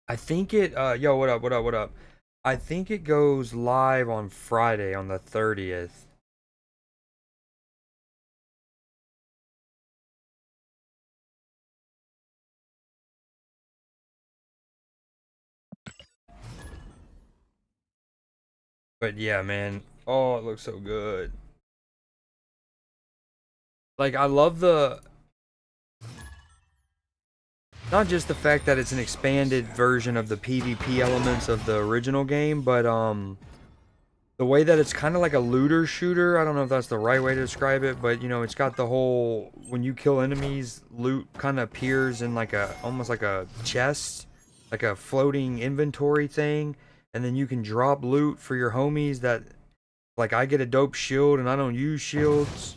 I think it yo, what up, what up, what up? I think it goes live on Friday on the 30th. But yeah, man. Oh, it looks so good. Like I love the not just the fact that it's an expanded version of the PvP elements of the original game, but the way that it's kind of like a looter shooter. I don't know if that's the right way to describe it, but you know, it's got the whole when you kill enemies, loot kind of appears in like a almost like a chest, like a floating inventory thing, and then you can drop loot for your homies that like I get a dope shield and I don't use shields.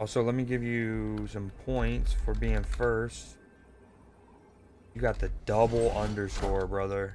Also, let me give you some points for being first. You got the double underscore, brother.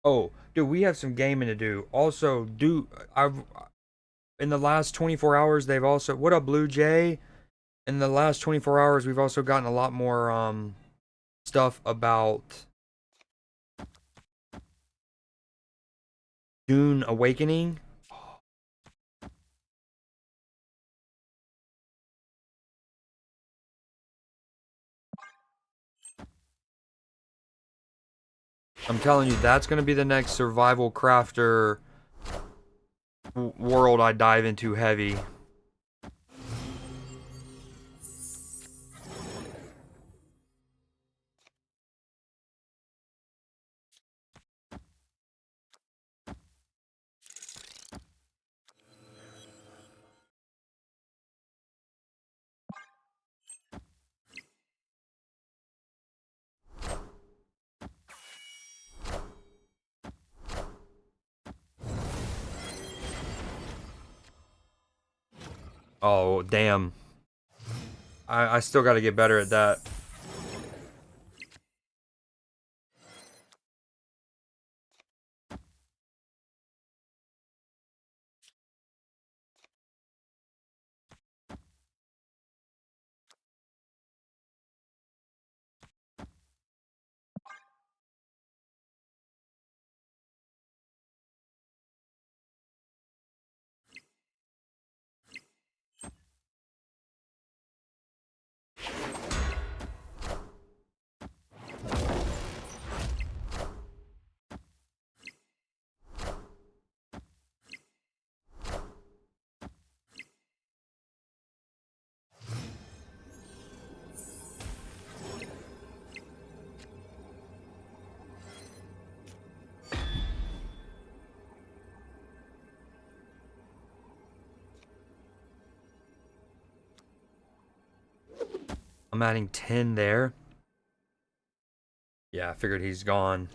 Oh, dude, we have some gaming to do. Also, dude, I've in the last 24 hours they've also what up, Blue Jay? In the last 24 hours we've also gotten a lot more stuff about Dune Awakening. I'm telling you, that's going to be the next survival crafter world I dive into heavy. Oh, damn. I still got to get better at that. I'm adding 10 there. Yeah, I figured he's gone.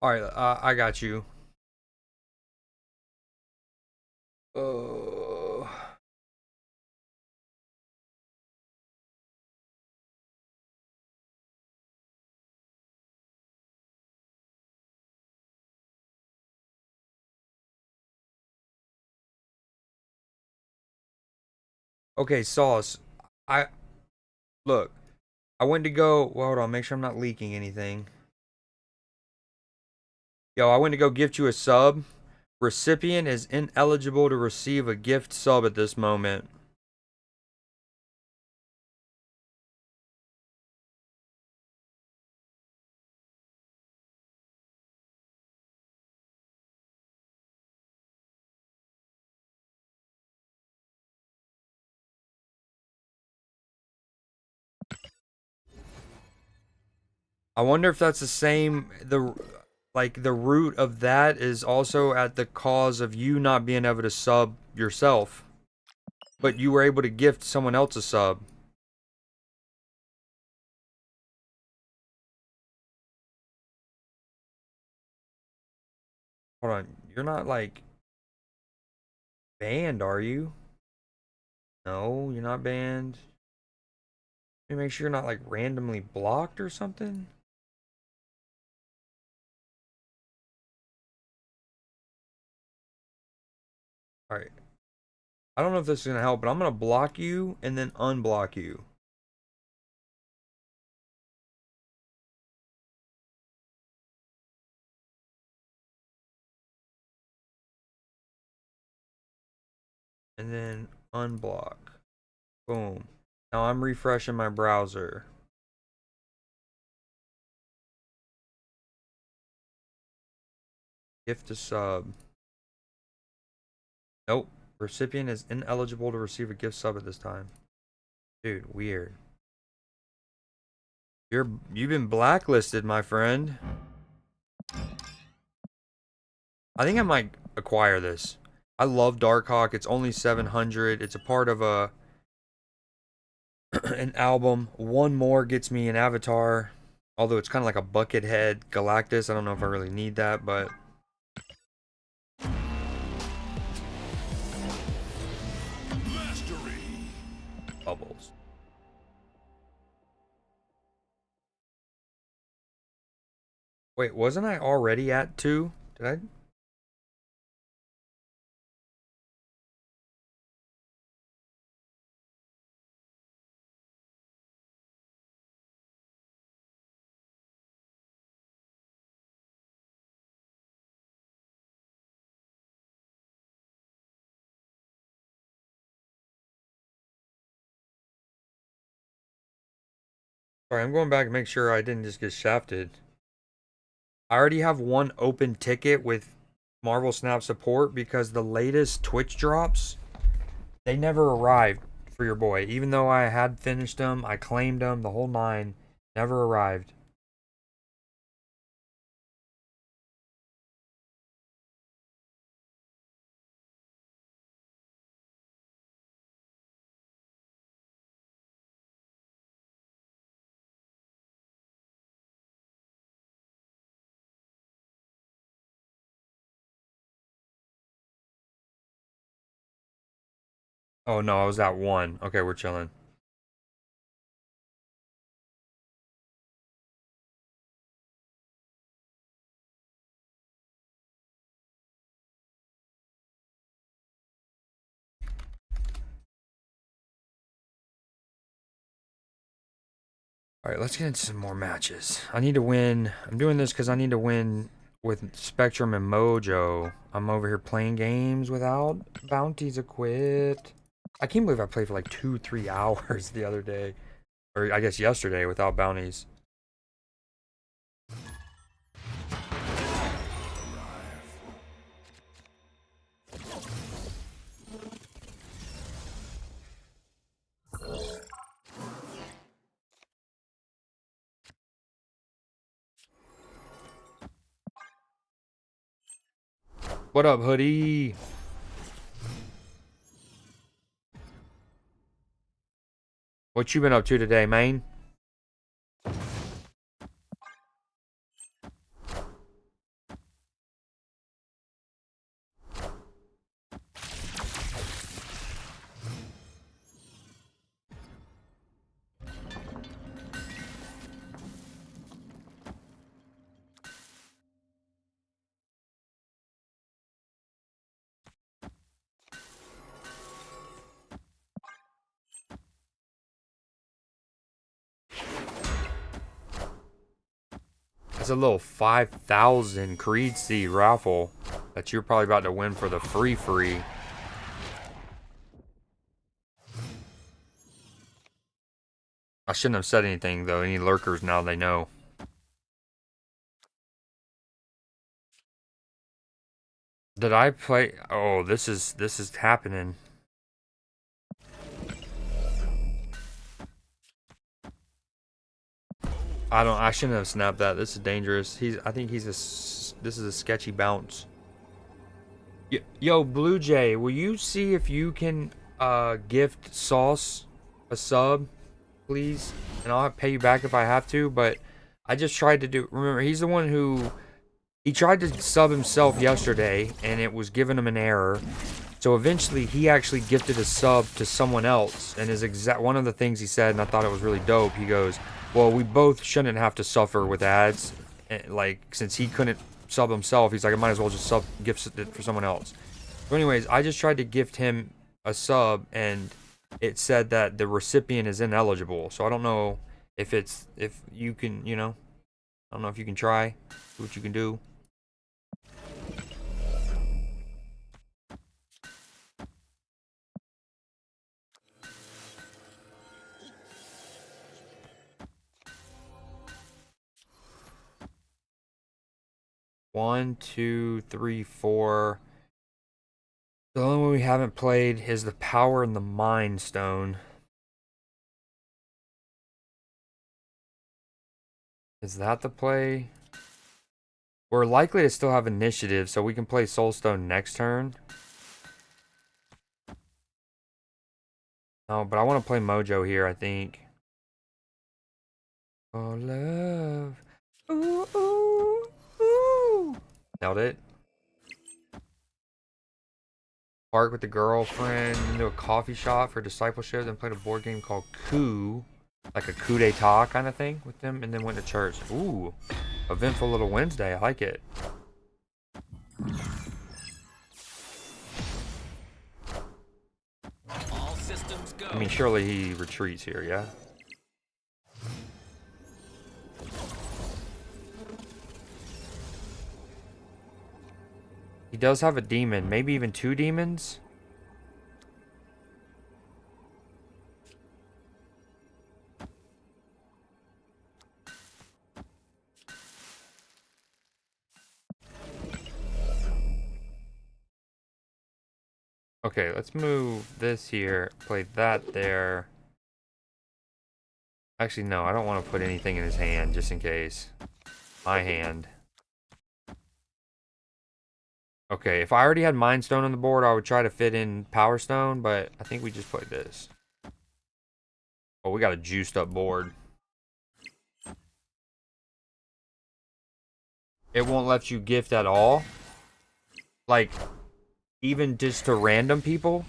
All right, I got you. Uh, okay, Sauce. I look. I went to go. Well, hold on. Make sure I'm not leaking anything. Yo, I went to go gift you a sub. Recipient is ineligible to receive a gift sub at this moment. I wonder if that's the same. Like the root of that is also at the cause of you not being able to sub yourself, but you were able to gift someone else a sub. Hold on, you're not like banned, are you? No, you're not banned. Let me make sure you're not like randomly blocked or something. All right. I don't know if this is gonna help, but I'm gonna block you and then unblock you. And then unblock. Boom. Now I'm refreshing my browser. Gift a sub. Nope. Recipient is ineligible to receive a gift sub at this time. Dude, weird. You've been blacklisted, my friend. I think I might acquire this. I love Darkhawk. It's only 700. It's a part of a an album. One more gets me an avatar. Although it's kind of like a Buckethead Galactus. I don't know if I really need that, but Mastery. bubbles. Wait, wasn't I already at 2? Did I? Sorry, I'm going back and make sure I didn't just get shafted. I already have one open ticket with Marvel Snap support because the latest Twitch drops, they never arrived for your boy. Even though I had finished them, I claimed them, the whole nine, never arrived. Oh no, I was at 1. Okay, we're chilling. Alright, let's get into some more matches. I need to win. I'm doing this because I need to win with Spectrum and Mojo. I'm over here playing games without bounties equipped. I can't believe I played for like 2-3 hours the other day. Or I guess yesterday without bounties. What up, hoodie? What you been up to today, man? It's a little 5,000 Creed Seed raffle that you're probably about to win for the free. I shouldn't have said anything though. Any lurkers now they know. Did I play? Oh, this is happening. I shouldn't have snapped that. This is dangerous. I think this is a sketchy bounce. Yo, Blue Jay, will you see if you can gift Sauce a sub, please? And I'll pay you back if I have to, but I just tried to do, remember, he's the one who, he tried to sub himself yesterday, and it was giving him an error. So eventually, he actually gifted a sub to someone else, and one of the things he said, and I thought it was really dope, he goes, well, we both shouldn't have to suffer with ads, like, since he couldn't sub himself, he's like, I might as well just gift it for someone else. So anyways, I just tried to gift him a sub, and it said that the recipient is ineligible. So I don't know if you can, I don't know if you can try, see what you can do. One, two, three, four. The only one we haven't played is the Power and the Mind Stone. Is that the play? We're likely to still have initiative, so we can play Soulstone next turn. No, but I want to play Mojo here, I think. Oh, love. Ooh, ooh, ooh. Nailed it. Park with the girlfriend, into a coffee shop for discipleship, then played a board game called Coup, like a coup d'etat kind of thing with them, and then went to church. Ooh, eventful little Wednesday. I like it. All systems go. I mean, surely he retreats here, yeah? He does have a demon, maybe even two demons? Okay, let's move this here, play that there. Actually, no, I don't want to put anything in his hand, just in case. My hand. Okay, if I already had Mind Stone on the board, I would try to fit in Power Stone, but I think we just played this. Oh, we got a juiced up board. It won't let you gift at all? Like, even just to random people?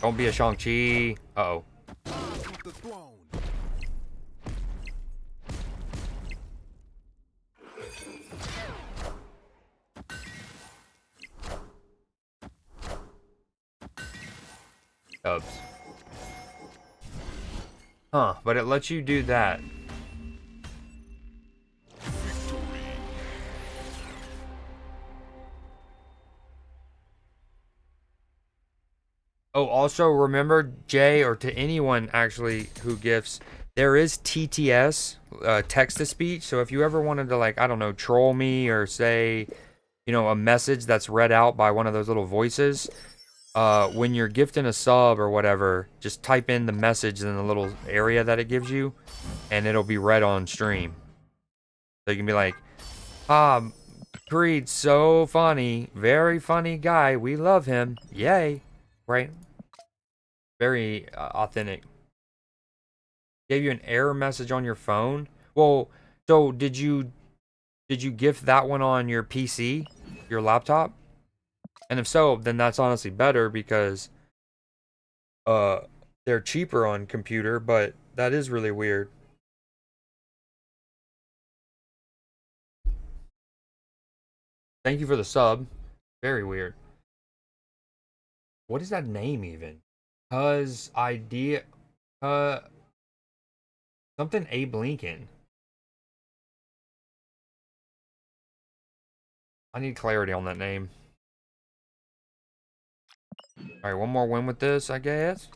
Don't be a Shang-Chi. Uh-oh. Dubs. Huh, but it lets you do that. Oh, also remember, Jay, or to anyone actually who gifts, there is TTS, text-to-speech. So if you ever wanted to, like, I don't know, troll me or say, a message that's read out by one of those little voices, when you're gifting a sub or whatever, just type in the message in the little area that it gives you, and it'll be read on stream. So you can be like, Creed's so funny, very funny guy, we love him, yay, right? Very authentic. Gave you an error message on your phone? Well, so did you gift that one on your PC, your laptop? And if so, then that's honestly better because they're cheaper on computer, but that is really weird. Thank you for the sub. Very weird. What is that name even? Cuz idea something Abe Lincoln. I need clarity on that name. Alright, one more win with this, I guess.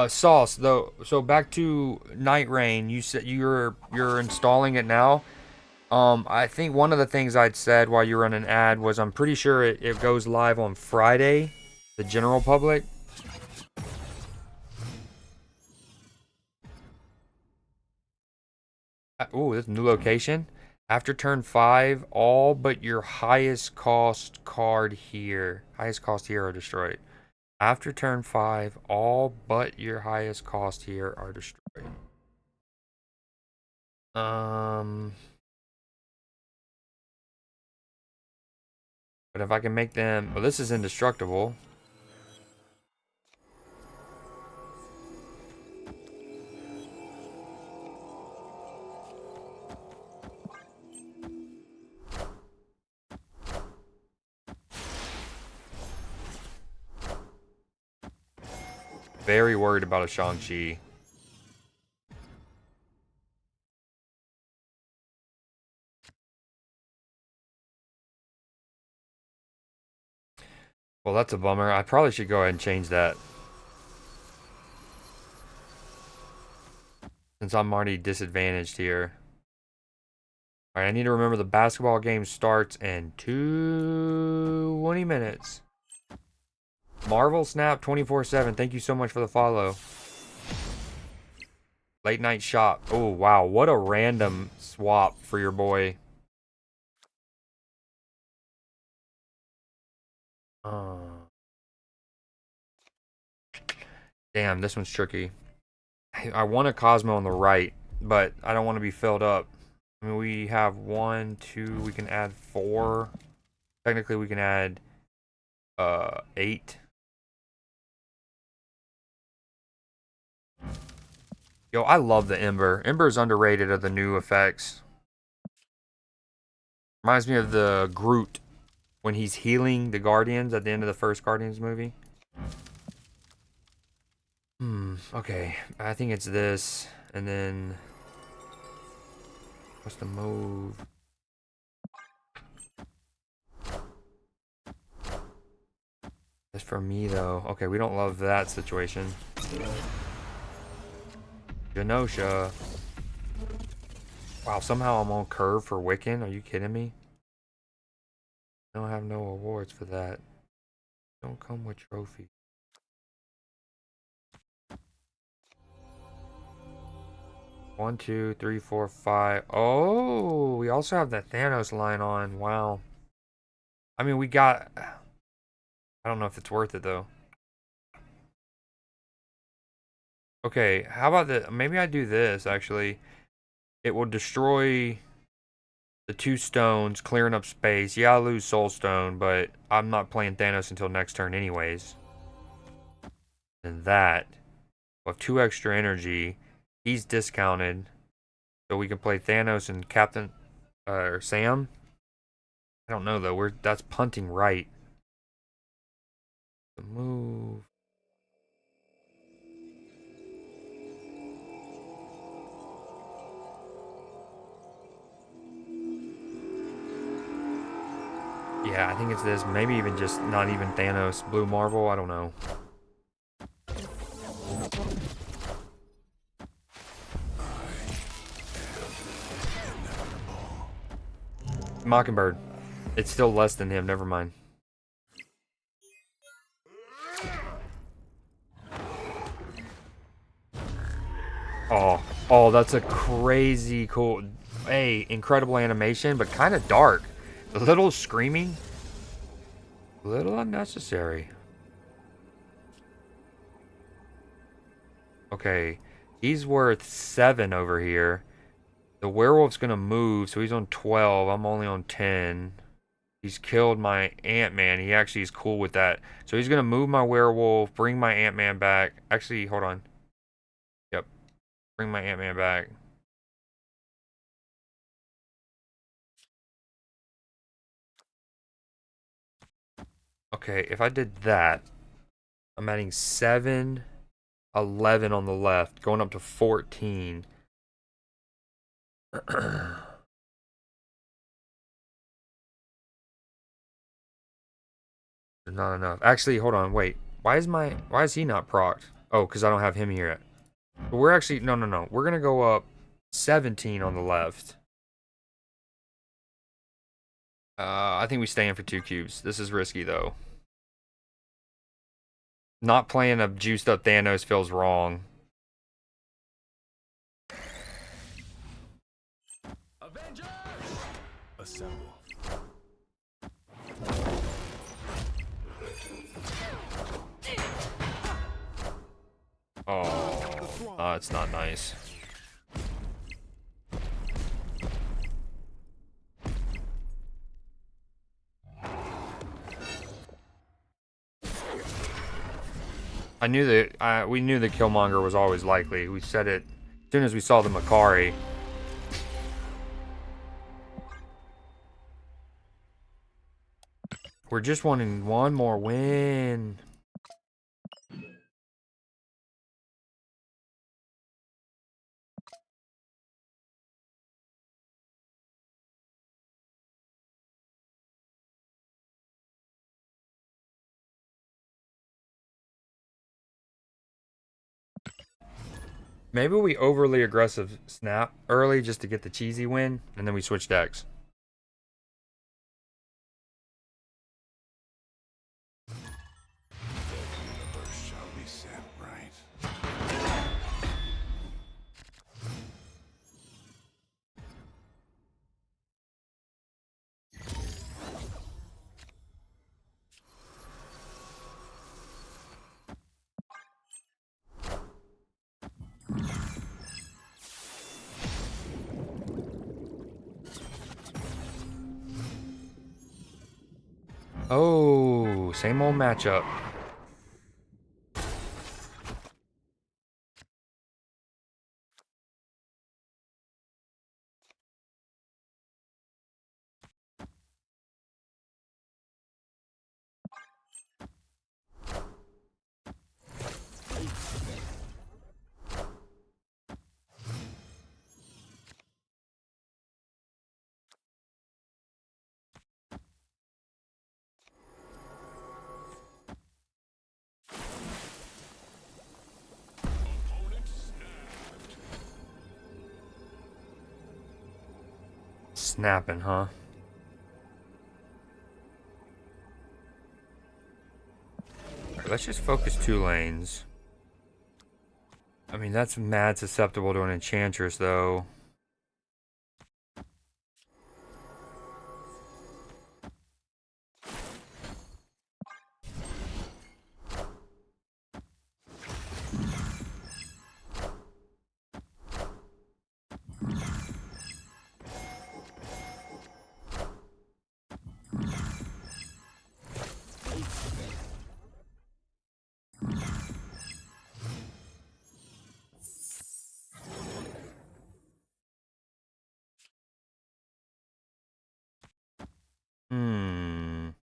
Sauce though. So back to Night Rain. You said you're installing it now. I think one of the things I'd said while you were on an ad was I'm pretty sure it goes live on Friday, the general public. Ooh, this new location. After turn 5, all but your highest cost card here. Highest cost here are destroyed. After turn 5, all but your highest cost here are destroyed. But if I can make them... Well, this is indestructible. Very worried about a Shang-Chi. Well, that's a bummer. I probably should go ahead and change that. Since I'm already disadvantaged here. Alright, I need to remember the basketball game starts in 20 minutes. Marvel Snap 24/7. Thank you so much for the follow. Late night shop. Oh, wow. What a random swap for your boy. Damn, this one's tricky. I want a Cosmo on the right, but I don't want to be filled up. I mean, we have 1, 2, we can add 4. Technically, we can add 8. Yo, I love the Ember. Ember is underrated of the new effects. Reminds me of the Groot when he's healing the Guardians at the end of the first Guardians movie. Okay. I think it's this. And then... What's the move? That's for me, though. Okay, we don't love that situation. Genosha. Wow, somehow I'm on curve for Wiccan. Are you kidding me? I don't have no awards for that. Don't come with trophies. One, two, three, four, five. Oh, we also have that Thanos line on. Wow. I mean, we got... I don't know if it's worth it, though. Okay, how about the... Maybe I do this, actually. It will destroy the 2 stones, clearing up space. Yeah, I lose Soul Stone, but I'm not playing Thanos until next turn anyways. And that... We'll have 2 extra energy. He's discounted. So we can play Thanos and Captain... or Sam. I don't know, though. That's punting right. The move... Yeah, I think it's this. Maybe even just not even Thanos. Blue Marvel. I don't know. Mockingbird. It's still less than him. Never mind. Oh, that's a crazy cool... Hey, incredible animation, but kind of dark. A little screaming. A little unnecessary. Okay, he's worth 7 over here. The werewolf's gonna move, so he's on 12. I'm only on 10. He's killed my Ant-Man. He actually is cool with that. So he's gonna move my werewolf, bring my Ant-Man back. Actually, hold on. Yep. Bring my Ant-Man back. Okay, if I did that, I'm adding 7, 11 on the left, going up to 14. Not enough. Actually, hold on, wait. Why is he not procced? Oh, because I don't have him here yet. But we're actually... No. We're going to go up 17 on the left. I think we stay in for 2 cubes. This is risky, though. Not playing a juiced up Thanos feels wrong. Avengers! Assemble. Oh, it's not nice. I knew that we knew the Killmonger was always likely. We said it as soon as we saw the Makari. We're just wanting one more win. Maybe we overly aggressive snap early just to get the cheesy win, and then we switch decks. First shall be set right. Oh, same old matchup. Snapping, huh? Alright, let's just focus 2 lanes. I mean, that's mad susceptible to an Enchantress, though.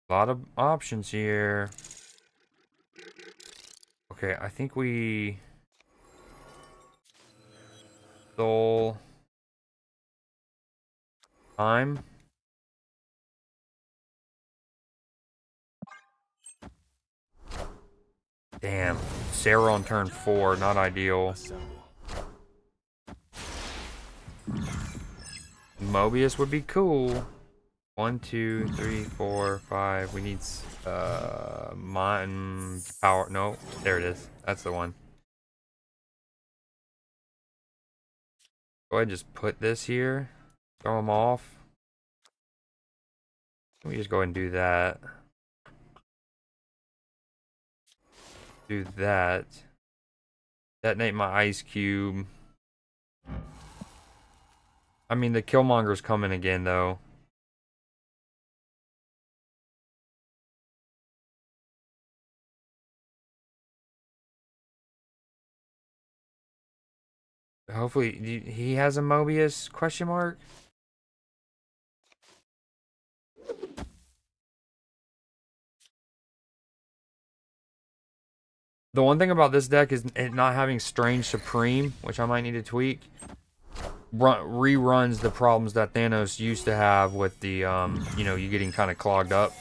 A lot of options here. Okay, I think we stole time. Damn, Sarah on turn 4, not ideal. Assemble. Mobius would be cool. 1, 2, 3, 4, 5. We need mine power. No, there it is. That's the one. Go ahead and just put this here. Throw them off. Let me just go ahead and do that. Do that. Detonate my ice cube. I mean, the Killmonger's coming again, though. Hopefully, he has a Mobius, question mark? The one thing about this deck is it not having Strange Supreme, which I might need to tweak. Reruns the problems that Thanos used to have with the, you know, you getting kind of clogged up.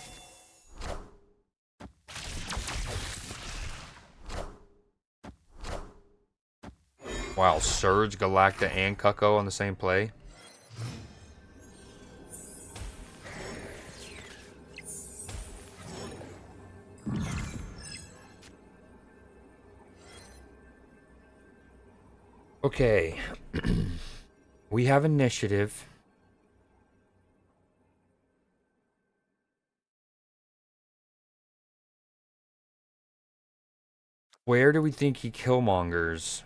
Wow, Surge, Galacta, and Cucko on the same play. Okay. We have initiative. Where do we think he killmongers?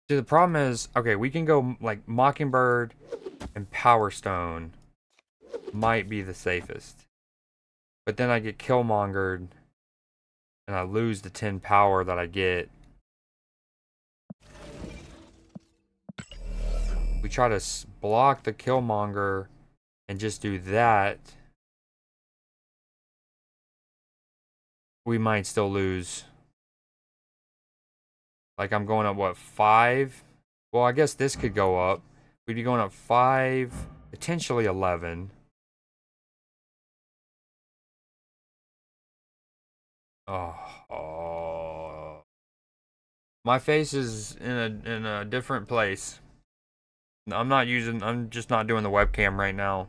See, the problem is, okay, we can go like Mockingbird and Power Stone might be the safest. But then I get killmongered and I lose the 10 power that I get. We try to block the killmonger and just do that. We might still lose. Like I'm going up, what, 5? Well, I guess this could go up. We'd be going up 5, potentially 11. Oh. My face is in a different place. I'm just not doing the webcam right now.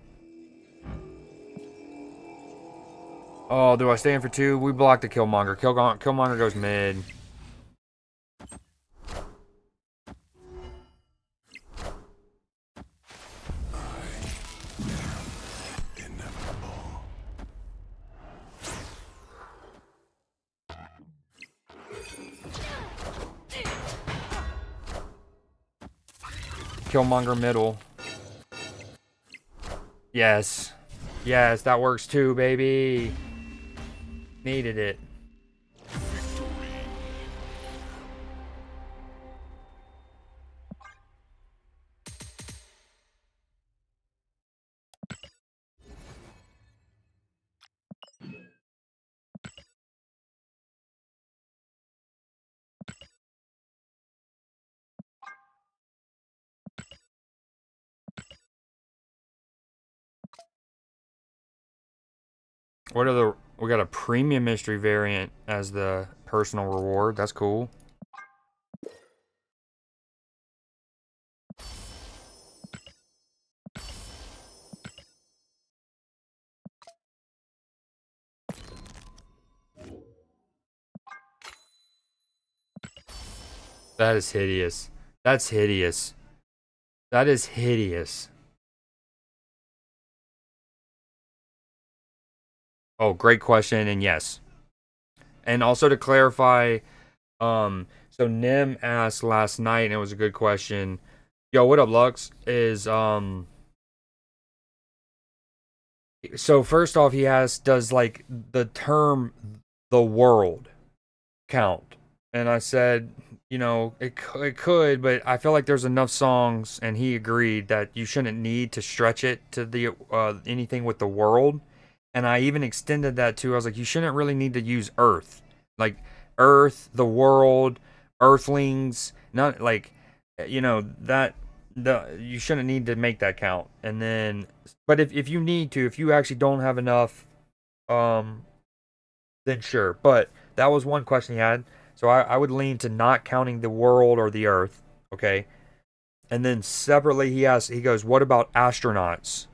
Oh, do I stay in for 2? We blocked the Killmonger. Killmonger goes mid. Inevitable. Killmonger middle. Yes. Yes, that works too, baby. Needed it. What are the... We got a premium mystery variant as the personal reward. That's cool. That is hideous. That's hideous. That is hideous. Oh, great question, and yes. And also to clarify, so Nim asked last night, and it was a good question. Yo, what up, Lux? So first off, he asked, does like the term "the world" count? And I said, it could, but I feel like there's enough songs, and he agreed that you shouldn't need to stretch it to the anything with the world. And I even extended that to, I was like, you shouldn't really need to use Earth, like Earth, the world, Earthlings, not like, that you shouldn't need to make that count. And then, but if you need to, if you actually don't have enough, um, then sure. But that was one question he had. So I would lean to not counting the world or the Earth. Okay. And then separately, he goes, what about astronauts?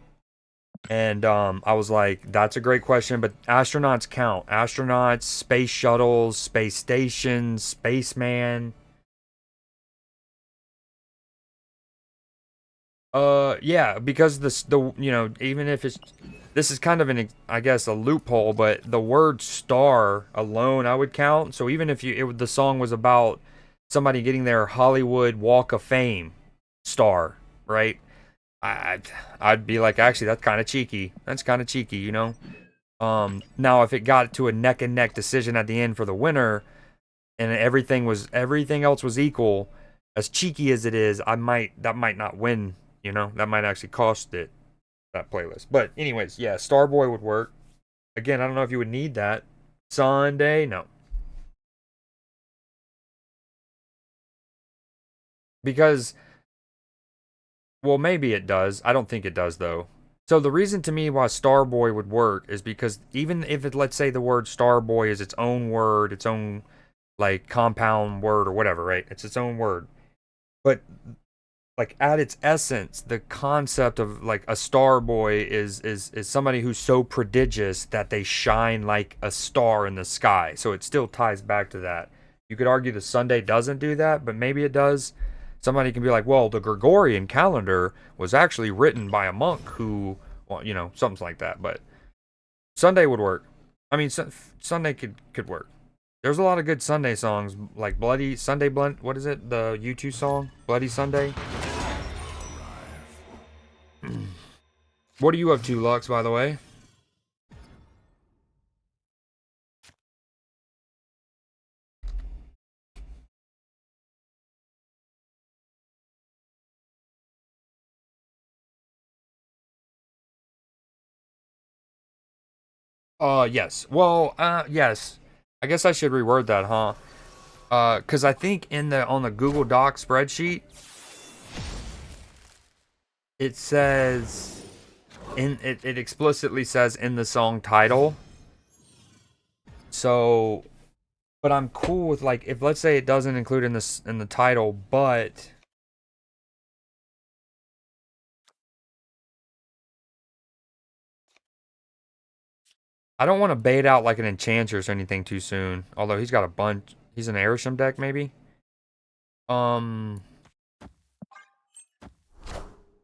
And I was like, that's a great question, but astronauts count. Astronauts, space shuttles, space stations, spaceman. Yeah, because even if it's, this is kind of I guess a loophole, but the word star alone I would count. So even if the song was about somebody getting their Hollywood Walk of Fame star, right? I'd be like, actually, that's kind of cheeky. That's kind of cheeky, Now if it got to a neck and neck decision at the end for the winner, and everything else was equal, as cheeky as it is, that might not win, that might actually cost it that playlist. But anyways, yeah, Starboy would work. Again, I don't know if you would need that. Sunday, no. Because, well, maybe it does. I don't think it does though. So the reason to me why Starboy would work is because even if it, let's say the word Starboy is its own word, its own like compound word or whatever, right? It's its own word. But like at its essence, the concept of like a star boy is somebody who's so prodigious that they shine like a star in the sky. So it still ties back to that. You could argue the Sunday doesn't do that, but maybe it does. Somebody can be like, well, the Gregorian calendar was actually written by a monk who, well, you know, something like that. But Sunday would work. I mean, Sunday could work. There's a lot of good Sunday songs, like Bloody Sunday Blunt. What is it? The U2 song, Bloody Sunday. What are you up to, Lux, by the way? Yes. Well, yes. I guess I should reword that, huh? Cause I think in the on the Google Doc spreadsheet, it says it explicitly says in the song title. So, but I'm cool with like if let's say it doesn't include in the title, but I don't want to bait out like an Enchantress or anything too soon. Although he's got a bunch. He's an Airsham deck, maybe.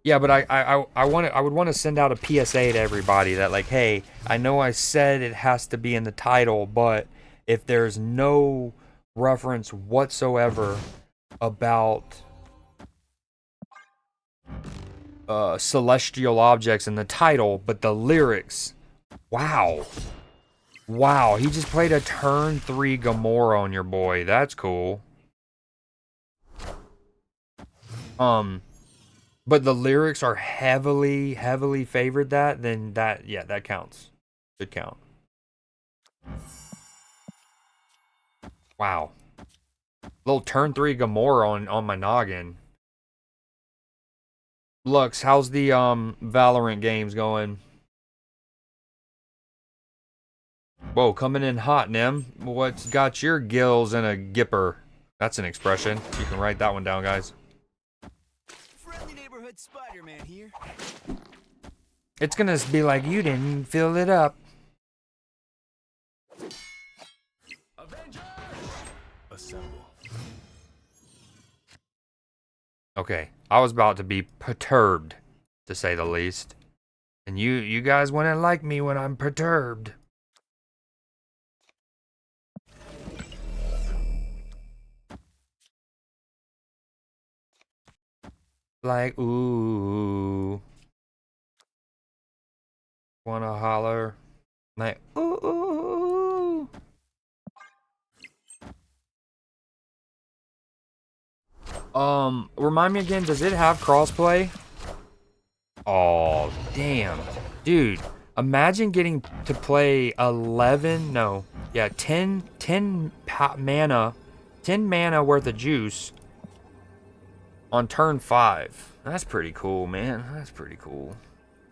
Yeah, but I would want to send out a PSA to everybody that like, hey, I know I said it has to be in the title, but if there's no reference whatsoever about celestial objects in the title, but the lyrics, wow. Wow, he just played a turn 3 Gamora on your boy. That's cool. But the lyrics are heavily favored that, then that, yeah, that counts. Should count. Wow. Little turn 3 Gamora on my noggin. Lux, how's the Valorant games going? Whoa, coming in hot, Nem. What's got your gills in a gipper? That's an expression. You can write that one down, guys. Friendly neighborhood Spider-Man here. It's gonna be like you didn't fill it up. Avengers! Assemble. Okay, I was about to be perturbed, to say the least. And you guys wouldn't like me when I'm perturbed. Like, ooh. Wanna holler? Like, ooh. Remind me again, does it have crossplay? Oh, damn. Dude, imagine getting to play 11, no, yeah, 10 mana, 10 mana worth of juice on turn 5. That's pretty cool, man. That's pretty cool.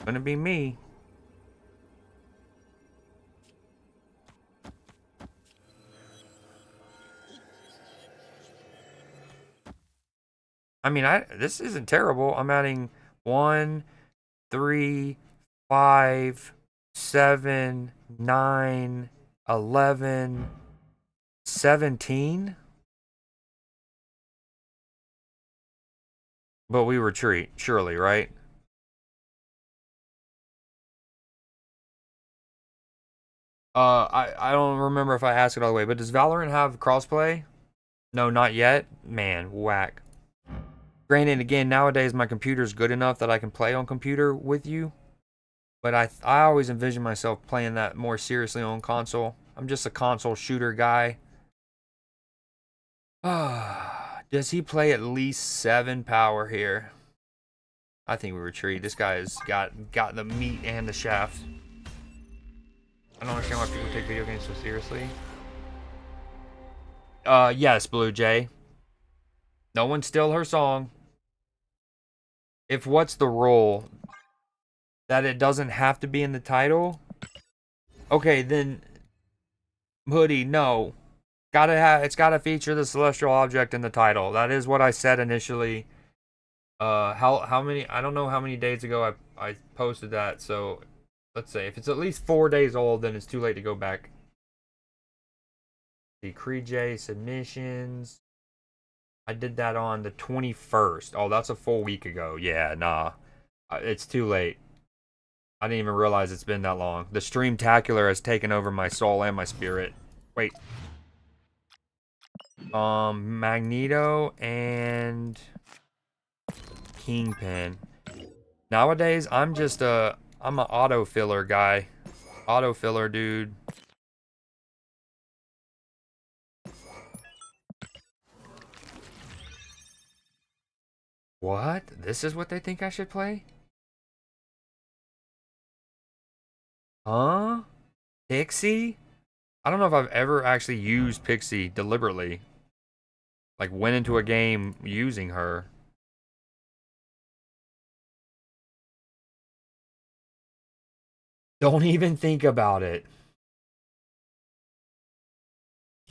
Gonna be me. I mean, this isn't terrible. I'm adding 1, 3, 5, 7, 9, 11, 17. But we retreat, surely, right? I don't remember if I asked it all the way, but does Valorant have crossplay? No, not yet. Man, whack. Granted, again, nowadays my computer's good enough that I can play on computer with you. But I always envision myself playing that more seriously on console. I'm just a console shooter guy. Does he play at least 7 power here? I think we retreat. This guy has got the meat and the shaft. I don't understand why people take video games so seriously. Yes, Blue Jay. No one steal her song. If what's the rule? that it doesn't have to be in the title. Okay, then Hoodie, no. It's gotta feature the celestial object in the title. That is what I said initially. How many, I don't know how many days ago I posted that, so let's say if it's at least 4 days old, then it's too late to go back. The Cree submissions. I did that on the 21st. Oh, that's a full week ago. Yeah, nah. It's too late. I didn't even realize it's been that long. The Streamtacular has taken over my soul and my spirit. Wait. Magneto and Kingpin. Nowadays, I'm an auto filler guy. Auto filler dude. What? This is what they think I should play? Huh? Pixie? I don't know if I've ever actually used Pixie deliberately. Like, went into a game using her. Don't even think about it.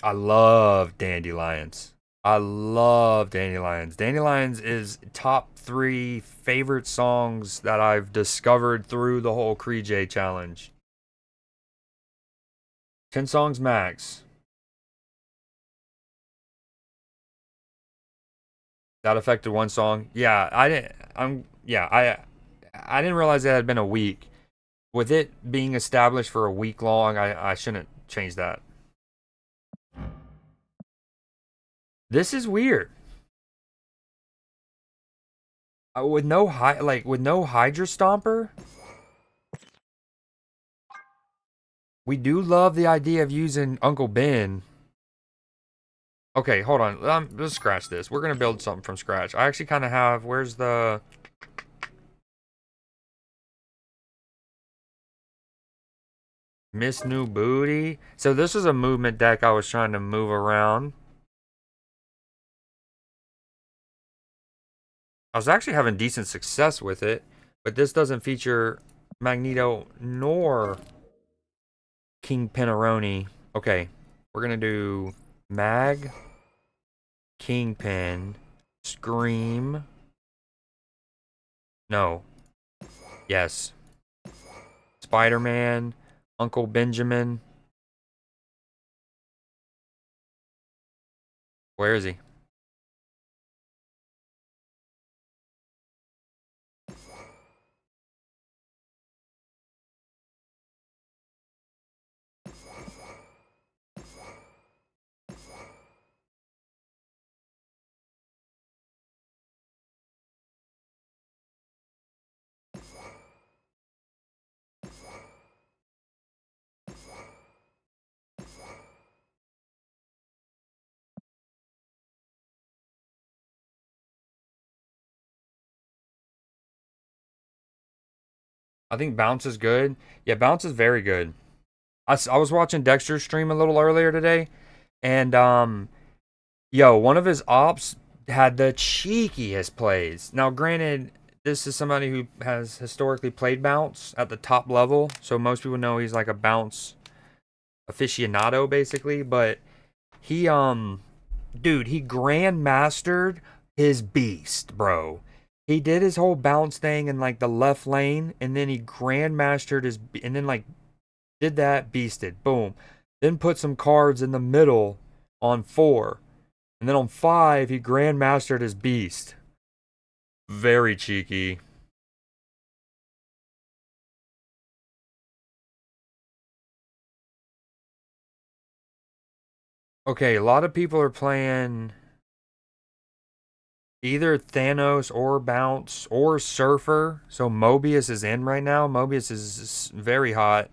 I love Dandelions. I love Dandelions. Dandelions is top 3 favorite songs that I've discovered through the whole Cree challenge. 10 songs max. That affected one song. Yeah, I didn't realize it had been a week. With it being established for a week long, I shouldn't change that. This is weird. With no Hydra Stomper. We do love the idea of using Uncle Ben. Okay, hold on. Let's scratch this. We're gonna build something from scratch. I actually kind of have. Where's the? Miss New Booty. So this is a movement deck I was trying to move around. I was actually having decent success with it, but this doesn't feature Magneto nor King Pinaroni. Okay, we're gonna do Mag, Kingpin, Scream. No. Yes. Spider-Man, Uncle Benjamin. Where is he? I think Bounce is good. Yeah, Bounce is very good. I was watching Dexter's stream a little earlier today, and yo, one of his ops had the cheekiest plays. Now, granted, this is somebody who has historically played Bounce at the top level, so most people know he's like a Bounce aficionado, basically. But he, dude, he grandmastered his beast, bro. He did his whole bounce thing in like the left lane, and then he grandmastered and then like did that, beasted, boom. Then put some cards in the middle on 4. And then on 5, he grandmastered his beast. Very cheeky. Okay, a lot of people are playing either Thanos or Bounce or Surfer. So Mobius is in right now. Mobius is very hot.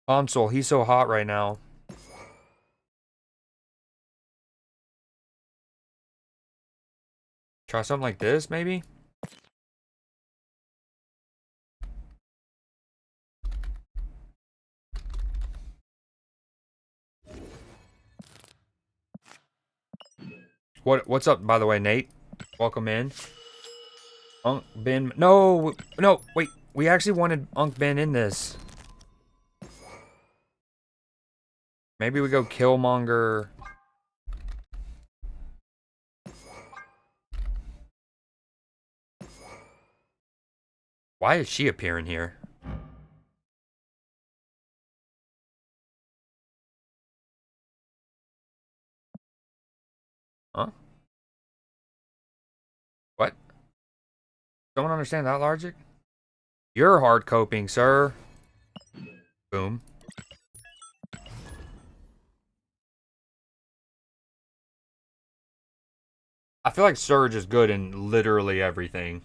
Console, he's so hot right now. Try something like this, maybe? What's up, by the way, Nate? Welcome in. Ben. No, wait. We actually wanted Unk Ben in this. Maybe we go Killmonger. Why is she appearing here? Huh? What? Don't understand that logic? You're hard coping, sir. Boom. I feel like Surge is good in literally everything.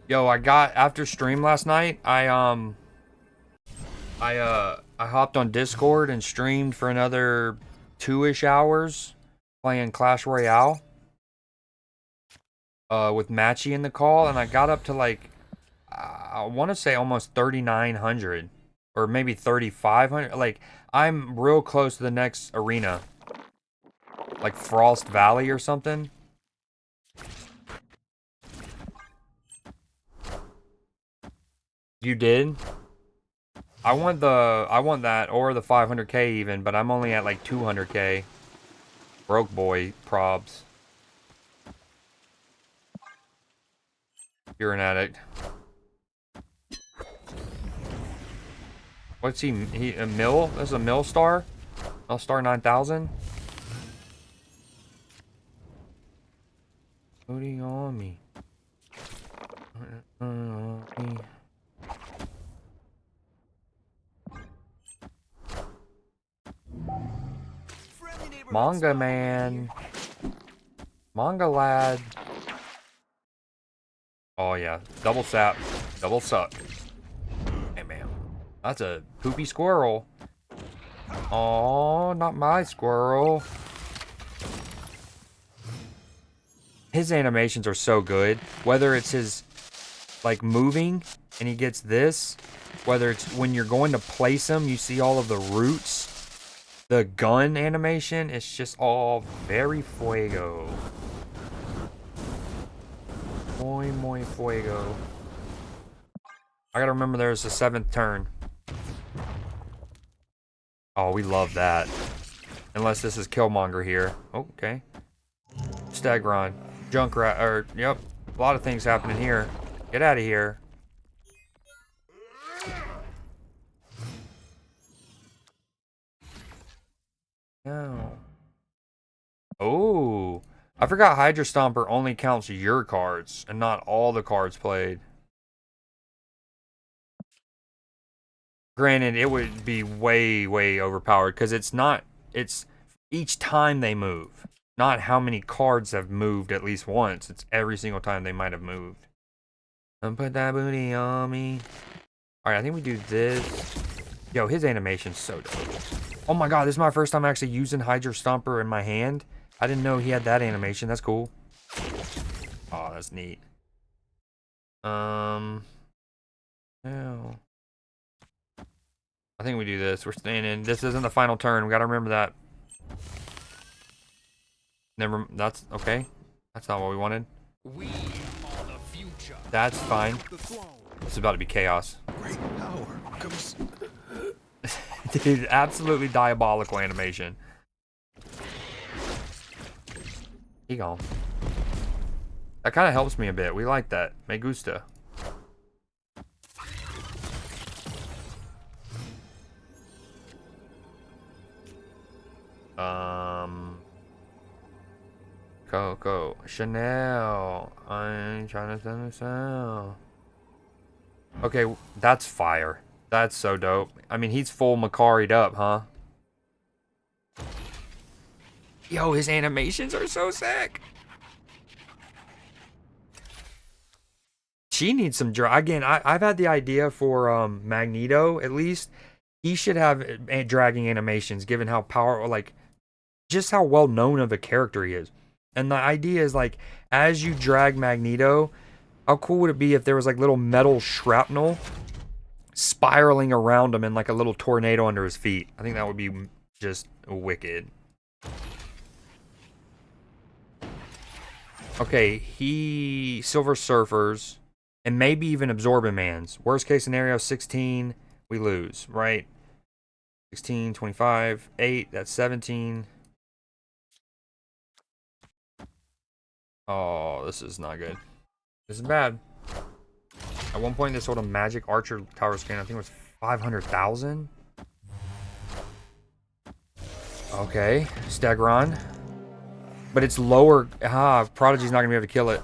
Yo, I got after stream last night, I hopped on Discord and streamed for another 2-ish hours playing Clash Royale. With Matchy in the call, and I got up to like I want to say almost 3,900 or maybe 3,500. Like I'm real close to the next arena. Like Frost Valley or something. You did? I want that or the 500k even, but I'm only at like 200k. Broke boy probs. You're an addict. What's he a mill? That's a mill star? Mill star 9000? Putting on me. Manga man. Manga lad. Oh yeah. Double sap. Double suck. Hey man. That's a poopy squirrel. Oh, not my squirrel. His animations are so good. Whether it's his like moving and he gets this, whether it's when you're going to place him, you see all of the roots. The gun animation, it's just all very fuego. Muy fuego. I gotta remember there's a 7th turn. Oh, we love that. Unless this is Killmonger here. Oh, okay. Stegron. Junkrat, or, yep. A lot of things happening here. Get out of here. No. Oh. I forgot Hydra Stomper only counts your cards and not all the cards played. Granted, it would be way overpowered because it's each time they move, not how many cards have moved at least once. It's every single time they might have moved. Don't put that booty on me. Alright, I think we do this. Yo, his animation's so dope. Oh my god, this is my first time actually using Hydra Stomper in my hand. I didn't know he had that animation. That's cool. Oh, that's neat. No. I think we do this. We're staying in. This isn't the final turn. We gotta remember that. Never. That's okay. That's not what we wanted. We are the future. That's fine. The throne. This is about to be chaos. Great power comes. Dude, absolutely diabolical animation. He gone. That kind of helps me a bit. We like that. Me gusta. Coco. Chanel. I'm trying to send this out. Okay, that's fire. That's so dope. I mean, he's full Macari'd up, huh? Yo, his animations are so sick. She needs some again. I've had the idea for Magneto at least. He should have dragging animations, given how powerful, like just how well known of a character he is. And the idea is like, as you drag Magneto, how cool would it be if there was like little metal shrapnel spiraling around him in like a little tornado under his feet? I think that would be just wicked. Okay, Silver Surfers, and maybe even Absorbent Mans. Worst case scenario, 16, we lose, right? 16, 25, 8, that's 17. Oh, this is not good. This is bad. At one point, this sort of magic archer tower scan, I think it was 500,000. Okay, Stegron. But it's lower. Prodigy's not gonna be able to kill it.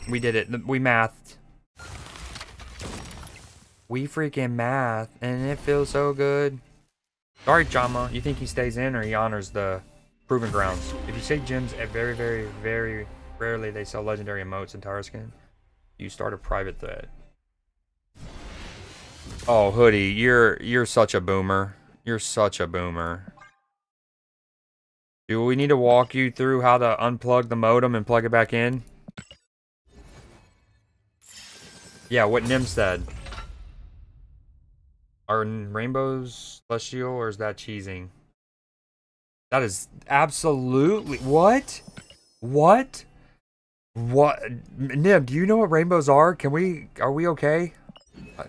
We did it. We mathed. We freaking math, and it feels so good. Sorry, Jama. You think he stays in or he honors the Proving Grounds? If you say gyms, very, very, very rarely they sell legendary emotes and tower skin. You start a private thread. Oh, Hoodie, you're such a boomer. You're such a boomer. Do we need to walk you through how to unplug the modem and plug it back in? Yeah, what Nim said. Are rainbows celestial or is that cheesing? That is absolutely what? What? What? Nim, do you know what rainbows are? Are we okay?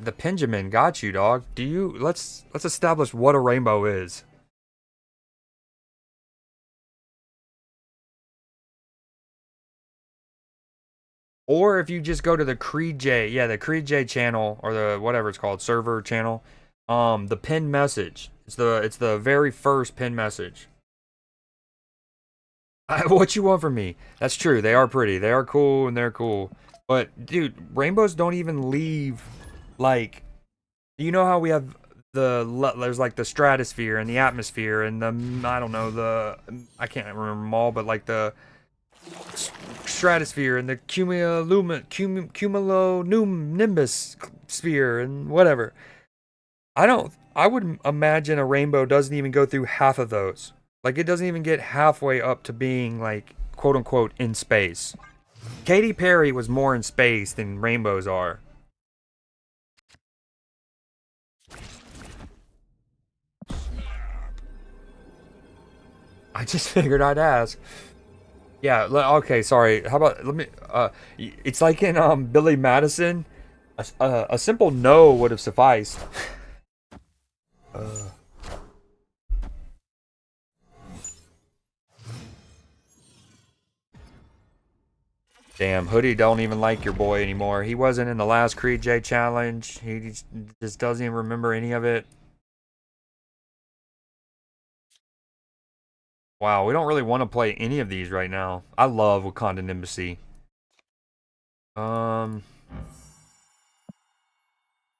The Benjamin got you, dog. Do you let's establish what a rainbow is. Or if you just go to the Creed J, yeah, the Creed J channel or the whatever it's called, server channel, the pinned message. It's the very first pinned message. What you want from me? That's true. They are pretty. They are cool and they're cool. But dude, rainbows don't even leave like you know how we have there's like the stratosphere and the atmosphere and the I don't know I can't remember them all, but like the stratosphere and the cumulonimbus sphere and whatever. I would imagine a rainbow doesn't even go through half of those. Like it doesn't even get halfway up to being like quote unquote in space. Katy Perry was more in space than rainbows are. I just figured I'd ask. Yeah, okay, sorry. How about let me it's like in Billy Madison, a simple no would have sufficed. Damn, Hoodie don't even like your boy anymore. He wasn't in the last Creed J challenge. He just doesn't even remember any of it. Wow, we don't really want to play any of these right now. I love Wakandan Embassy. I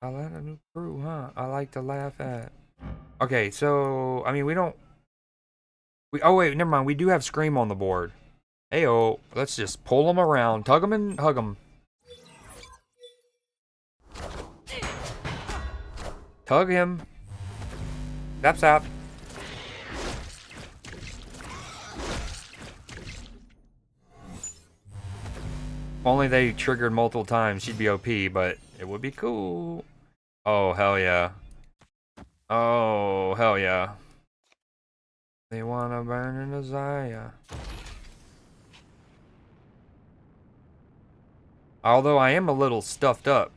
like a new crew, huh? I like to laugh at. Okay, so I mean oh wait, never mind. We do have Scream on the board. Heyo, let's just pull them around, tug them and hug them. Tug him. Zap zap. If only they triggered multiple times, she'd be OP, but it would be cool. Oh, hell yeah. Oh, hell yeah. They wanna burn in the Zaya. Although I am a little stuffed up.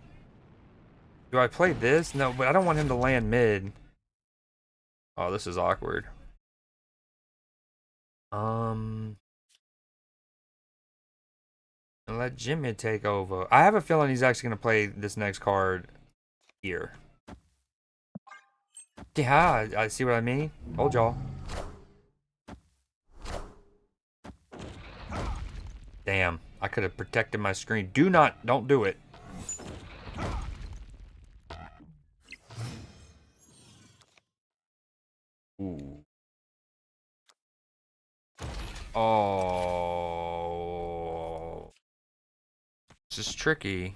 Do I play this? No, but I don't want him to land mid. Oh, this is awkward. And let Jimmy take over. I have a feeling he's actually gonna play this next card here. Yeah, I see what I mean. Told y'all. Damn, I could have protected my screen. Don't do it. Ooh. Oh. This is tricky.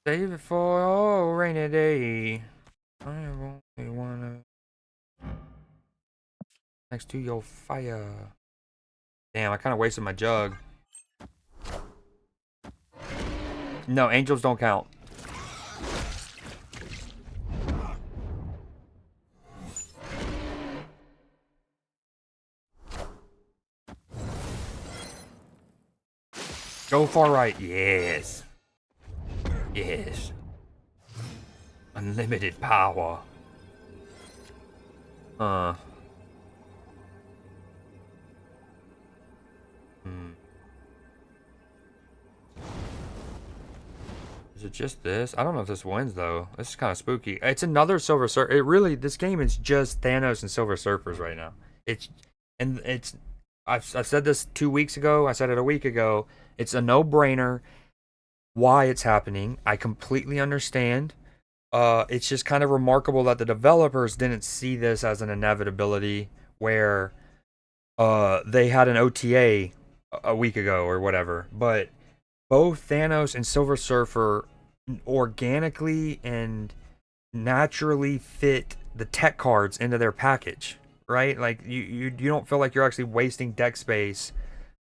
Save it for a rainy day. I only wanna next to your fire. Damn, I kind of wasted my jug. No, angels don't count. Go far right. Yes. Yes. Unlimited power. Hmm. Is it just this? I don't know if this wins though. This is kind of spooky. It's another Silver Surfer. It really, this game is just Thanos and Silver Surfers right now. It's. I've said this 2 weeks ago. I said it a week ago. It's a no-brainer. Why it's happening, I completely understand. It's just kind of remarkable that the developers didn't see this as an inevitability, where they had an OTA a week ago or whatever, but both Thanos and Silver Surfer organically and naturally fit the tech cards into their package, right? Like you don't feel like you're actually wasting deck space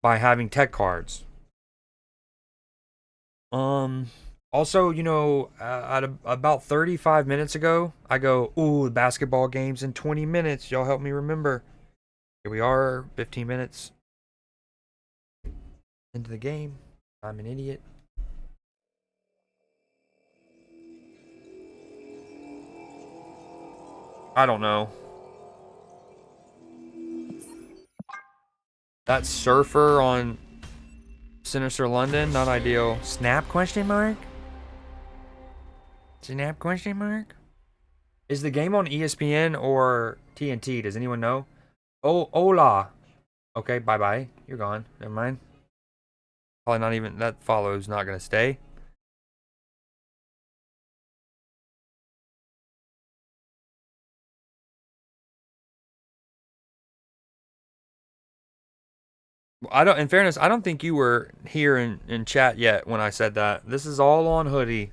by having tech cards. Also, you know, about 35 minutes ago, I go, ooh, basketball games in 20 minutes. Y'all help me remember. Here we are, 15 minutes into the game. I'm an idiot. I don't know. That surfer on Sinister London, not ideal. Snap question mark? Snap question mark? Is the game on ESPN or TNT? Does anyone know? Oh, hola. Okay, bye-bye. You're gone. Never mind. Probably not even, that follow's not going to stay. In fairness, I don't think you were here in chat yet when I said that. This is all on Hoodie.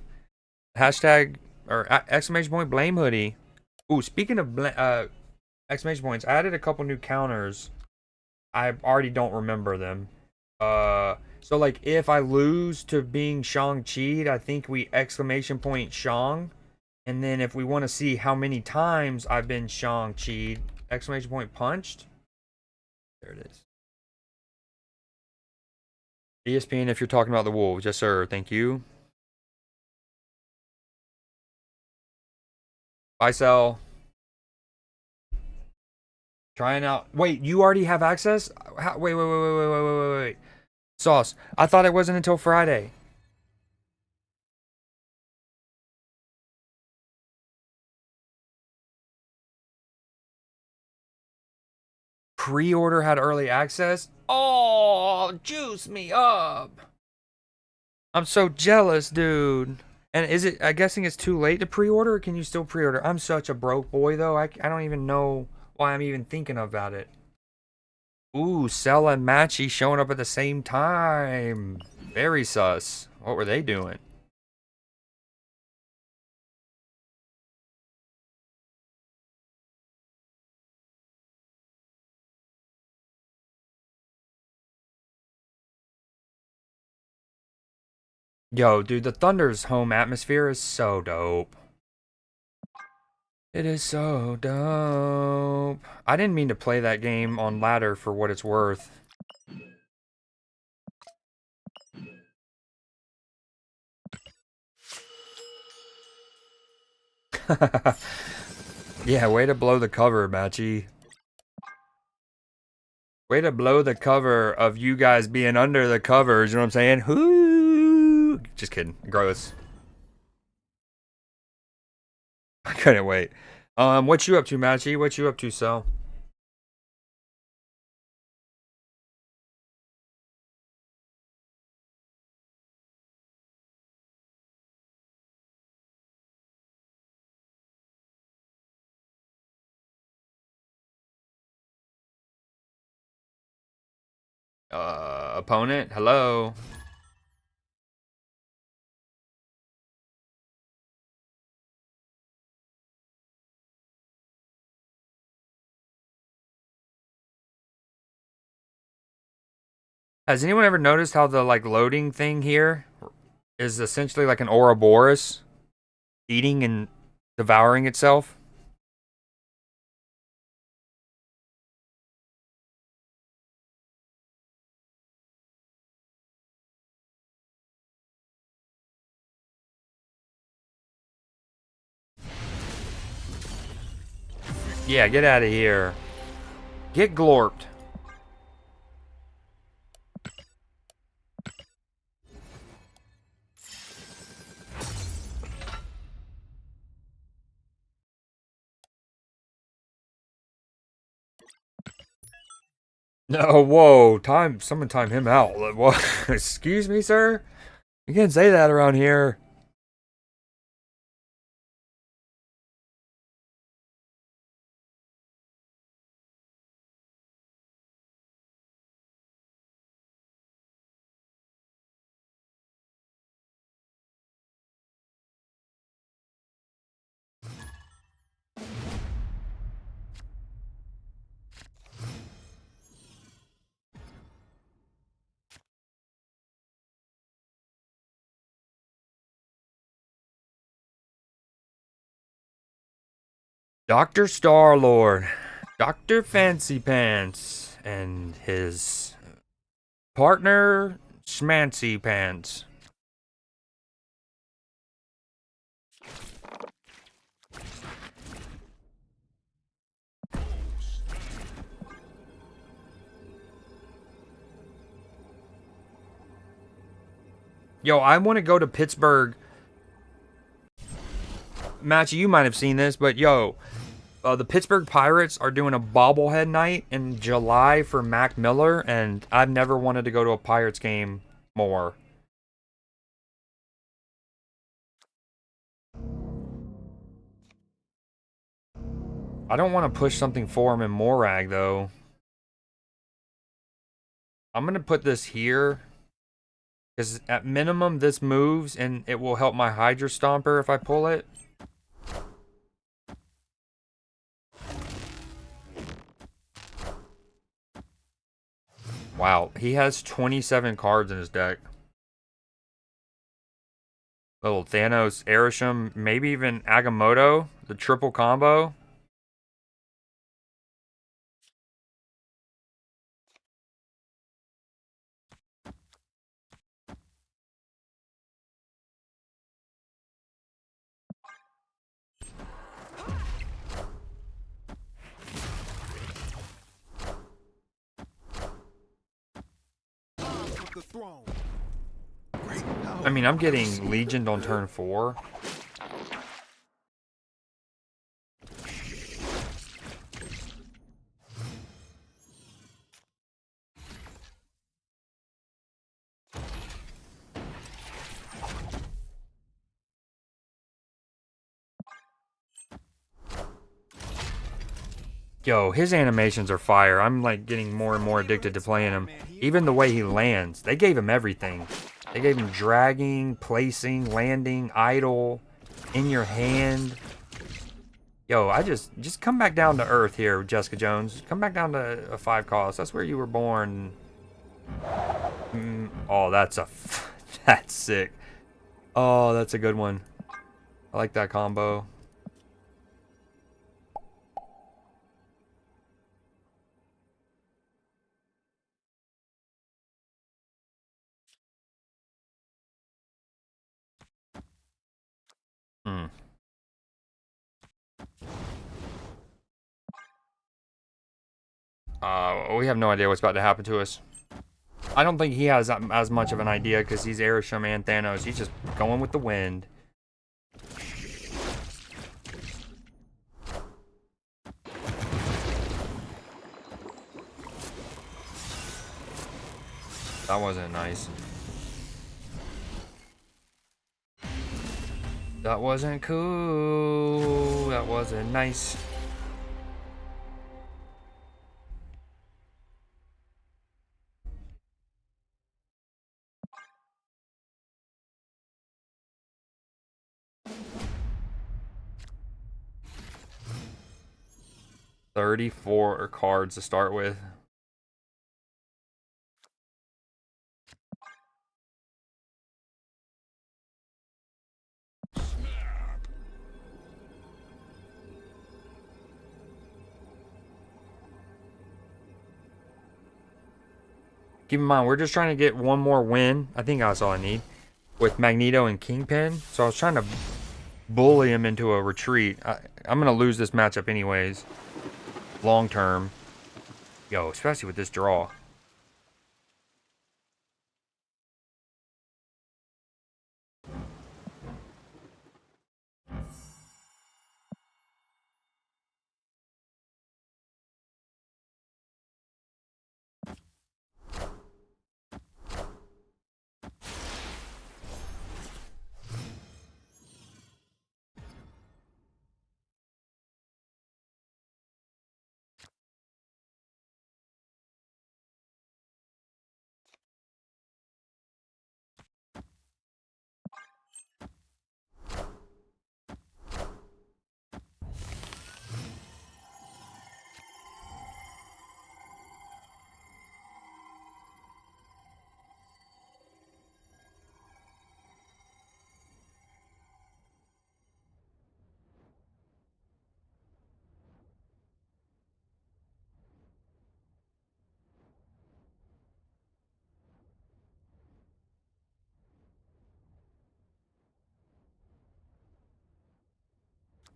Hashtag, or exclamation point, blame Hoodie. Ooh, speaking of exclamation points, I added a couple new counters. I already don't remember them. So like if I lose to being Shang-Chi'd, I think we exclamation point Shang. And then if we want to see how many times I've been Shang-Chi'd, exclamation point punched. There it is. ESPN, if you're talking about the Wolves. Yes, sir. Thank you. Bye, Cell. Trying out. Wait, you already have access? Wait. Sauce. I thought it wasn't until Friday. Pre-order had early access? Oh, juice me up. I'm so jealous, dude. And is it, I'm guessing it's too late to pre-order, or can you still pre-order? I'm such a broke boy, though. I don't even know why I'm even thinking about it. Ooh, Cell and Matchy showing up at the same time. Very sus. What were they doing? Yo, dude, the Thunder's home atmosphere is so dope. It is so dope. I didn't mean to play that game on ladder for what it's worth. Yeah, way to blow the cover, Matchy. Way to blow the cover of you guys being under the covers, you know what I'm saying? Whoo! Just kidding. Gross. I couldn't wait. What you up to, Matchy? What you up to, Cell? Opponent, hello. Has anyone ever noticed how the like loading thing here is essentially like an Ouroboros eating and devouring itself? Yeah, get out of here. Get glorped. No, whoa, someone time him out. What? Excuse me, sir? You can't say that around here. Dr. Star-Lord, Dr. Fancy Pants, and his partner, Schmancy Pants. Yo, I want to go to Pittsburgh. Matchy, you might have seen this, but yo, the Pittsburgh Pirates are doing a bobblehead night in July for Mac Miller, and I've never wanted to go to a Pirates game more. I don't want to push something for him in Morag, though. I'm going to put this here, because at minimum this moves, and it will help my Hydra Stomper if I pull it. Wow, he has 27 cards in his deck. Little Thanos, Arishem, maybe even Agamotto, the triple combo. The throne. Great power I mean, I'm getting comes- Legioned on turn 4. Yo, his animations are fire. I'm like getting more and more addicted to playing him. Even the way he lands. They gave him everything. They gave him dragging, placing, landing, idle, in your hand. Yo, I just come back down to earth here, Jessica Jones. Come back down to a 5 cost. That's where you were born. Oh, that's that's sick. Oh, that's a good one. I like that combo. Hmm. We have no idea what's about to happen to us. I don't think he has as much of an idea because he's Arishem and Thanos. He's just going with the wind. That wasn't nice. That wasn't cool. That wasn't nice. 34 cards to start with. Keep in mind, we're just trying to get one more win. I think that's all I need. With Magneto and Kingpin. So I was trying to bully him into a retreat. I'm going to lose this matchup anyways. Long term. Yo, especially with this draw.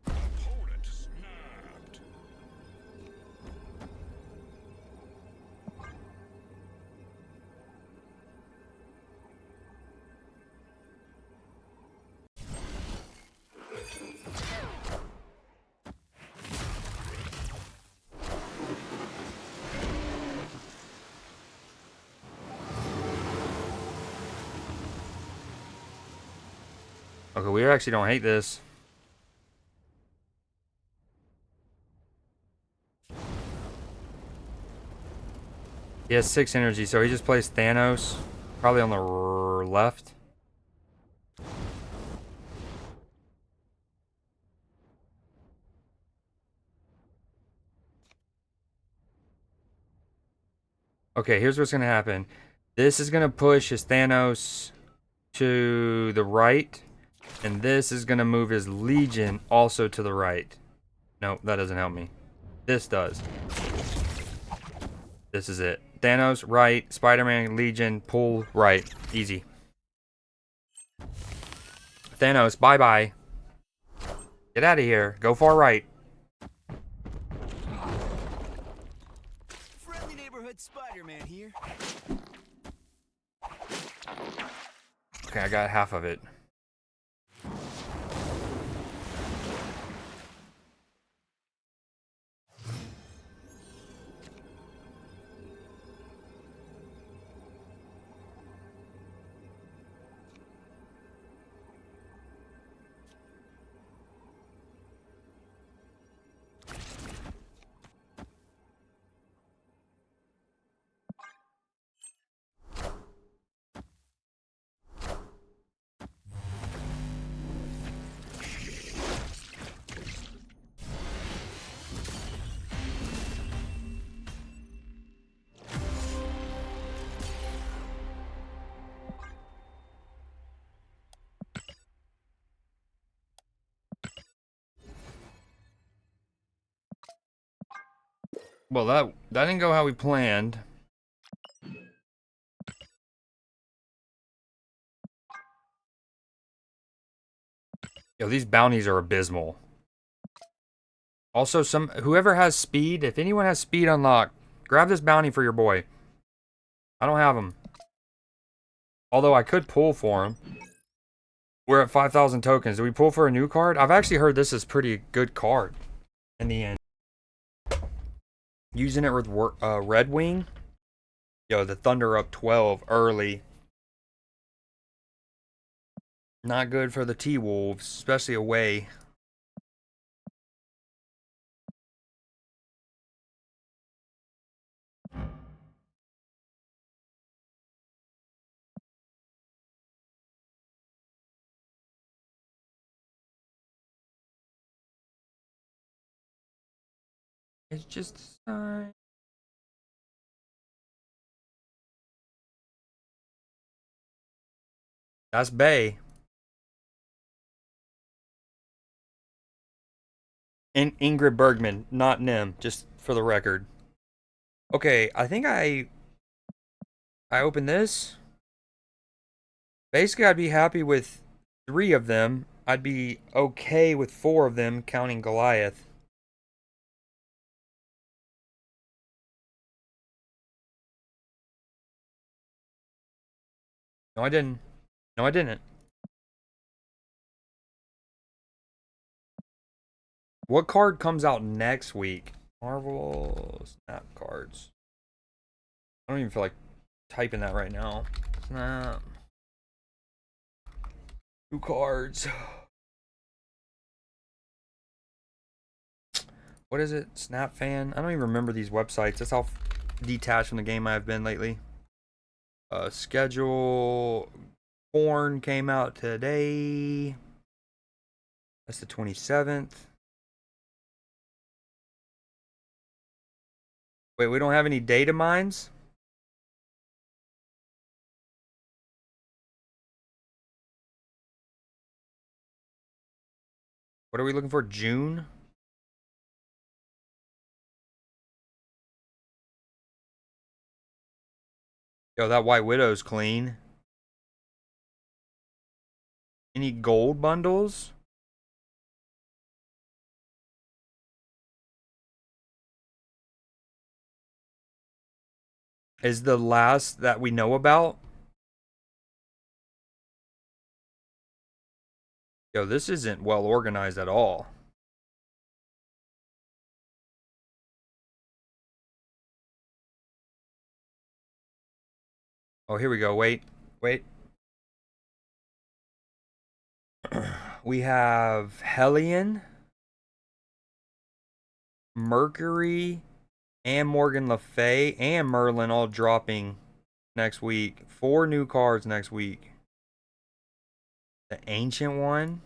Opponent snapped. Okay, we actually don't hate this. He has 6 energy, so he just plays Thanos. Probably on the left. Okay, here's what's going to happen. This is going to push his Thanos to the right. And this is going to move his Legion also to the right. No, that doesn't help me. This does. This is it. Thanos, right. Spider-Man, Legion, pull, right. Easy. Thanos, bye-bye. Get out of here. Go far right. Friendly neighborhood Spider-Man here. Okay, I got half of it. Well, that didn't go how we planned. Yo, these bounties are abysmal. Also, whoever has speed, if anyone has speed unlocked, grab this bounty for your boy. I don't have him. Although I could pull for him. We're at 5,000 tokens. Do we pull for a new card? I've actually heard this is pretty good card in the end. Using it with Red Wing. Yo, the Thunder up 12 early. Not good for the T-Wolves, especially away. It's just a sign. That's Bay. Ingrid Bergman, not Nim, just for the record. Okay, I think I open this. Basically, I'd be happy with 3 of them. I'd be okay with 4 of them, counting Goliath. No, I didn't. No, I didn't. What card comes out next week? Marvel Snap cards. I don't even feel like typing that right now. Snap. 2 cards. What is it? Snap Fan? I don't even remember these websites. That's how detached from the game I've been lately. Schedule. Porn came out today. That's the 27th. Wait, we don't have any data mines? What are we looking for? June? Yo, that White Widow's clean. Any gold bundles? Is the last that we know about? Yo, this isn't well organized at all. Oh, here we go. Wait. We have Hellion, Mercury, and Morgan Le Fay, and Merlin all dropping next week. 4 new cards next week. The Ancient one.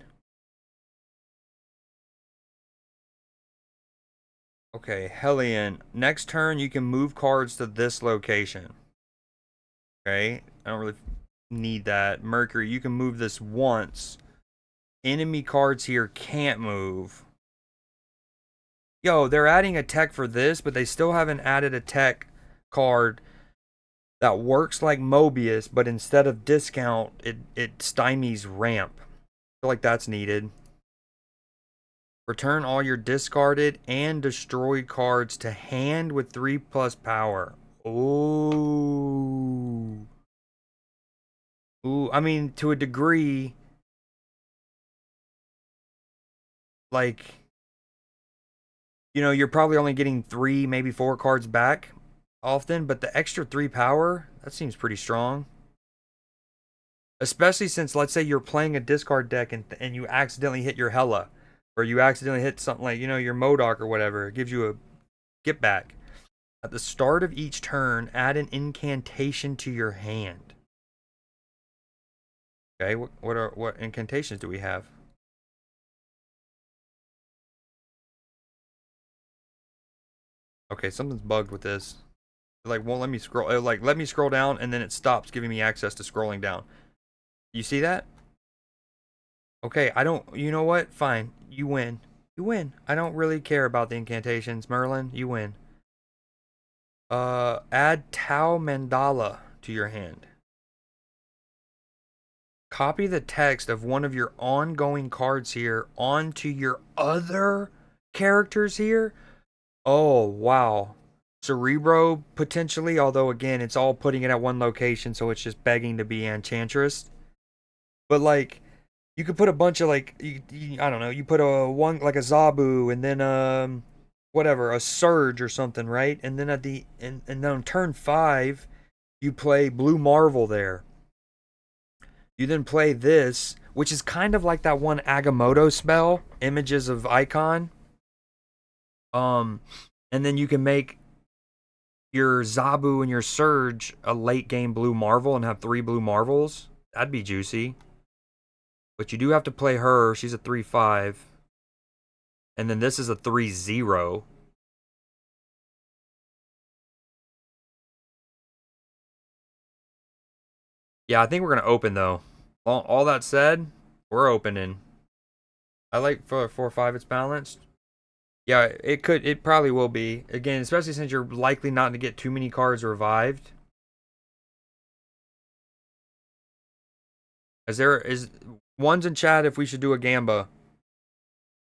Okay, Hellion. Next turn, you can move cards to this location. Okay, I don't really need that. Mercury, you can move this once. Enemy cards here can't move. Yo, they're adding a tech for this, but they still haven't added a tech card that works like Mobius, but instead of discount, it stymies ramp. I feel like that's needed. Return all your discarded and destroyed cards to hand with 3+ power. Ooh. Ooh, I mean, to a degree, like, you know, you're probably only getting 3, maybe 4 cards back often, but the extra 3 power, that seems pretty strong. Especially since, let's say you're playing a discard deck and you accidentally hit your Hela, or you accidentally hit something like, you know, your MODOK or whatever. It gives you a get back. At the start of each turn, add an incantation to your hand. Okay, what incantations do we have? Okay, something's bugged with this. It like won't let me scroll. It like let me scroll down and then it stops giving me access to scrolling down. You see that? Okay, I don't. You know what? Fine, you win. You win. I don't really care about the incantations, Merlin. You win. Add Tau Mandala to your hand. Copy the text of one of your ongoing cards here onto your other characters here. Oh, wow. Cerebro, potentially, although, again, it's all putting it at one location, so it's just begging to be Enchantress. But, like, you could put a bunch of, like, I don't know, you put like a Zabu, and then, whatever, a Surge or something, right? And then and then on turn 5, you play Blue Marvel there. You then play this, which is kind of like that one Agamotto spell, Images of Icon. And then you can make your Zabu and your Surge a late game Blue Marvel and have 3 Blue Marvels. That'd be juicy. But you do have to play her. She's a 3/5. And then this is a 3/0. Yeah, I think we're gonna open though. All that said, we're opening. I like for 4-5 it's balanced. Yeah, it probably will be. Again, especially since you're likely not to get too many cards revived. Is ones in chat if we should do a gamba?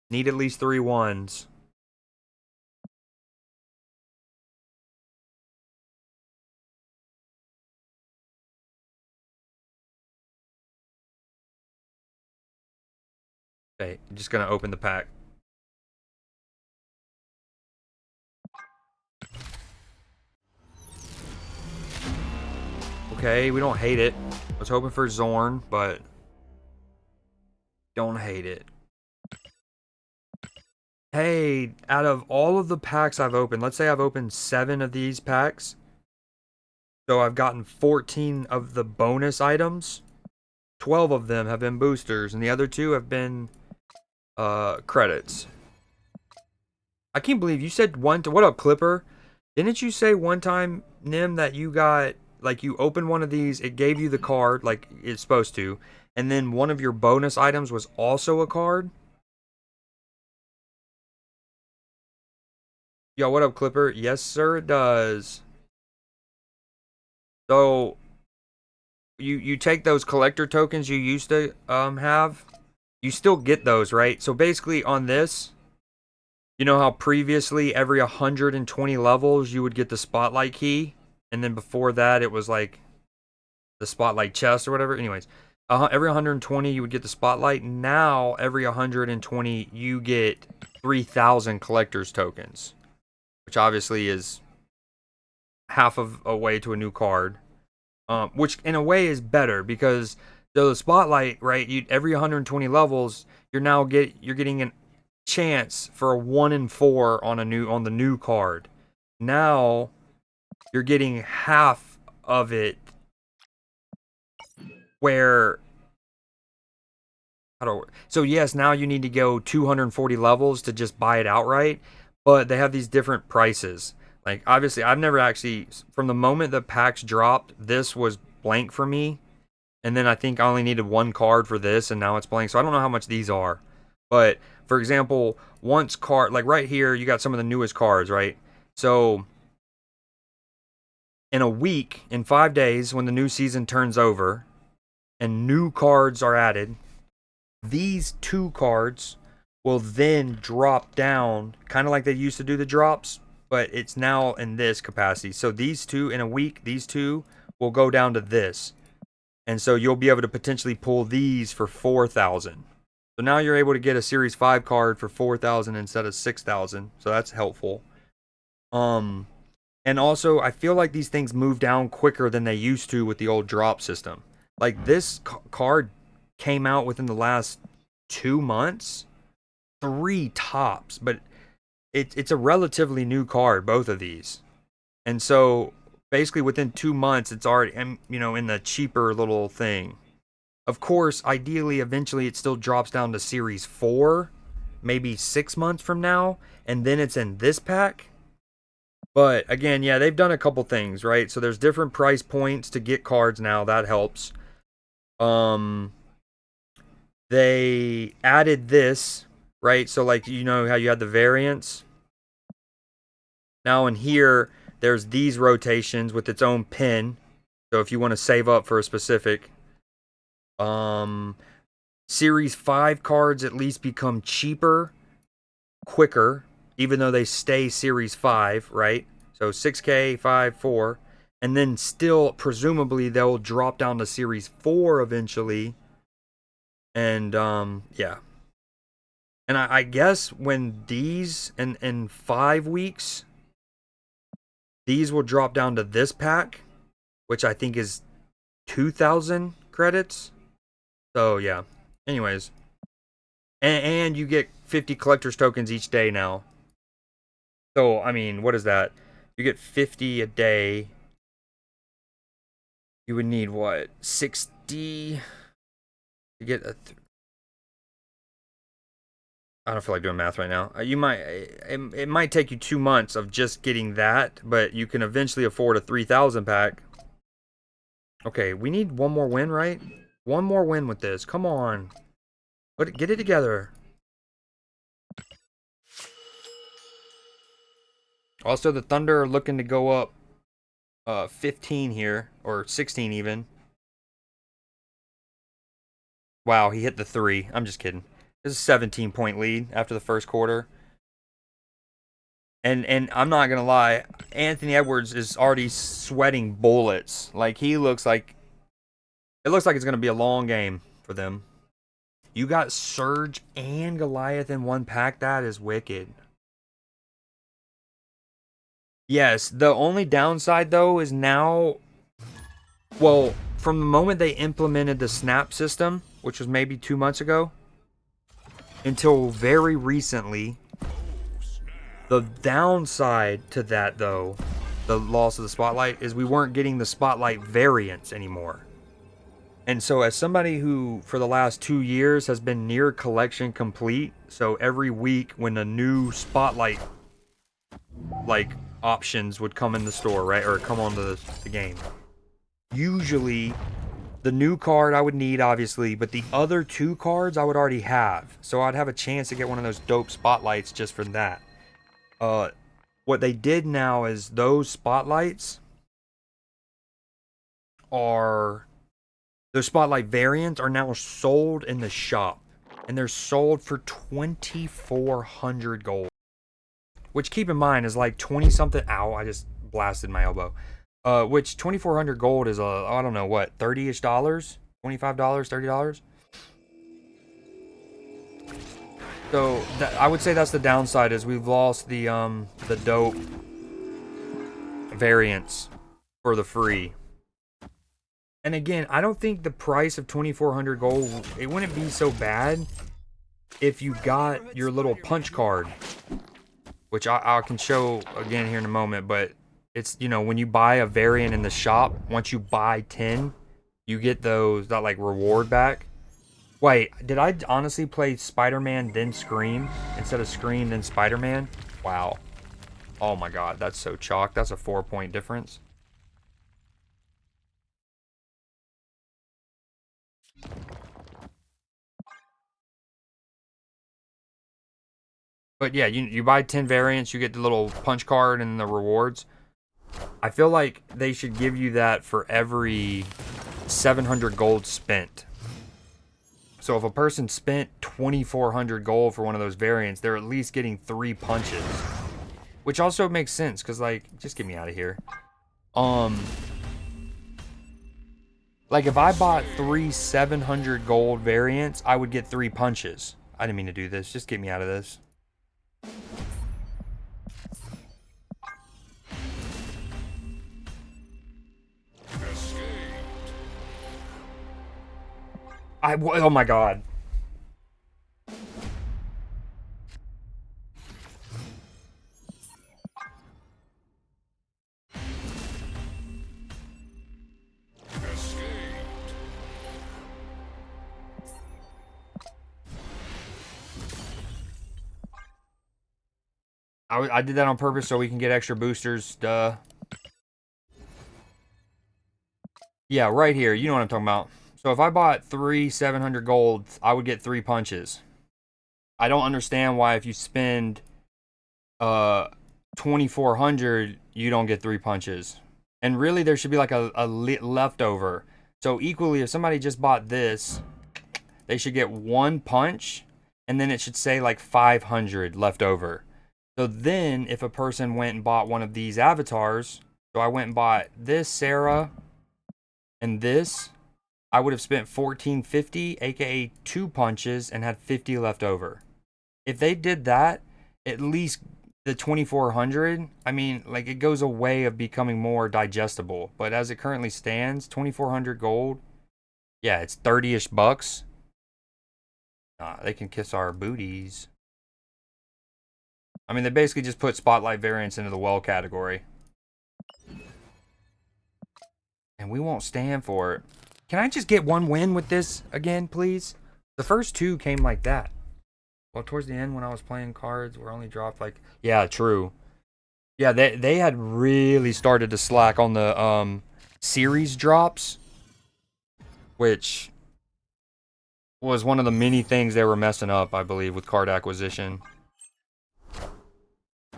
Need at least 3 ones. Okay, I'm just gonna open the pack. Okay, we don't hate it. I was hoping for Zorn, but don't hate it. Hey, out of all of the packs I've opened, let's say I've opened 7 of these packs. So I've gotten 14 of the bonus items. 12 of them have been boosters, and the other 2 have been credits. I can't believe you said what up, Clipper? Didn't you say one time, Nim, that you got, like, you opened one of these, it gave you the card, like it's supposed to, and then one of your bonus items was also a card? Yo, what up, Clipper? Yes, sir, it does. So, you take those collector tokens you used to have, you still get those, right? So basically on this, you know how previously every 120 levels you would get the spotlight key, and then before that it was like the spotlight chest or whatever. Anyways, every 120 you would get the spotlight. Now every 120 you get 3,000 collector's tokens, which obviously is half of a way to a new card. Which in a way is better because the spotlight, right? You every 120 levels, you're getting a chance for a 1 in 4 on the new card. Now you're getting half of it. Where so yes, now you need to go 240 levels to just buy it outright, but they have these different prices. Like, obviously, I've never actually, from the moment the packs dropped, this was blank for me. And then I think I only needed 1 card for this, and now it's blank. So I don't know how much these are. But, for example, once card, like right here, you got some of the newest cards, right? So, in a week, in 5 days, when the new season turns over, and new cards are added, these 2 cards will then drop down, kind of like they used to do the drops, but it's now in this capacity. So these 2 in a week, these 2 will go down to this. And so you'll be able to potentially pull these for 4,000. So now you're able to get a Series 5 card for 4,000 instead of 6,000. So that's helpful. And also, I feel like these things move down quicker than they used to with the old drop system. Like, this card came out within the last 2 months. 3 tops. But it's a relatively new card, both of these. And so, basically, within 2 months, it's already, in the cheaper little thing. Of course, ideally, eventually, it still drops down to Series 4, maybe 6 months from now, and then it's in this pack. But, again, yeah, they've done a couple things, right? So, there's different price points to get cards now. That helps. They added this, right? So, like, you know how you had the variants? Now, in here, there's these rotations with its own pin. So if you want to save up for a specific, Series 5 cards at least become cheaper, quicker, even though they stay Series 5, right? So 6K, 5, 4. And then still, presumably, they'll drop down to Series 4 eventually. And, yeah. And I guess when these, in 5 weeks, these will drop down to this pack, which I think is 2,000 credits. So, yeah. Anyways. And you get 50 collector's tokens each day now. So, I mean, what is that? You get 50 a day. You would need, what, 60 to get a... I don't feel like doing math right now. It might take you 2 months of just getting that, but you can eventually afford a 3,000 pack. Okay, we need one more win, right? One more win with this. Come on. Get it together. Also, the Thunder are looking to go up 15 here, or 16 even. Wow, he hit the 3. I'm just kidding. This is a 17-point lead after the first quarter. And I'm not going to lie, Anthony Edwards is already sweating bullets. Like, he looks like... It looks like it's going to be a long game for them. You got Surge and Goliath in one pack? That is wicked. Yes, the only downside, though, is now... Well, from the moment they implemented the snap system, which was maybe 2 months ago, until very recently, the downside to that, though, the loss of the spotlight, is we weren't getting the spotlight variants anymore. And so as somebody who, for the last 2 years, has been near collection complete, so every week when a new spotlight, like, options would come in the store, right, or come onto the game, usually the new card I would need, obviously, but the other 2 cards I would already have. So I'd have a chance to get one of those dope spotlights just for that. What they did now is those spotlights are... Those spotlight variants are now sold in the shop. And they're sold for 2,400 gold. Which, keep in mind, is like 20-something... Ow, I just blasted my elbow. Which 2,400 gold is, I don't know, what, $30-ish? $25? $30? So, I would say that's the downside, is we've lost the dope variants for the free. And again, I don't think the price of 2,400 gold, it wouldn't be so bad if you got your little punch card, which I can show again here in a moment, but it's, you know, when you buy a variant in the shop, once you buy 10, you get those, that like reward back. Wait, did I honestly play Spider-Man then Scream instead of Scream then Spider-Man? Wow. Oh my god, that's so chalk. That's a 4-point difference. But yeah, you buy 10 variants, you get the little punch card and the rewards. I feel like they should give you that for every 700 gold spent. So if a person spent 2,400 gold for one of those variants, they're at least getting 3 punches. Which also makes sense, because, like, just get me out of here. Like, if I bought 3 700 gold variants, I would get 3 punches. I didn't mean to do this. Just get me out of this. Oh my god. I did that on purpose so we can get extra boosters. Duh. Yeah, right here. You know what I'm talking about. So if I bought 3 700 gold, I would get 3 punches. I don't understand why if you spend 2,400, you don't get 3 punches. And really, there should be like a leftover. So equally, if somebody just bought this, they should get 1 punch, and then it should say like 500 left over. So then, if a person went and bought one of these avatars, so I went and bought this Sarah and this, I would have spent 1,450, aka 2 punches, and had 50 left over. If they did that, at least the 2,400, I mean, like, it goes a way of becoming more digestible. But as it currently stands, 2,400 gold, yeah, it's 30-ish bucks. They can kiss our booties. I mean, they basically just put spotlight variants into the well category. And we won't stand for it. Can I just get 1 win with this again, please? The first 2 came like that. Well, towards the end when I was playing cards, we're only dropped like... Yeah, true. Yeah, they had really started to slack on the series drops. which was one of the many things they were messing up, I believe, with card acquisition.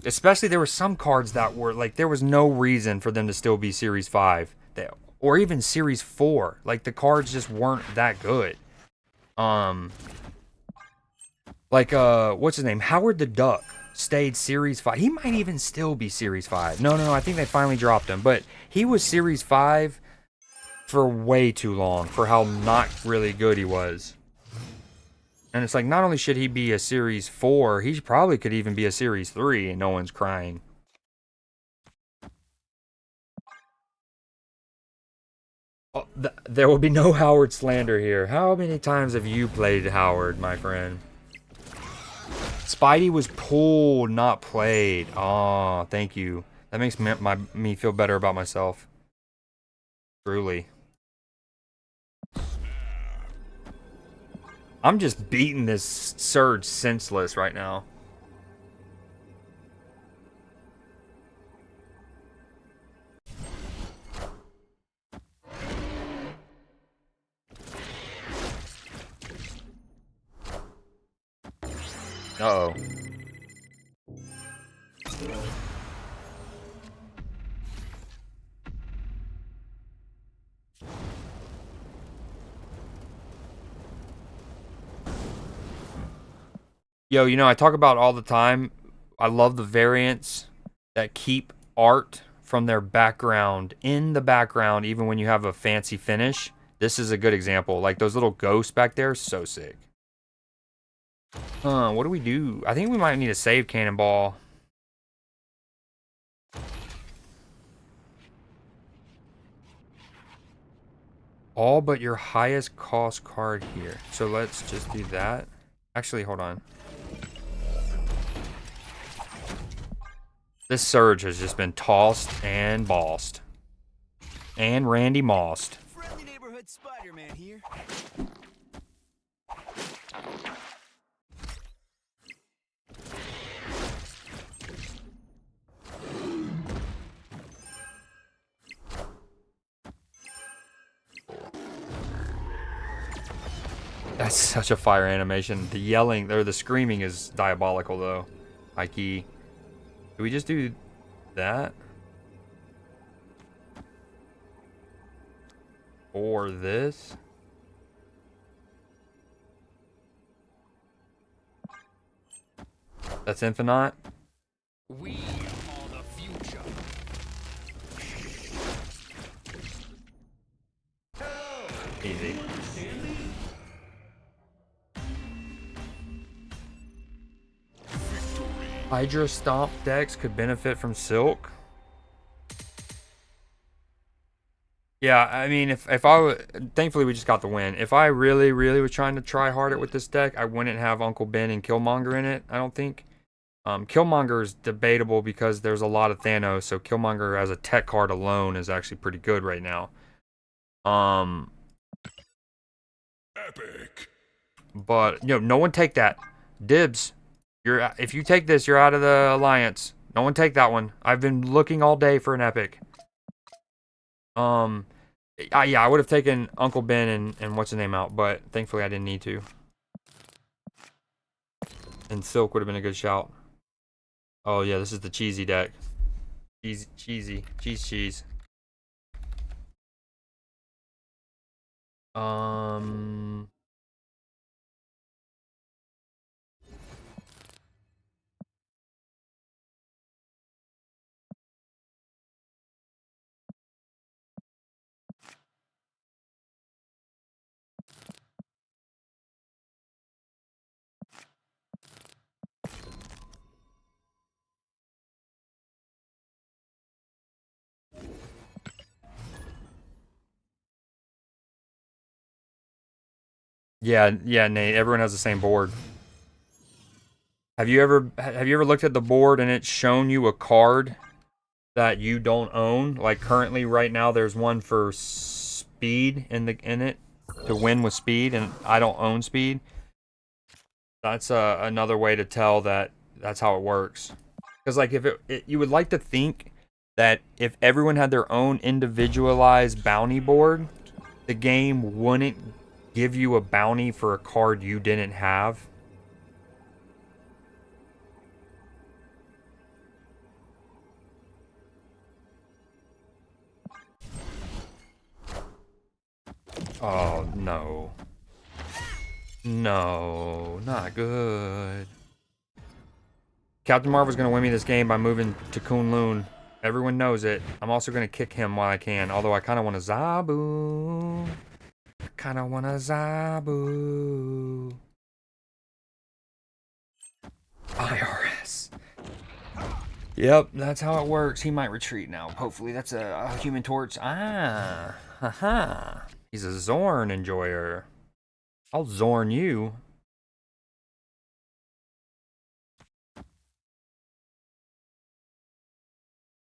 Especially there were some cards that were like there was no reason for them to still be Series 5 or even Series 4. Like the cards just weren't that good. Like what's his name? Howard the Duck stayed Series 5. He might even still be Series 5. No, I think they finally dropped him, but he was Series 5 for way too long for how not really good he was. And it's like, not only should he be a Series 4, he probably could even be a Series 3, and no one's crying. Oh, there will be no Howard slander here. How many times have you played Howard, my friend? Spidey was pulled, not played. Aw, thank you. That makes me feel better about myself. Truly. I'm just beating this Surge senseless right now. Uh-oh. Yo, you know, I talk about all the time, I love the variants that keep art from their background in the background, even when you have a fancy finish. This is a good example. Like those little ghosts back there, so sick. What do we do? I think we might need a save cannonball. All but your highest cost card here. So let's just do that. Actually, hold on. This Surge has just been tossed and bossed. And Randy mossed. Friendly neighborhood Spider-Man here. That's such a fire animation. The yelling, or the screaming is diabolical though. High key. Do we just do that? Or this? That's infinite? We are the future. Easy. Hydra Stomp decks could benefit from Silk. Yeah, I mean, if I thankfully we just got the win. If I really was trying to try harder with this deck, I wouldn't have Uncle Ben and Killmonger in it, I don't think. Killmonger is debatable because there's a lot of Thanos, so Killmonger as a tech card alone is actually pretty good right now. Epic. But no one take that. Dibs. If you take this, you're out of the alliance. No one take that one. I've been looking all day for an epic. Yeah, I would have taken Uncle Ben and what's his name out, but thankfully I didn't need to. And Silk would have been a good shout. Oh yeah, this is the cheesy deck. Cheese. Yeah, Nate. Everyone has the same board. Have you ever looked at the board and it's shown you a card that you don't own? Like currently, right now, there's one for speed in it to win with speed, and I don't own speed. That's another way to tell that that's how it works. Because like if you would like to think that if everyone had their own individualized bounty board, the game wouldn't give you a bounty for a card you didn't have. Oh, no. No, not good. Captain Marvel's going to win me this game by moving to Kunlun. Everyone knows it. I'm also going to kick him while I can, although I kind of want to Zabu. Kind of want to Zabu. IRS. Yep, that's how it works. He might retreat now. Hopefully that's a Human Torch. Ah, haha. He's a Zorn enjoyer. I'll Zorn you.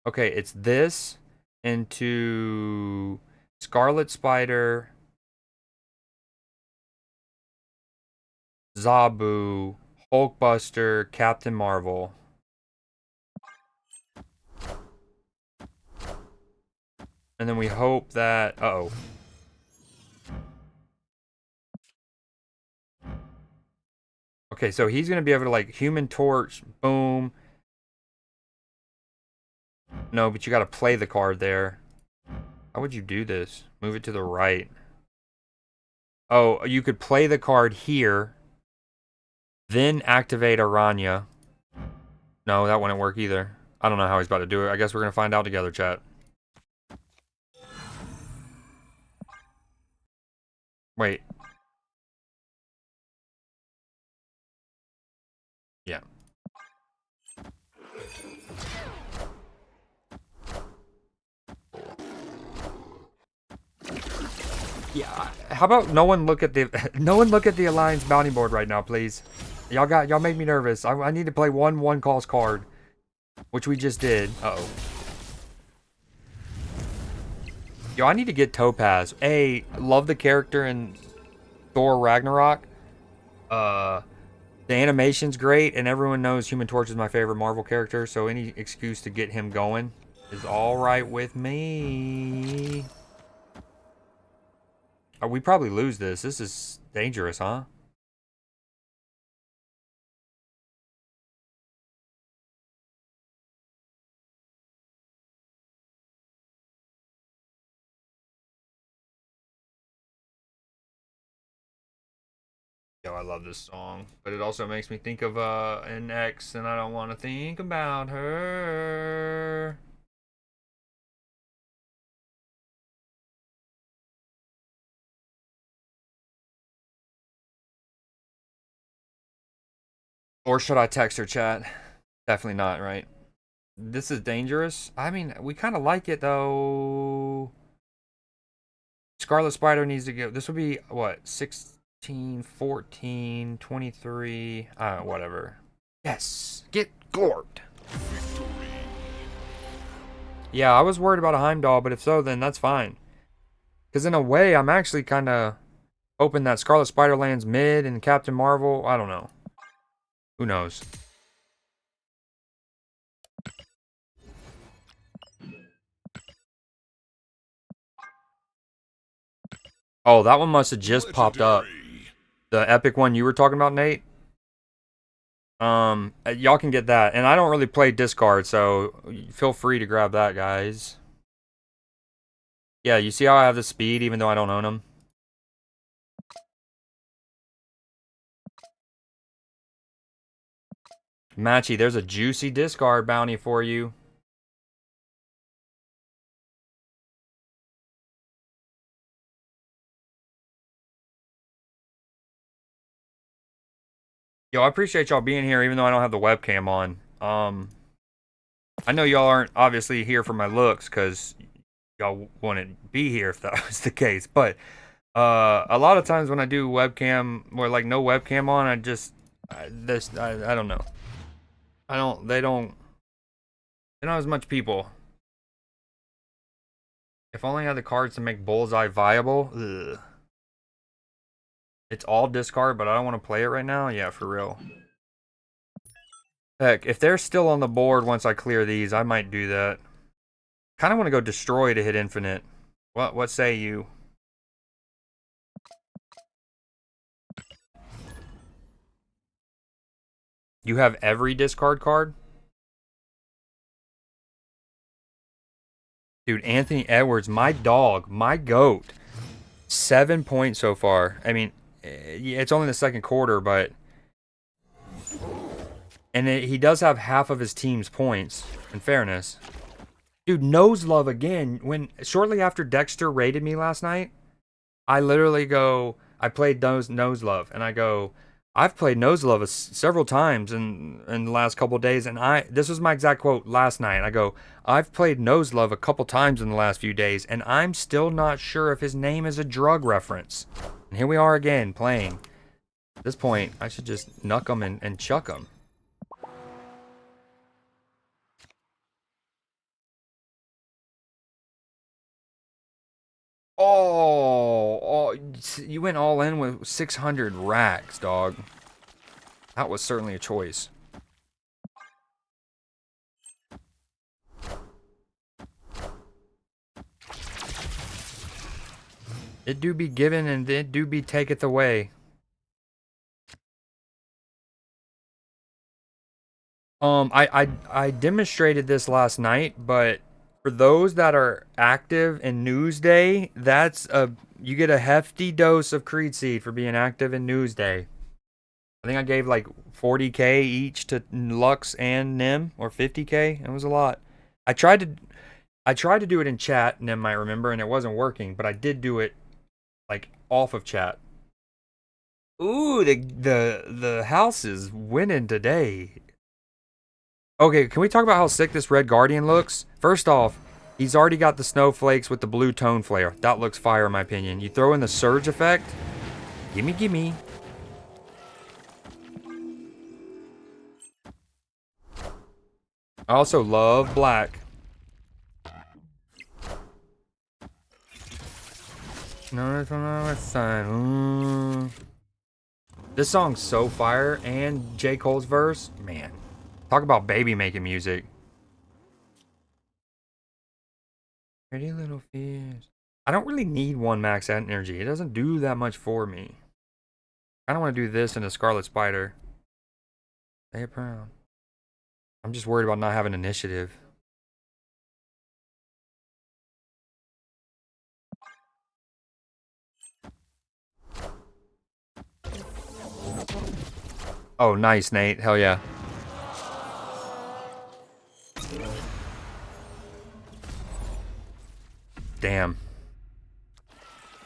Okay, it's this into Scarlet Spider, Zabu, Hulkbuster, Captain Marvel. And then we hope that... Uh-oh. Okay, so he's going to be able to, like, Human Torch, boom. No, but you got to play the card there. How would you do this? Move it to the right. Oh, you could play the card here. Then activate Aranya. No, that wouldn't work either. I don't know how he's about to do it. I guess we're going to find out together, chat. Wait. Yeah. Yeah. How about no one look at the Alliance bounty board right now, please? Y'all made me nervous. I need to play one cost card, which we just did. Uh-oh. Yo, I need to get Topaz. A, love the character in Thor Ragnarok. The animation's great, and everyone knows Human Torch is my favorite Marvel character, so any excuse to get him going is alright with me. We probably lose this. This is dangerous, huh? Yo, I love this song, but it also makes me think of an ex, and I don't want to think about her. Or should I text her, chat? Definitely not, right? This is dangerous. I mean, we kind of like it, though. Scarlet Spider needs to go. This would be, what, 16, 14, 23, whatever. Yes, get gored. Yeah, I was worried about a Heimdall, but if so, then that's fine. Because in a way, I'm actually kind of hoping that Scarlet Spider lands mid and Captain Marvel. I don't know. Who knows? Oh, that one must have just popped up. The epic one you were talking about, Nate? Y'all can get that. And I don't really play discard, so feel free to grab that, guys. Yeah, you see how I have the speed even though I don't own them? Matchy, there's a juicy discard bounty for you. Yo, I appreciate y'all being here even though I don't have the webcam on. I know y'all aren't obviously here for my looks because y'all wouldn't be here if that was the case, but a lot of times when I do webcam or like no webcam on, I don't know. They don't have as much people. If only I had the cards to make Bullseye viable. Ugh. It's all discard, but I don't want to play it right now. Yeah, for real. Heck, if they're still on the board once I clear these, I might do that. Kind of want to go destroy to hit infinite. What say you? You have every discard card? Dude, Anthony Edwards, my dog, my goat. 7 points so far. I mean, yeah, it's only the second quarter, but... And he does have half of his team's points, in fairness. Dude, Nose Love again. Shortly after Dexter raided me last night, I literally go... I played Nose Love, and I go... I've played Nose Love several times in the last couple of days, and this was my exact quote last night. I go, I've played Nose Love a couple times in the last few days, and I'm still not sure if his name is a drug reference. And here we are again, playing. At this point, I should just nuck him and chuck him. Oh, you went all in with 600 racks, dog. That was certainly a choice. It do be given and it do be taketh away. I demonstrated this last night, but for those that are active in Newsday, you get a hefty dose of Creed Seed for being active in Newsday. I think I gave like 40k each to Lux and Nim, or 50k. It was a lot. I tried to do it in chat, Nim might remember, and it wasn't working, but I did do it like off of chat. Ooh, the house is winning today. Okay, can we talk about how sick this Red Guardian looks? First off, he's already got the snowflakes with the blue tone flare. That looks fire in my opinion. You throw in the surge effect. Gimme. I also love black. No, it's on the side. This song's so fire, and J. Cole's verse, man. Talk about baby making music. Pretty little fears. I don't really need one max energy. It doesn't do that much for me. I don't want to do this in a Scarlet Spider. Stay proud. I'm just worried about not having initiative. Oh, nice, Nate. Hell yeah. Damn.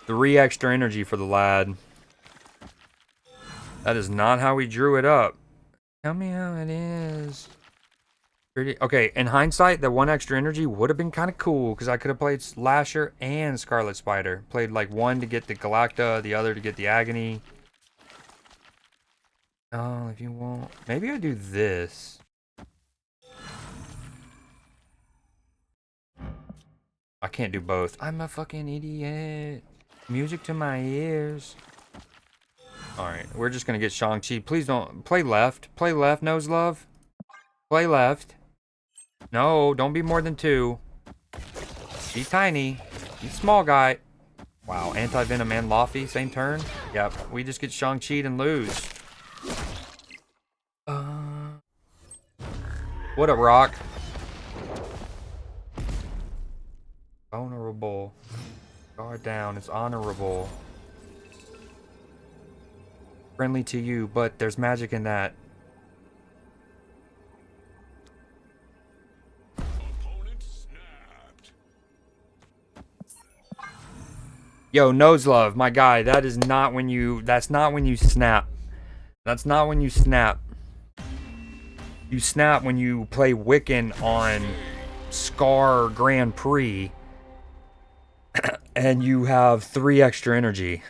3 extra energy for the lad. That is not how we drew it up. Tell me how it is. Okay, in hindsight, that 1 extra energy would have been kind of cool, because I could have played Slasher and Scarlet Spider. Played like one to get the Galacta, the other to get the Agony. Oh, if you want... Maybe I do this. I can't do both. I'm a fucking idiot. Music to my ears. Alright, we're just gonna get Shang-Chi. Please don't... Play left. Play left, Nose Love. Play left. No, don't be more than 2. Be tiny. Be small guy. Wow, Anti-Venom and Laffy, same turn? Yep, we just get Shang-Chi and lose. What up, Rock? Honorable. Guard down, it's honorable. Friendly to you, but there's magic in that. Yo, Nose Love, my guy, that's not when you snap. That's not when you snap. You snap when you play Wiccan on Scar Grand Prix and you have 3 extra energy.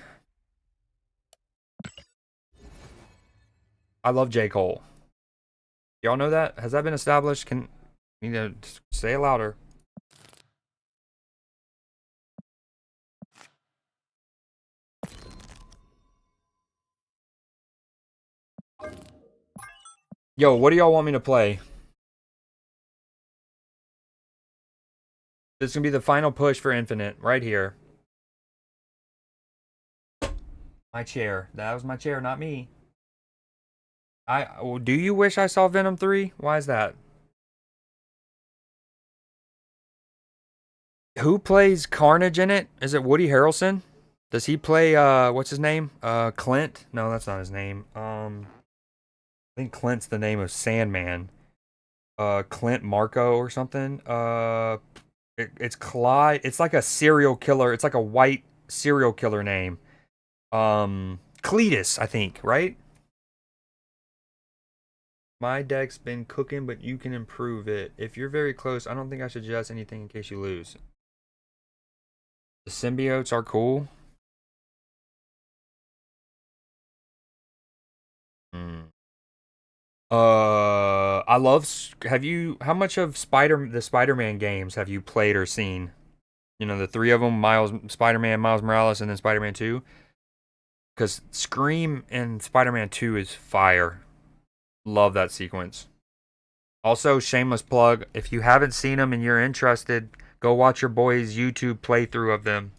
I love J. Cole. Y'all know that? Has that been established? You need to say it louder. Yo, what do y'all want me to play? This is gonna be the final push for Infinite, right here. My chair. That was my chair, not me. Do you wish I saw Venom 3? Why is that? Who plays Carnage in it? Is it Woody Harrelson? Does he play what's his name? Clint? No, that's not his name. I think Clint's the name of Sandman. Clint Marco or something. It's Clyde. It's like a serial killer. It's like a white serial killer name. Cletus, I think, right? My deck's been cooking, but you can improve it. If you're very close, I don't think I should suggest anything in case you lose. The symbiotes are cool. Hmm. I love. Have you? How much of the Spider-Man games have you played or seen? You know, the three of them: Spider-Man, Miles Morales, and then Spider-Man 2. Because Scream and Spider-Man 2 is fire. Love that sequence. Also, shameless plug: if you haven't seen them and you're interested, go watch your boy's YouTube playthrough of them.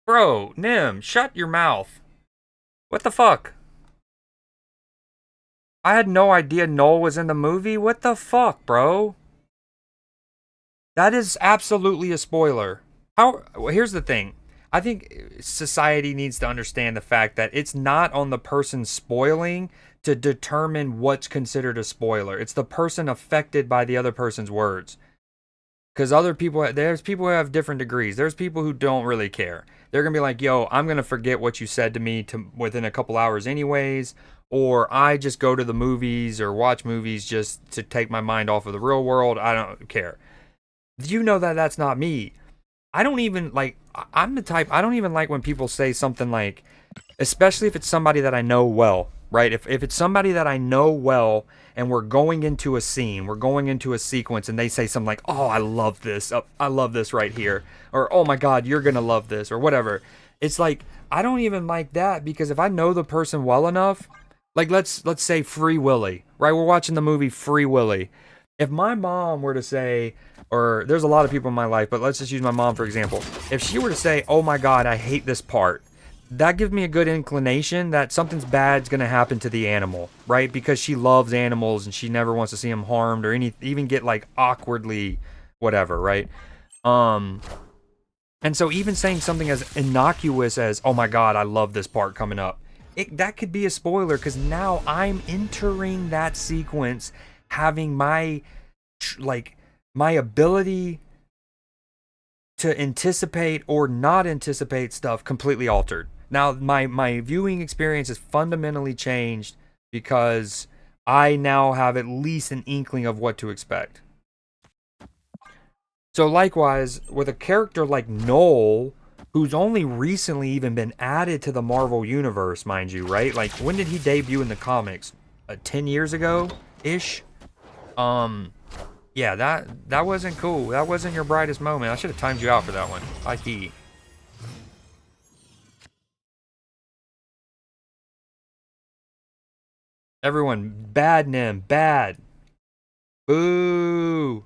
Bro, Nim, shut your mouth. What the fuck? I had no idea Noel was in the movie. What the fuck, bro? That is absolutely a spoiler. Well, here's the thing. I think society needs to understand the fact that it's not on the person spoiling to determine what's considered a spoiler. It's the person affected by the other person's words. Because there's people who have different degrees. There's people who don't really care. They're gonna be like, "Yo, I'm gonna forget what you said to me within a couple hours, anyways." Or I just go to the movies or watch movies just to take my mind off of the real world. I don't care. You know that that's not me. I don't even like. I'm the type. I don't even like when people say something like, especially if it's somebody that I know well, right? If it's somebody that I know well and we're going into a scene, we're going into a sequence, and they say something like, "Oh, I love this. I love this right here," or "Oh my God, you're gonna love this," or whatever. It's like I don't even like that because if I know the person well enough, like let's say Free Willy, right? We're watching the movie Free Willy. If my mom were to say, or there's a lot of people in my life, but let's just use my mom for example. If she were to say, "Oh my God, I hate this part," that gives me a good inclination that something's bad's gonna happen to the animal, right? Because she loves animals and she never wants to see them harmed or even get like awkwardly whatever, right? Um, and so even saying something as innocuous as, "Oh my God, I love this part coming up," that could be a spoiler because now I'm entering that sequence having my ability to anticipate or not anticipate stuff completely altered. Now my viewing experience is fundamentally changed because I now have at least an inkling of what to expect. So likewise, with a character like Noel, who's only recently even been added to the Marvel universe, mind you, right? Like when did he debut in the comics? 10 years ago ish. Yeah, that wasn't cool. That wasn't your brightest moment. I should have timed you out for that one. High key. Everyone, bad Nim, bad. Boo.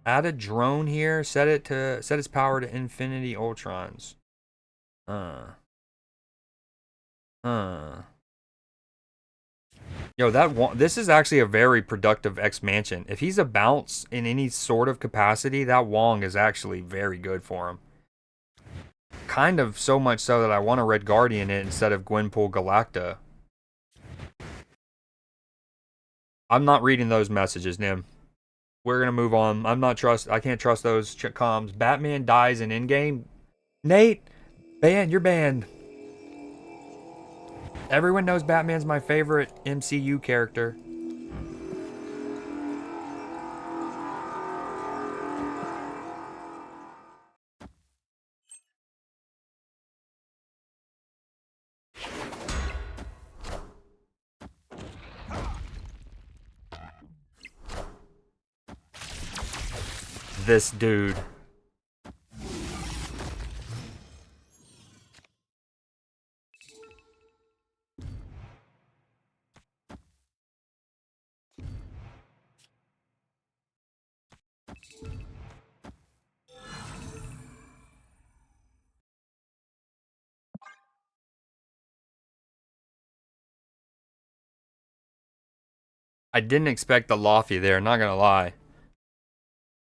Add a drone here. Set its power to infinity ultrons. Uh. Uh. Yo, this is actually a very productive X-Mansion. If he's a bounce in any sort of capacity, that Wong is actually very good for him. Kind of so much so that I want a Red Guardian it instead of Gwenpool Galacta. I'm not reading those messages, Nim. We're gonna move on. I can't trust those comms. Batman dies in Endgame. Nate, you're banned. Everyone knows Batman's my favorite MCU character. This dude. I didn't expect the Lofty there, not gonna lie.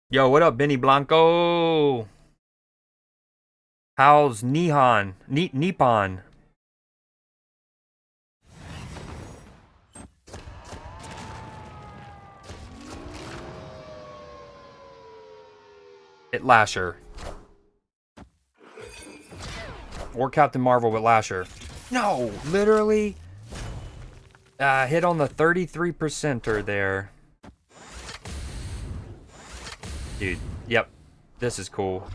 Yo, what up, Benny Blanco? How's Nippon? Hit Lasher. Or Captain Marvel with Lasher. No, literally. Hit on the 33%er there. Dude, yep. This is cool.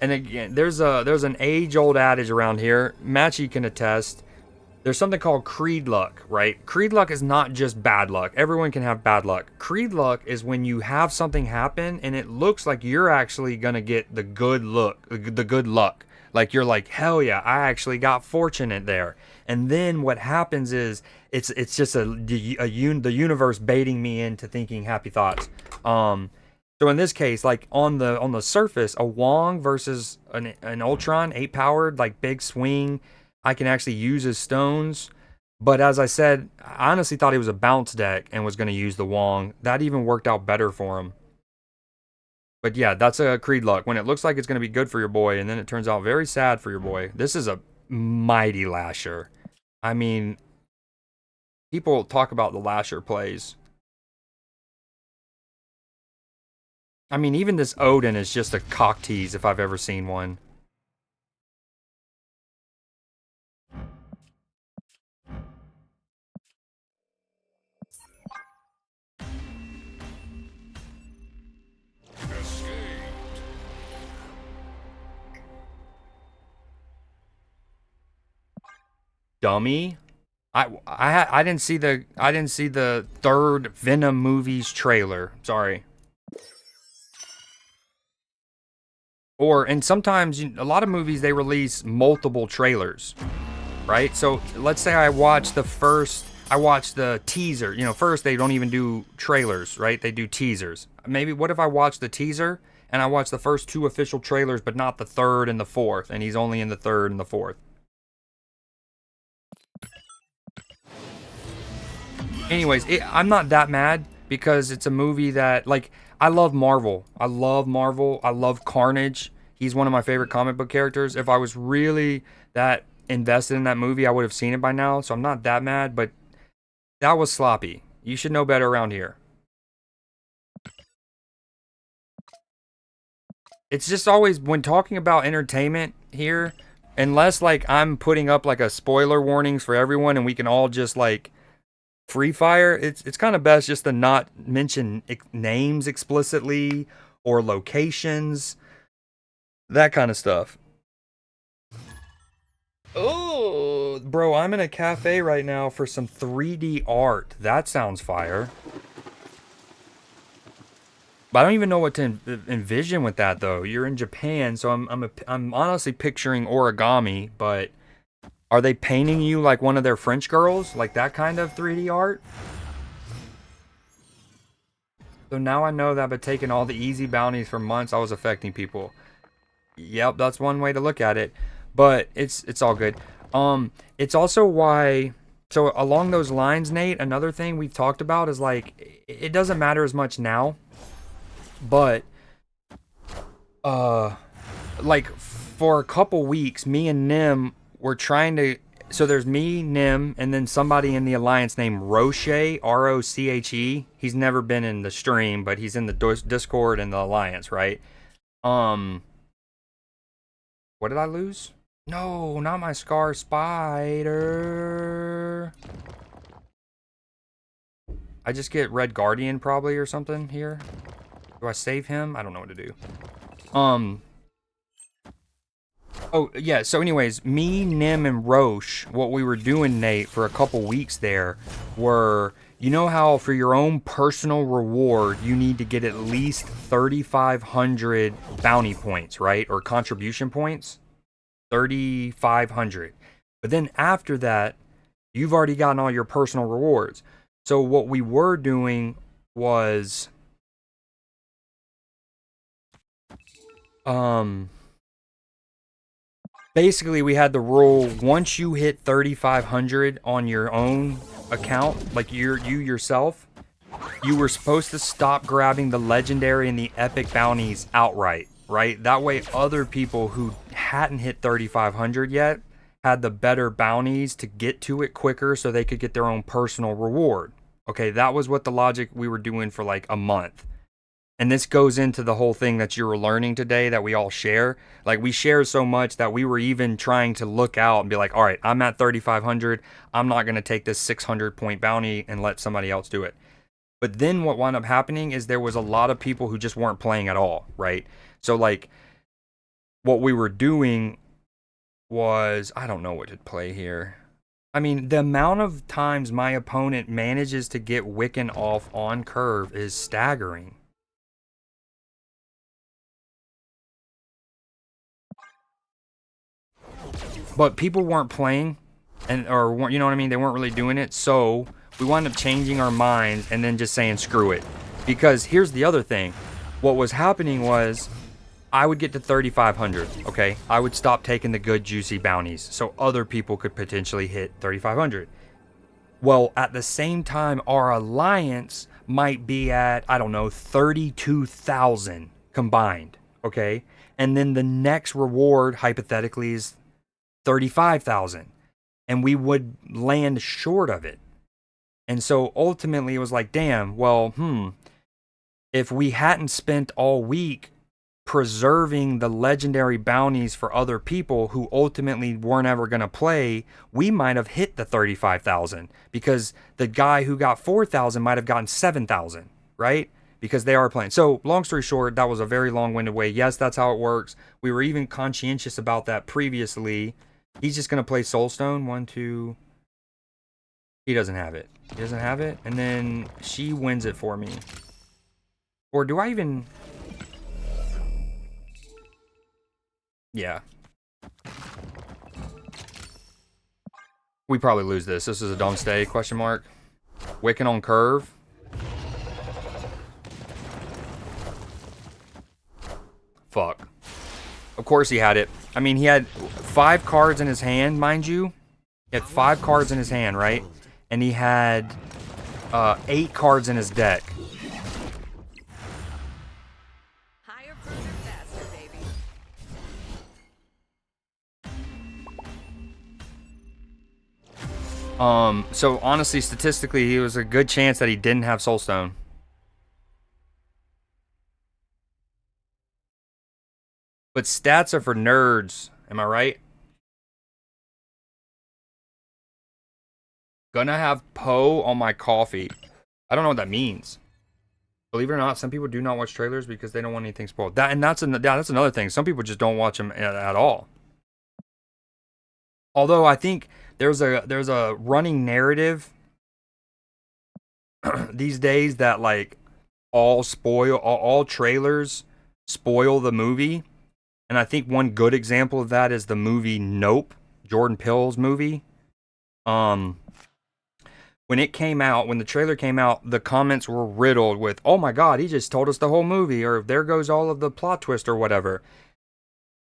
And again, there's an age-old adage around here. Matchy can attest. There's something called Creed luck, right? Creed luck is not just bad luck. Everyone can have bad luck. Creed luck is when you have something happen and it looks like you're actually gonna get the good luck. Like you're like, hell yeah, I actually got fortunate there. And then what happens is it's just the universe baiting me into thinking happy thoughts. So in this case, like on the surface, a Wong versus an Ultron 8-powered, like big swing, I can actually use his stones. But as I said, I honestly thought he was a bounce deck and was going to use the Wong. That even worked out better for him. But yeah, that's a Creed luck. When it looks like it's going to be good for your boy, and then it turns out very sad for your boy. This is a mighty Lasher. I mean, people talk about the Lasher plays. I mean, even this Odin is just a cock tease if I've ever seen one. Dummy. I didn't see the third Venom movies trailer. Sorry. And sometimes a lot of movies they release multiple trailers, right? So let's say I watch the teaser. You know, first they don't even do trailers, right? They do teasers. Maybe what if I watch the teaser and I watch the first 2 official trailers, but not the third and the fourth, and he's only in the third and the fourth. Anyways, I'm not that mad because it's a movie that, like, I love Marvel. I love Carnage. He's one of my favorite comic book characters. If I was really that invested in that movie, I would have seen it by now. So I'm not that mad, but that was sloppy. You should know better around here. It's just always, when talking about entertainment here, unless, like, I'm putting up, like, a spoiler warnings for everyone and we can all just, like, free fire, it's kind of best just to not mention names explicitly or locations, that kind of stuff. Oh, bro, I'm in a cafe right now for some 3D art. That sounds fire. But I don't even know what to envision with that though. You're in Japan, so I'm honestly picturing origami, but are they painting you like one of their French girls? Like that kind of 3D art? So now I know that by taking all the easy bounties for months, I was affecting people. Yep, that's one way to look at it. But it's all good. It's also why, so along those lines, Nate, another thing we've talked about is like it doesn't matter as much now, but like for a couple weeks, me and Nim were trying to. So there's me, Nim, and then somebody in the alliance named Roche, Roche. He's never been in the stream, but he's in the Discord and the alliance, right? What did I lose? No, not my Scar Spider. I just get Red Guardian probably or something here. Do I save him? I don't know what to do. Oh, yeah, so anyways, me, Nim, and Roche, what we were doing, Nate, for a couple weeks there were, you know how for your own personal reward, you need to get at least 3,500 bounty points, right? Or contribution points? 3,500. But then after that, you've already gotten all your personal rewards. So what we were doing was, basically we had the rule, once you hit 3,500 on your own account, like you yourself, you were supposed to stop grabbing the legendary and the epic bounties outright, right? That way other people who hadn't hit 3,500 yet had the better bounties to get to it quicker so they could get their own personal reward. Okay, that was what the logic we were doing for like a month. And this goes into the whole thing that you were learning today that we all share. Like, we share so much that we were even trying to look out and be like, all right, I'm at 3,500. I'm not going to take this 600 point bounty and let somebody else do it. But then what wound up happening is there was a lot of people who just weren't playing at all, right? So, like, what we were doing was, I don't know what to play here. I mean, the amount of times my opponent manages to get Wiccan off on curve is staggering. But people weren't playing, or you know what I mean? They weren't really doing it. So we wound up changing our minds and then just saying screw it. Because here's the other thing. What was happening was I would get to 3,500, okay? I would stop taking the good juicy bounties so other people could potentially hit 3,500. Well, at the same time, our alliance might be at, I don't know, 32,000 combined, okay? And then the next reward, hypothetically, is 35,000. And we would land short of it. And so ultimately it was like, damn, well, if we hadn't spent all week preserving the legendary bounties for other people who ultimately weren't ever going to play, we might have hit the 35,000 because the guy who got 4,000 might have gotten 7,000, right? Because they are playing. So long story short, that was a very long-winded way. Yes, that's how it works. We were even conscientious about that previously. He's just going to play Soulstone. 1, 2. He doesn't have it. He doesn't have it. And then she wins it for me. Or do I even... Yeah. We probably lose this. This is a dumb stay, question mark. Wiccan on curve. Fuck. Of course he had it. I mean, he had 5 cards in his hand, mind you. He had 5 cards in his hand, right? And he had 8 cards in his deck. Higher, further, faster, baby. So honestly, statistically, he was a good chance that he didn't have Soulstone. But stats are for nerds. Am I right? Gonna have Poe on my coffee. I don't know what that means. Believe it or not, some people do not watch trailers because they don't want anything spoiled. That's another thing. Some people just don't watch them at all. Although I think there's a running narrative these days that like all trailers spoil the movie. And I think one good example of that is the movie Nope, Jordan Peele's movie. When it came out, when the trailer came out, the comments were riddled with, oh my god, he just told us the whole movie, or there goes all of the plot twist or whatever.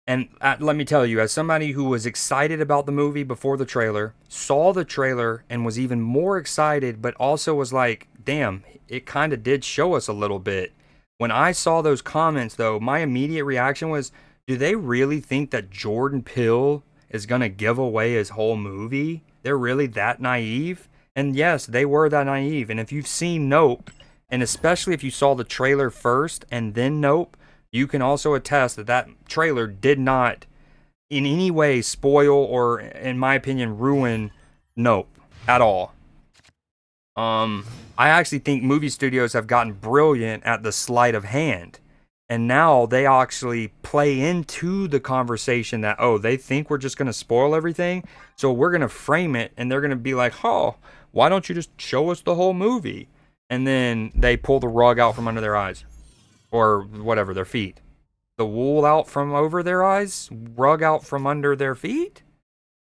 And let me tell you, as somebody who was excited about the movie before the trailer, saw the trailer and was even more excited, but also was like, damn, it kind of did show us a little bit. When I saw those comments, though, my immediate reaction was, do they really think that Jordan Peele is going to give away his whole movie? They're really that naive? And yes, they were that naive. And if you've seen Nope, and especially if you saw the trailer first and then Nope, you can also attest that that trailer did not in any way spoil or, in my opinion, ruin Nope at all. I actually think movie studios have gotten brilliant at the sleight of hand. And now they actually play into the conversation that, oh, they think we're just going to spoil everything. So we're going to frame it and they're going to be like, oh, why don't you just show us the whole movie? And then they pull the rug out from under their eyes. Or whatever, their feet. The wool out from over their eyes? Rug out from under their feet?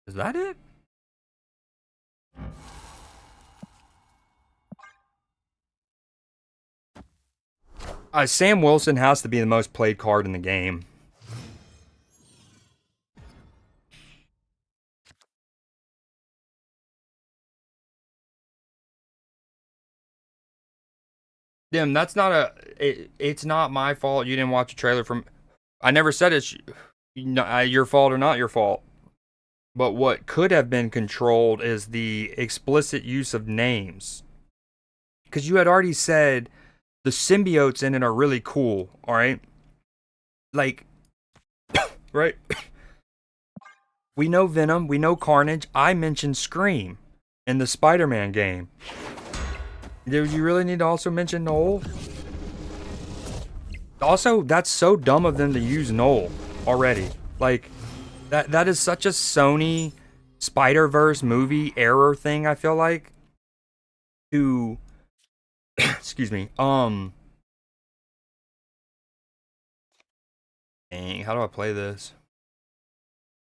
Is that it? Sam Wilson has to be the most played card in the game. Tim, that's not it's not my fault you didn't watch a trailer from. I never said it's your fault or not your fault. But what could have been controlled is the explicit use of names. Because you had already said the symbiotes in it are really cool, alright? Like, right? We know Venom, we know Carnage. I mentioned Scream in the Spider-Man game. Did you really need to also mention Noel? Also, that's so dumb of them to use Noel already. Like, that is such a Sony Spider-Verse movie error thing, I feel like. To excuse me. Dang, how do I play this?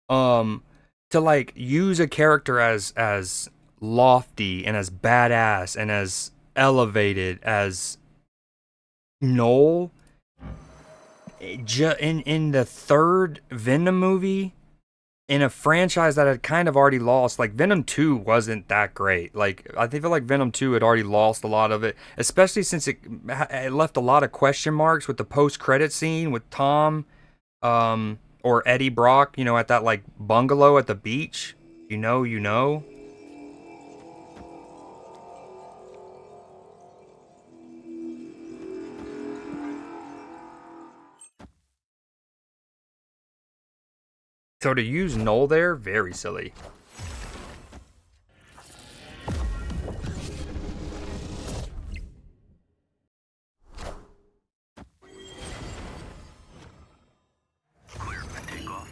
To like use a character as lofty and as badass and as elevated as Noel in the third Venom movie, in a franchise that had kind of already lost. Like, Venom 2 wasn't that great. Like, I feel like Venom 2 had already lost a lot of it, especially since it left a lot of question marks with the post-credit scene with Tom, or Eddie Brock, you know, at that, like, bungalow at the beach. You know. So to use Null there, very silly. Clear for takeoff.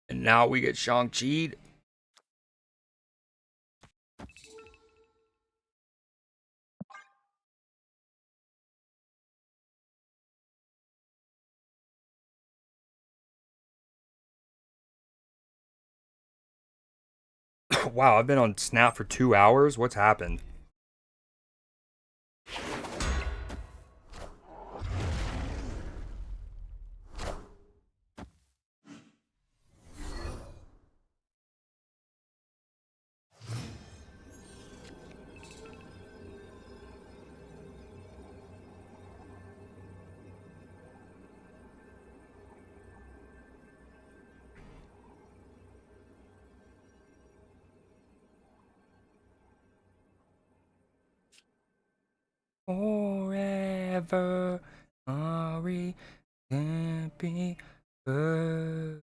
And now we get Shang-Chi. Wow, I've been on Snap for 2 hours. What's happened? Forever, Ari can't be perfect.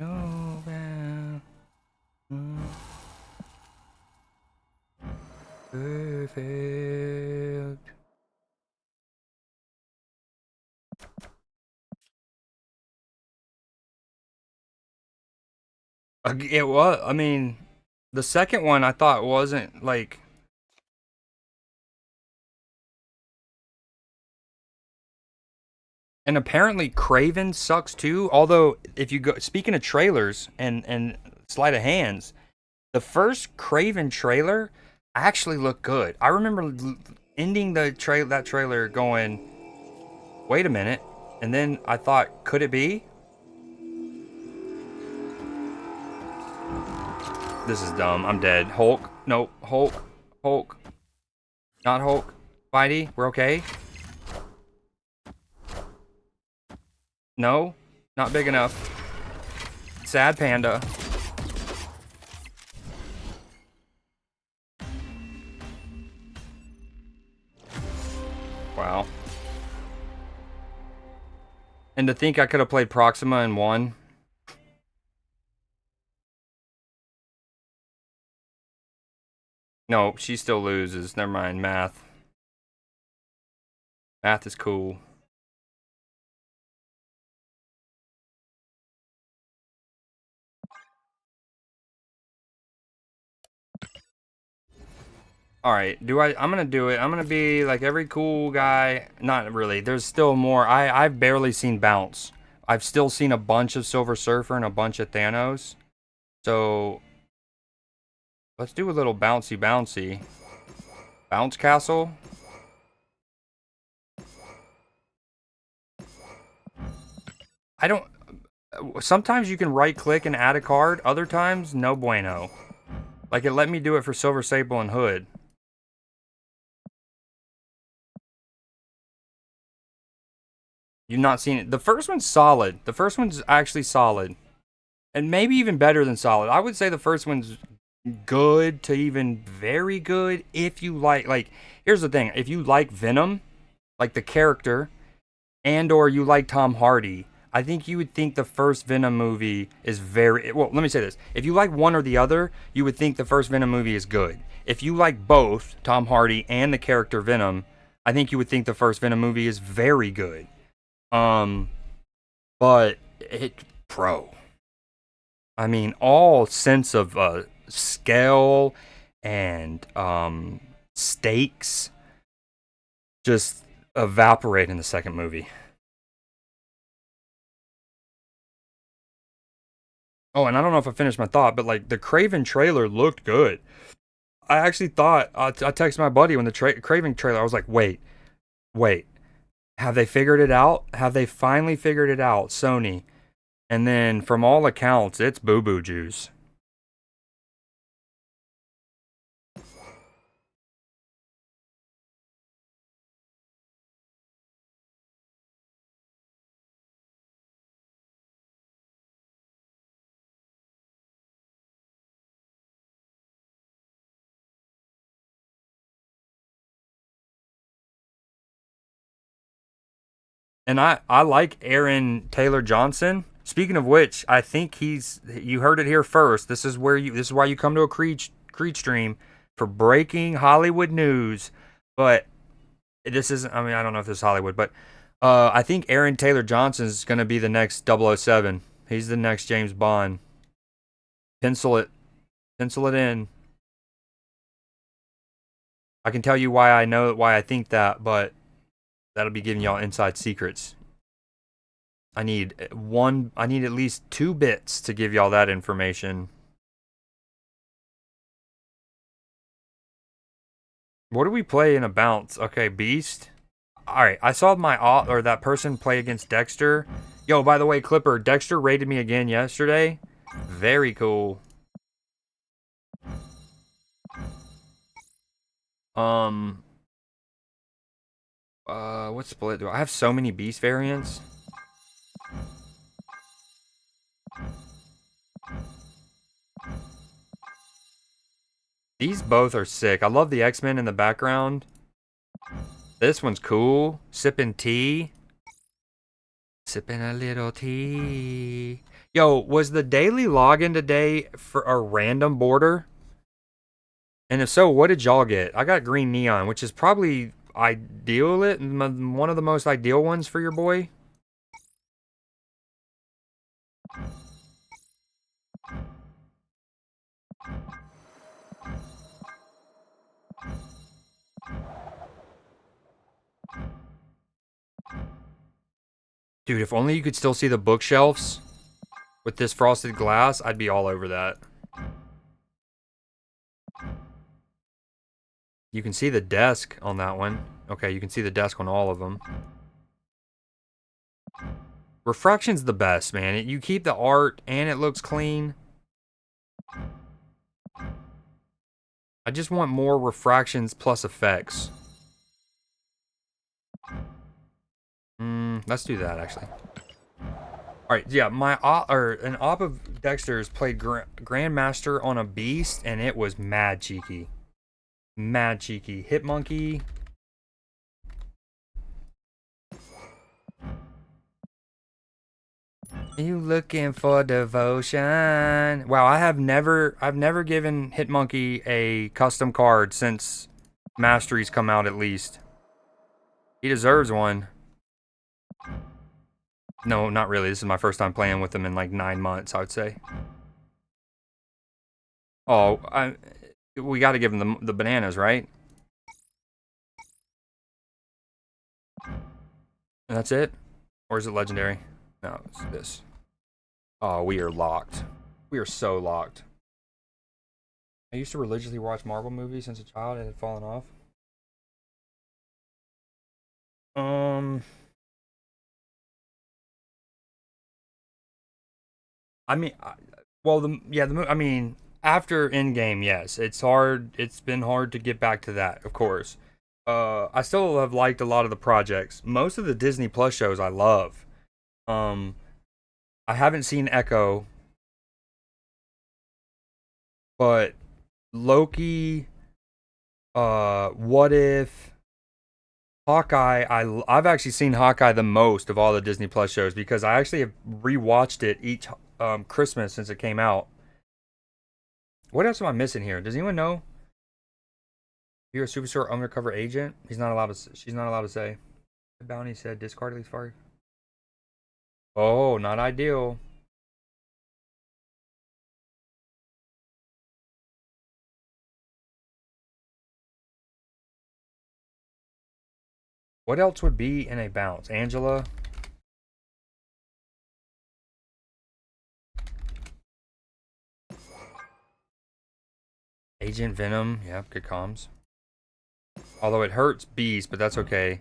No, perfect. It was. I mean, the second one I thought wasn't like. And apparently Craven sucks too. Although, if you go, speaking of trailers and sleight of hands, the first Craven trailer actually looked good. I remember ending that trailer going, "Wait a minute," and then I thought, "Could it be?" This is dumb. I'm dead. Hulk. Nope. Hulk. Hulk. Not Hulk. Spidey. We're okay. No. Not big enough. Sad panda. Wow. And to think I could have played Proxima and won. No, she still loses. Never mind. Math. Math is cool. Alright, I'm gonna do it. I'm gonna be like every cool guy. Not really. There's still more. I've barely seen Bounce. I've still seen a bunch of Silver Surfer and a bunch of Thanos. So let's do a little bouncy. Bounce Castle. I don't... Sometimes you can right-click and add a card. Other times, no bueno. Like, it let me do it for Silver Sable and Hood. You've not seen it. The first one's solid. The first one's actually solid. And maybe even better than solid. I would say the first one's good to even very good if you like, here's the thing. If you like Venom, like the character, and or you like Tom Hardy, I think you would think the first Venom movie is very... Well, let me say this. If you like one or the other, you would think the first Venom movie is good. If you like both Tom Hardy and the character Venom, I think you would think the first Venom movie is very good. But it... Pro. I mean, all sense of scale and stakes just evaporate in the second movie. Oh, and I don't know if I finished my thought, but like the Craven trailer looked good. I actually thought, I texted my buddy when the Craven trailer, I was like, wait, have they figured it out? Have they finally figured it out, Sony? And then from all accounts, it's boo-boo juice. And I like Aaron Taylor Johnson. Speaking of which, I think you heard it here first. This is why you come to a Creed stream for breaking Hollywood news. But this isn't, I mean, I don't know if this is Hollywood, but I think Aaron Taylor Johnson is going to be the next 007. He's the next James Bond. Pencil it in. I can tell you why I think that, but that'll be giving y'all inside secrets. I need at least 2 bits to give y'all that information. What do we play in a bounce? Okay, Beast. Alright, I saw that person play against Dexter. Yo, by the way, Clipper, Dexter raided me again yesterday. Very cool. What split do I have? So many Beast variants. These both are sick. I love the X-Men in the background. This one's cool. Sipping tea. Sipping a little tea. Yo, was the daily login today for a random border? And if so, what did y'all get? I got green neon, which is probably one of the most ideal ones for your boy. Dude, if only you could still see the bookshelves with this frosted glass, I'd be all over that. You can see the desk on that one. Okay, you can see the desk on all of them. Refraction's the best, man. You keep the art and it looks clean. I just want more refractions plus effects. Let's do that, actually. Alright, yeah, an op of Dexter's played Grandmaster on a Beast, and it was mad cheeky. Mad cheeky. Hit Monkey. You looking for devotion? Wow, I've never given Hitmonkey a custom card since Mastery's come out, at least. He deserves one. No, not really. This is my first time playing with him in like 9 months, I would say. Oh, we got to give him the bananas, right? And that's it? Or is it legendary? No, it's this. Oh, we are locked. We are so locked. I used to religiously watch Marvel movies since a child and it had fallen off. I mean, well, I mean, after Endgame, yes, it's hard. It's been hard to get back to that, of course. I still have liked a lot of the projects. Most of the Disney Plus shows I love. Um, I haven't seen Echo, but Loki, What If, Hawkeye. I've actually seen Hawkeye the most of all the Disney Plus shows because I actually have rewatched it each Christmas since it came out. What else am I missing here? Does anyone know? You're a superstore undercover agent. He's not allowed to. She's not allowed to say. The bounty said discard at least far. Oh, not ideal. What else would be in a bounce? Angela. Agent Venom. Yeah, good comms. Although it hurts Beast, but that's okay.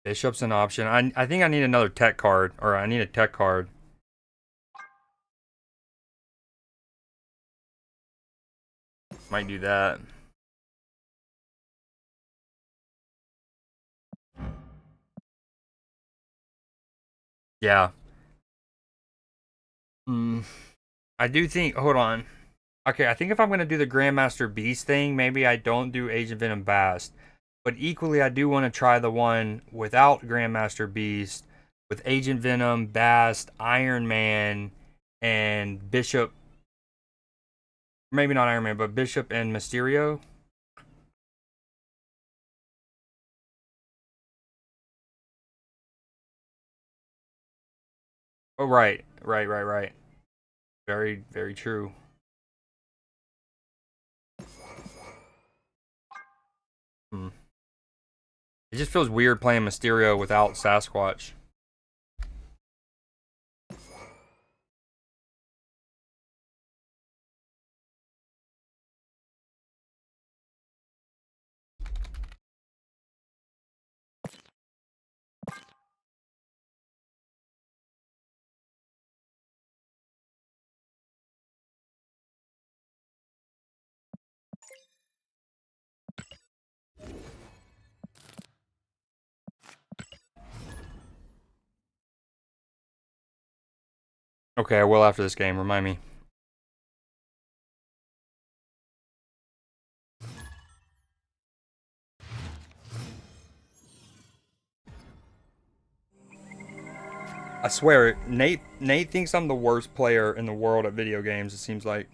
Bishop's an option. I think I need another tech card, or I need a tech card. Might do that. Yeah. I do think. Hold on. Okay, I think if I'm gonna do the Grandmaster Beast thing, maybe I don't do Agent Venom Bast. But equally, I do want to try the one without Grandmaster Beast, with Agent Venom, Bast, Iron Man, and Bishop. Maybe not Iron Man, but Bishop and Mysterio. Oh, right. Very, very true. Hmm. It just feels weird playing Mysterio without Sasquatch. Okay, I will after this game. Remind me. I swear, Nate thinks I'm the worst player in the world at video games. It seems like.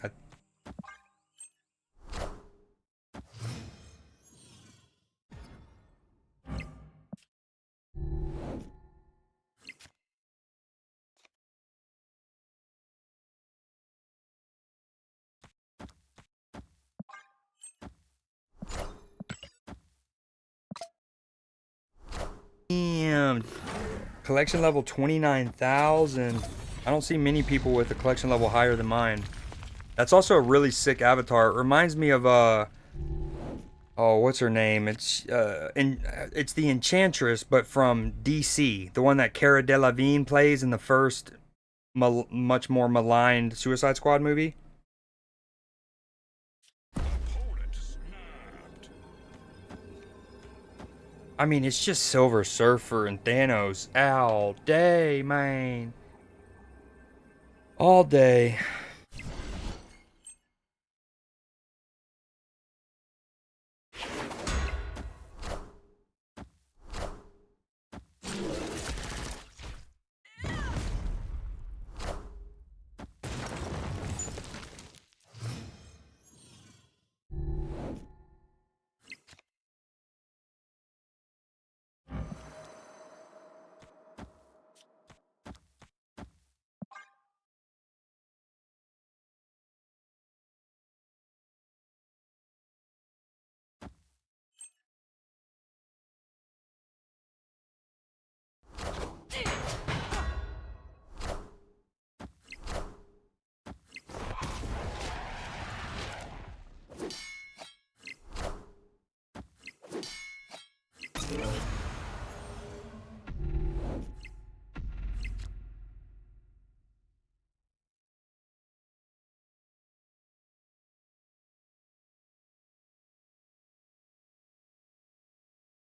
Damn. Collection level 29,000. I don't see many people with a collection level higher than mine. That's also a really sick avatar. It reminds me of oh, what's her name? It's the Enchantress, but from DC, the one that Cara Delevingne plays in the first much more maligned Suicide Squad movie. I mean, it's just Silver Surfer and Thanos all day, man. All day.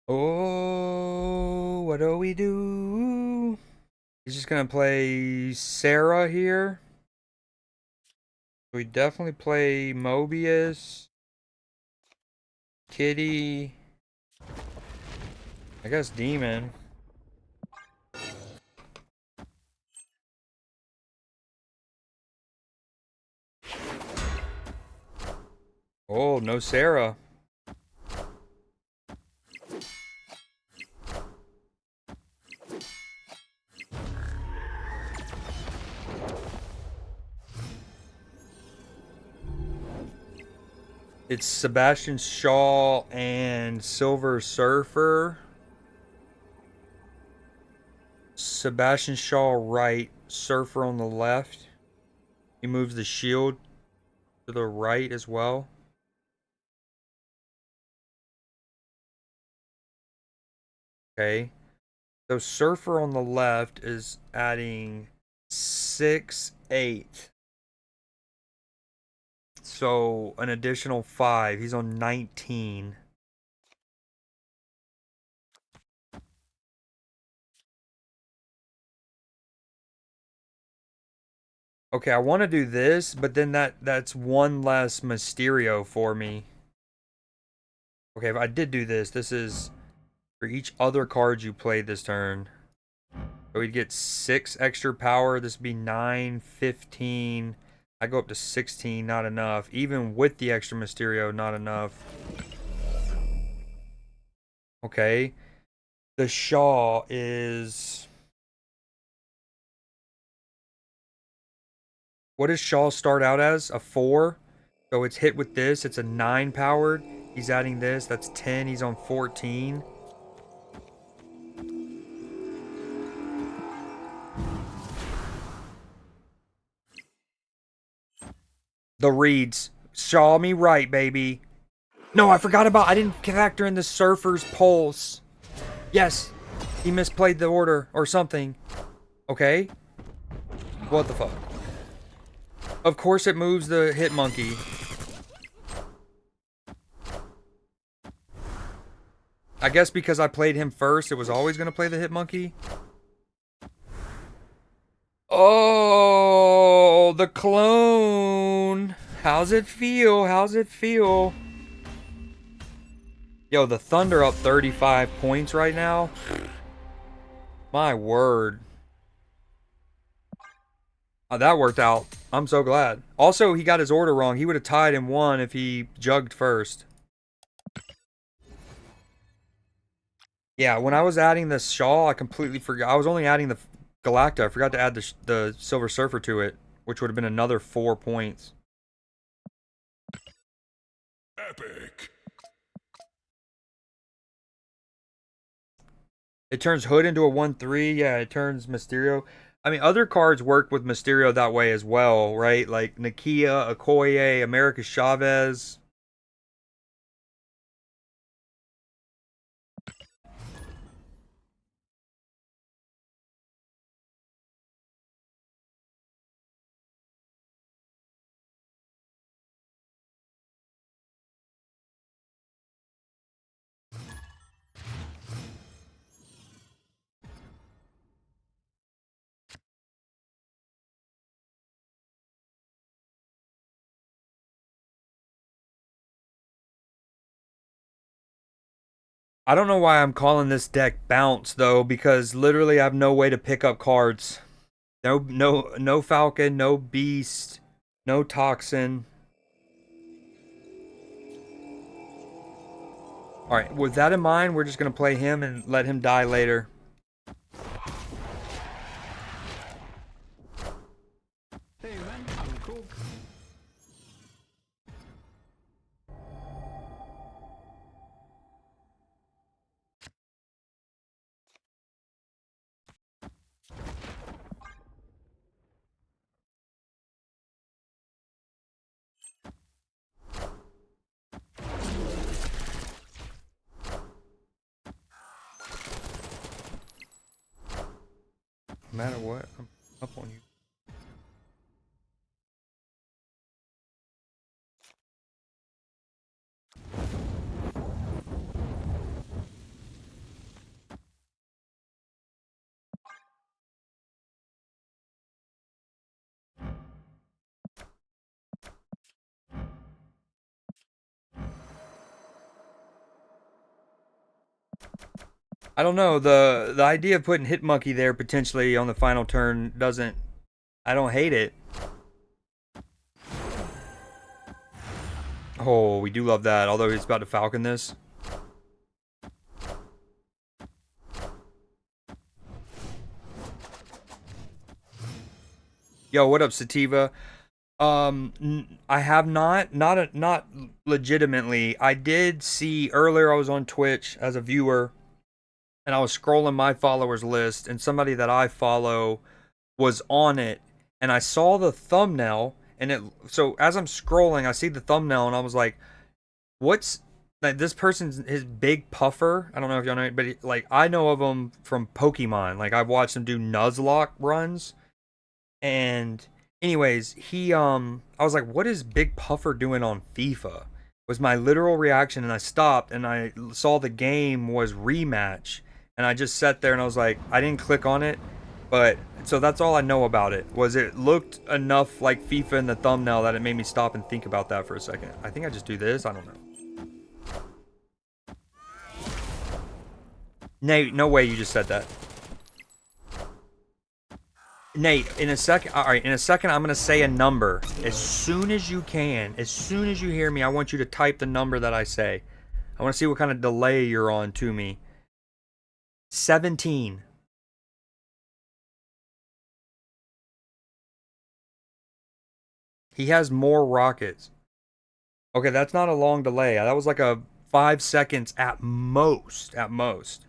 Oh, what do we do? He's just gonna play Sarah here. We definitely play Mobius, Kitty, I guess Demon. Oh, no Sarah. It's Sebastian Shaw and Silver Surfer. Sebastian Shaw right, Surfer on the left. He moves the shield to the right as well. Okay. So Surfer on the left is adding 6, 8. So an additional 5. He's on 19. Okay, I want to do this, but then that's one less Mysterio for me. Okay, if I did do this, this is for each other card you played this turn. So we'd get 6 extra power. This would be 9, 15. I go up to 16, not enough. Even with the extra Mysterio, not enough. Okay. The Shaw is... What does Shaw start out as? A 4? So it's hit with this. It's a 9 powered. He's adding this. That's 10. He's on 14. The reads. Shaw me right, baby. No, I forgot about... I didn't factor in the Surfer's pulse. Yes. He misplayed the order or something. Okay. What the fuck? Of course it moves the Hit Monkey. I guess because I played him first, it was always going to play the Hit Monkey. Oh, the clone. How's it feel? How's it feel? Yo, the Thunder up 35 points right now. My word. Oh, that worked out. I'm so glad. Also, he got his order wrong. He would have tied and won if he jugged first. Yeah, when I was adding the Shaw, I completely forgot. I was only adding the Galacta. I forgot to add the Silver Surfer to it, which would have been another 4 points. Epic. It turns Hood into a 1/3. Yeah, it turns Mysterio. I mean, other cards work with Mysterio that way as well, right? Like Nakia, Okoye, America Chavez. I don't know why I'm calling this deck Bounce though, because literally I have no way to pick up cards. No Falcon, no Beast, no Toxin. Alright, with that in mind, we're just gonna play him and let him die later. Hey man, I'm cool. No matter what, I'm up on you. I don't know. The idea of putting Hitmonkey there potentially on the final turn doesn't. I don't hate it. Oh, we do love that. Although he's about to Falcon this. Yo, what up, Sativa? I have not legitimately. I did see earlier. I was on Twitch as a viewer, and I was scrolling my followers list, and somebody that I follow was on it, and I saw the thumbnail, and it. So as I'm scrolling, I see the thumbnail, and I was like, "What's like this person's his big puffer?" I don't know if y'all know, but like I know of him from Pokemon. Like I've watched him do Nuzlocke runs. And anyways, I was like, what is Big Puffer doing on FIFA? Was my literal reaction, and I stopped and I saw the game was rematch, and I just sat there and I was like, I didn't click on it, but so that's all I know about it. Was it looked enough like FIFA in the thumbnail that it made me stop and think about that for a second. I think I just do this. I don't know. Nate, no way you just said that. Nate, in a second, all right, I'm going to say a number. As soon as you can, as soon as you hear me, I want you to type the number that I say. I want to see what kind of delay you're on to me. 17. He has more rockets. Okay, that's not a long delay. That was like a 5 seconds at most, at most.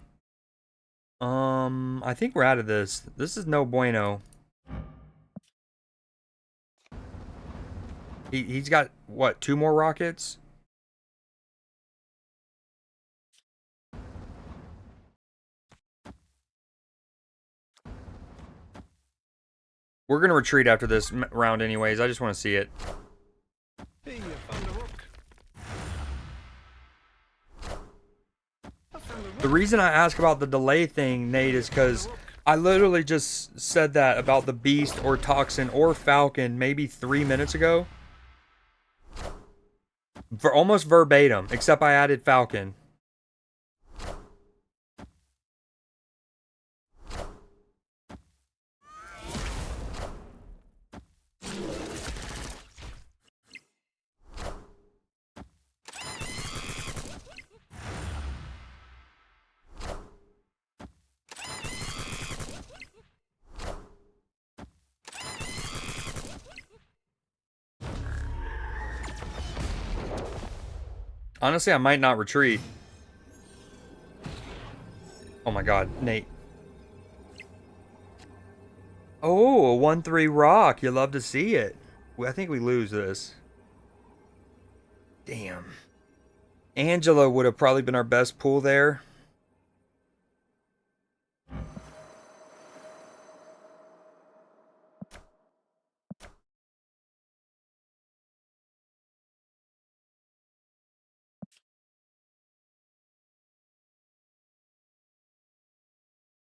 I think we're out of this. This is no bueno. He's got, what, 2 more rockets? We're going to retreat after this round anyways. I just want to see it. Hey, you found a rook. The reason I ask about the delay thing, Nate, is because I literally just said that about the Beast or Toxin or Falcon maybe 3 minutes ago. For almost verbatim, except I added Falcon. Honestly, I might not retreat. Oh my god, Nate. Oh, a 1-3 rock. You love to see it. I think we lose this. Damn. Angela would have probably been our best pull there.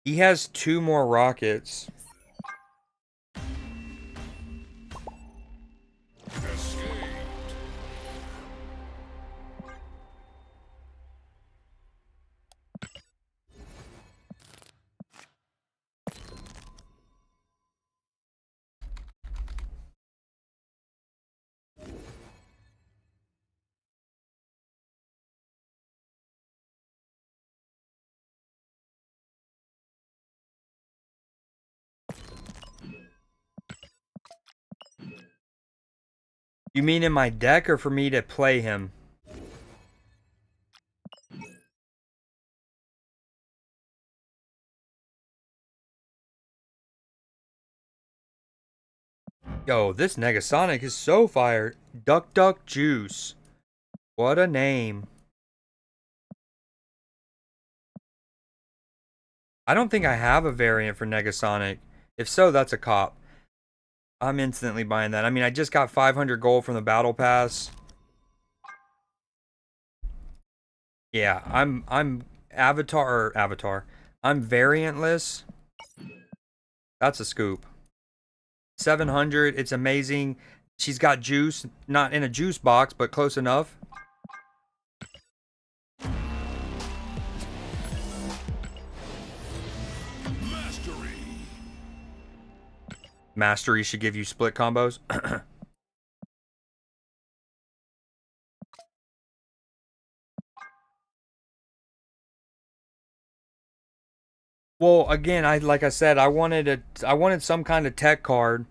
He has 2 more rockets. You mean in my deck or for me to play him? Yo, this Negasonic is so fire. Duck Duck Juice. What a name. I don't think I have a variant for Negasonic. If so, that's a cop. I'm instantly buying that. I mean, I just got 500 gold from the battle pass. Yeah, I'm avatar. I'm variantless. That's a scoop. 700, it's amazing. She's got juice, not in a juice box, but close enough. Mastery should give you split combos. Well, again, like I said, I wanted some kind of tech card,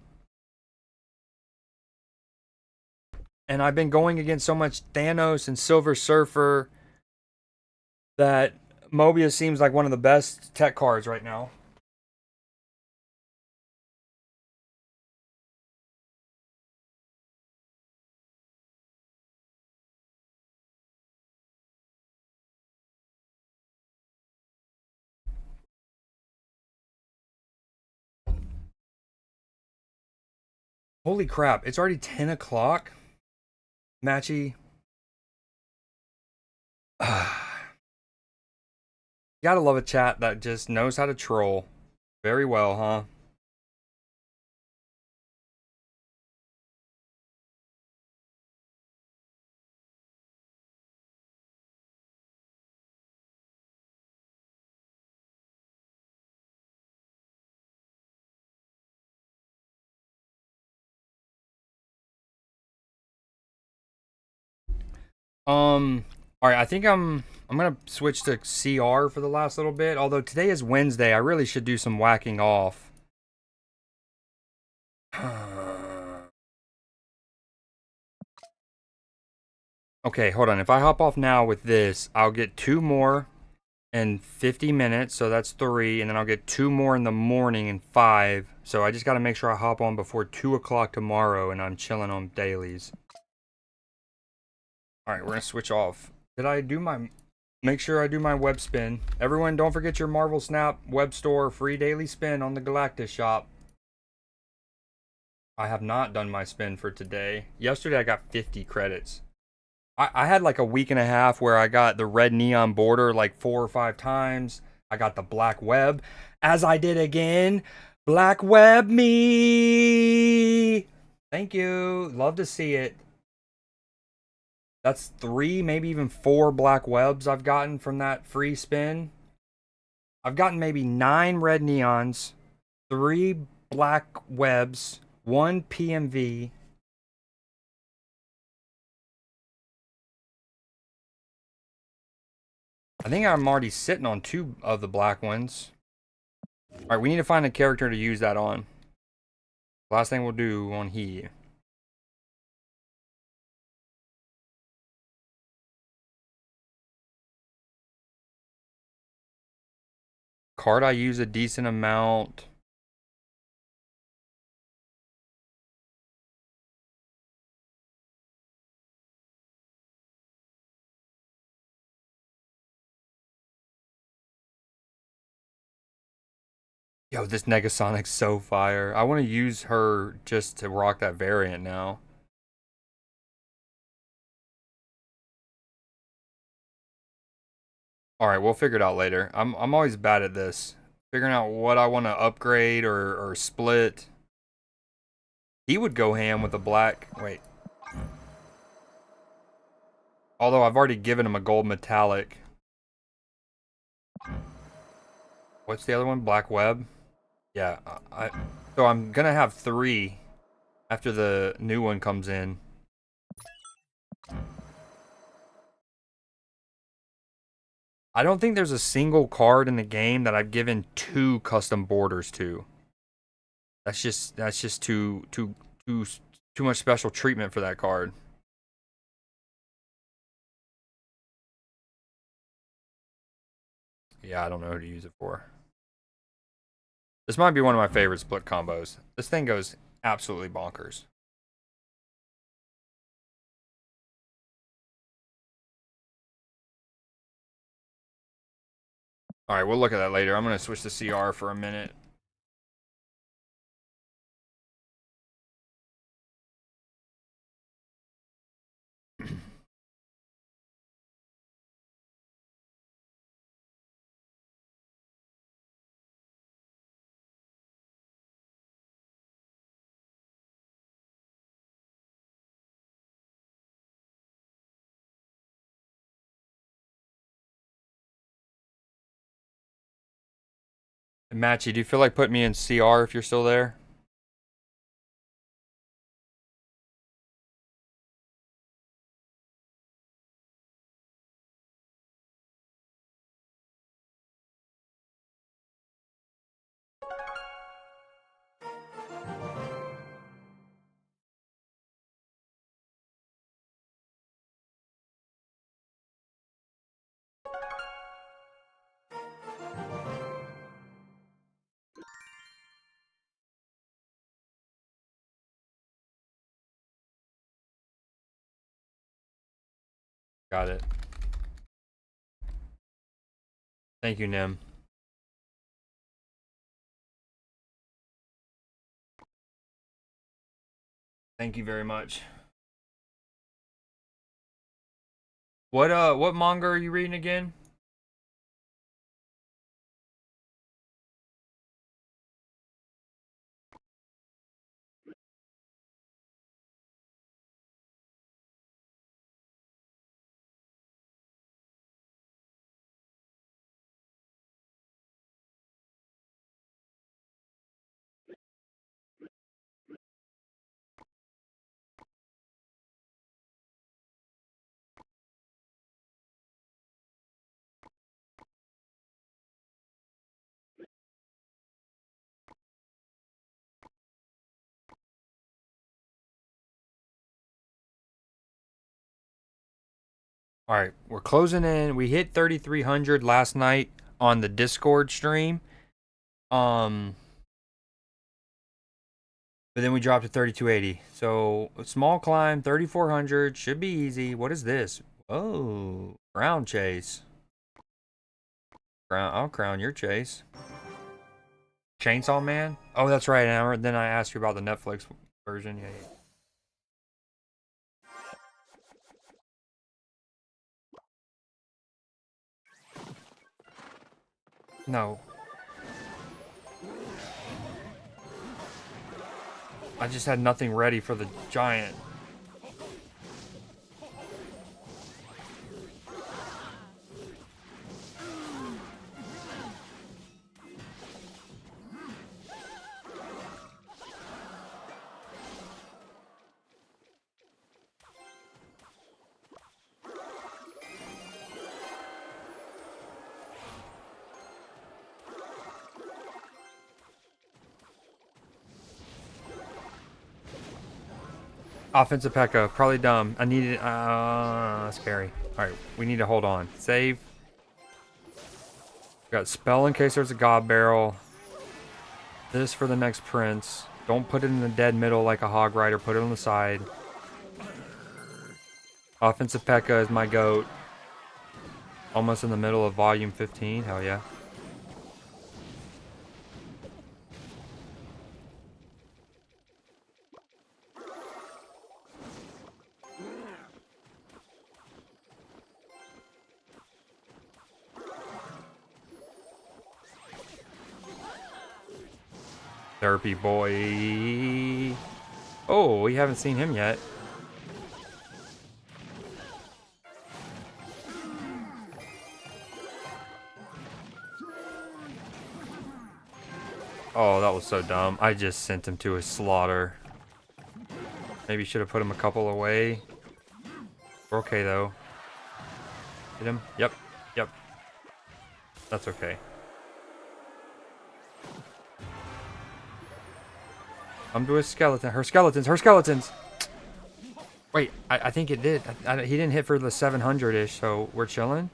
and I've been going against so much Thanos and Silver Surfer that Mobius seems like one of the best tech cards right now. Holy crap, it's already 10 o'clock? Matchy. Gotta love a chat that just knows how to troll. Very well, huh? All right, I think I'm gonna switch to CR for the last little bit. Although today is Wednesday, I really should do some whacking off. Okay, hold on. If I hop off now with this, I'll get 2 more in 50 minutes, so that's 3, and then I'll get 2 more in the morning in 5. So I just got to make sure I hop on before 2 o'clock tomorrow, and I'm chilling on dailies. All right, we're gonna switch off. Did I do my? Make sure I do my web spin. Everyone, don't forget your Marvel Snap web store free daily spin on the Galactus shop. I have not done my spin for today. Yesterday I got 50 credits. I had like a week and a half where I got the red neon border like 4 or 5 times. I got the black web, as I did again. Black web me. Thank you. Love to see it. That's 3, maybe even 4 black webs I've gotten from that free spin. I've gotten maybe 9 red neons, 3 black webs, 1 PMV. I think I'm already sitting on 2 of the black ones. Alright, we need to find a character to use that on. Last thing we'll do on he. Card I use a decent amount. Yo, this Negasonic's so fire. I want to use her just to rock that variant now. Alright, we'll figure it out later. I'm always bad at this. Figuring out what I want to upgrade or split. He would go ham with a black... Wait. Although I've already given him a gold metallic. What's the other one? Black web? Yeah, so I'm gonna have 3 after the new one comes in. I don't think there's a single card in the game that I've given 2 custom borders to. That's just too much special treatment for that card. Yeah, I don't know who to use it for. This might be one of my favorite split combos. This thing goes absolutely bonkers. Alright, we'll look at that later. I'm going to switch to CR for a minute. Matchy, do you feel like putting me in CR if you're still there? Got it. Thank you, Nim. Thank you very much. What manga are you reading again? All right, we're closing in. We hit 3,300 last night on the Discord stream. But then we dropped to 3,280. So a small climb, 3,400 should be easy. What is this? Oh, crown chase. I'll crown your chase. Chainsaw Man. Oh, that's right. And then I asked you about the Netflix version. Yeah. No. I just had nothing ready for the giant. Offensive P.E.K.K.A. Probably dumb. I needed scary. Alright, we need to hold on. Save. Got spell in case there's a god barrel. This for the next prince. Don't put it in the dead middle like a hog rider. Put it on the side. Offensive P.E.K.K.A. is my goat. Almost in the middle of volume 15. Hell yeah. Therapy boy. Oh, we haven't seen him yet. Oh, that was so dumb. I just sent him to his slaughter. Maybe should have put him a couple away. We're okay, though. Hit him? Yep. Yep. That's okay. I'm to his skeleton. Her skeletons. Her skeletons! Wait, I think it did. He didn't hit for the 700-ish, so we're chilling?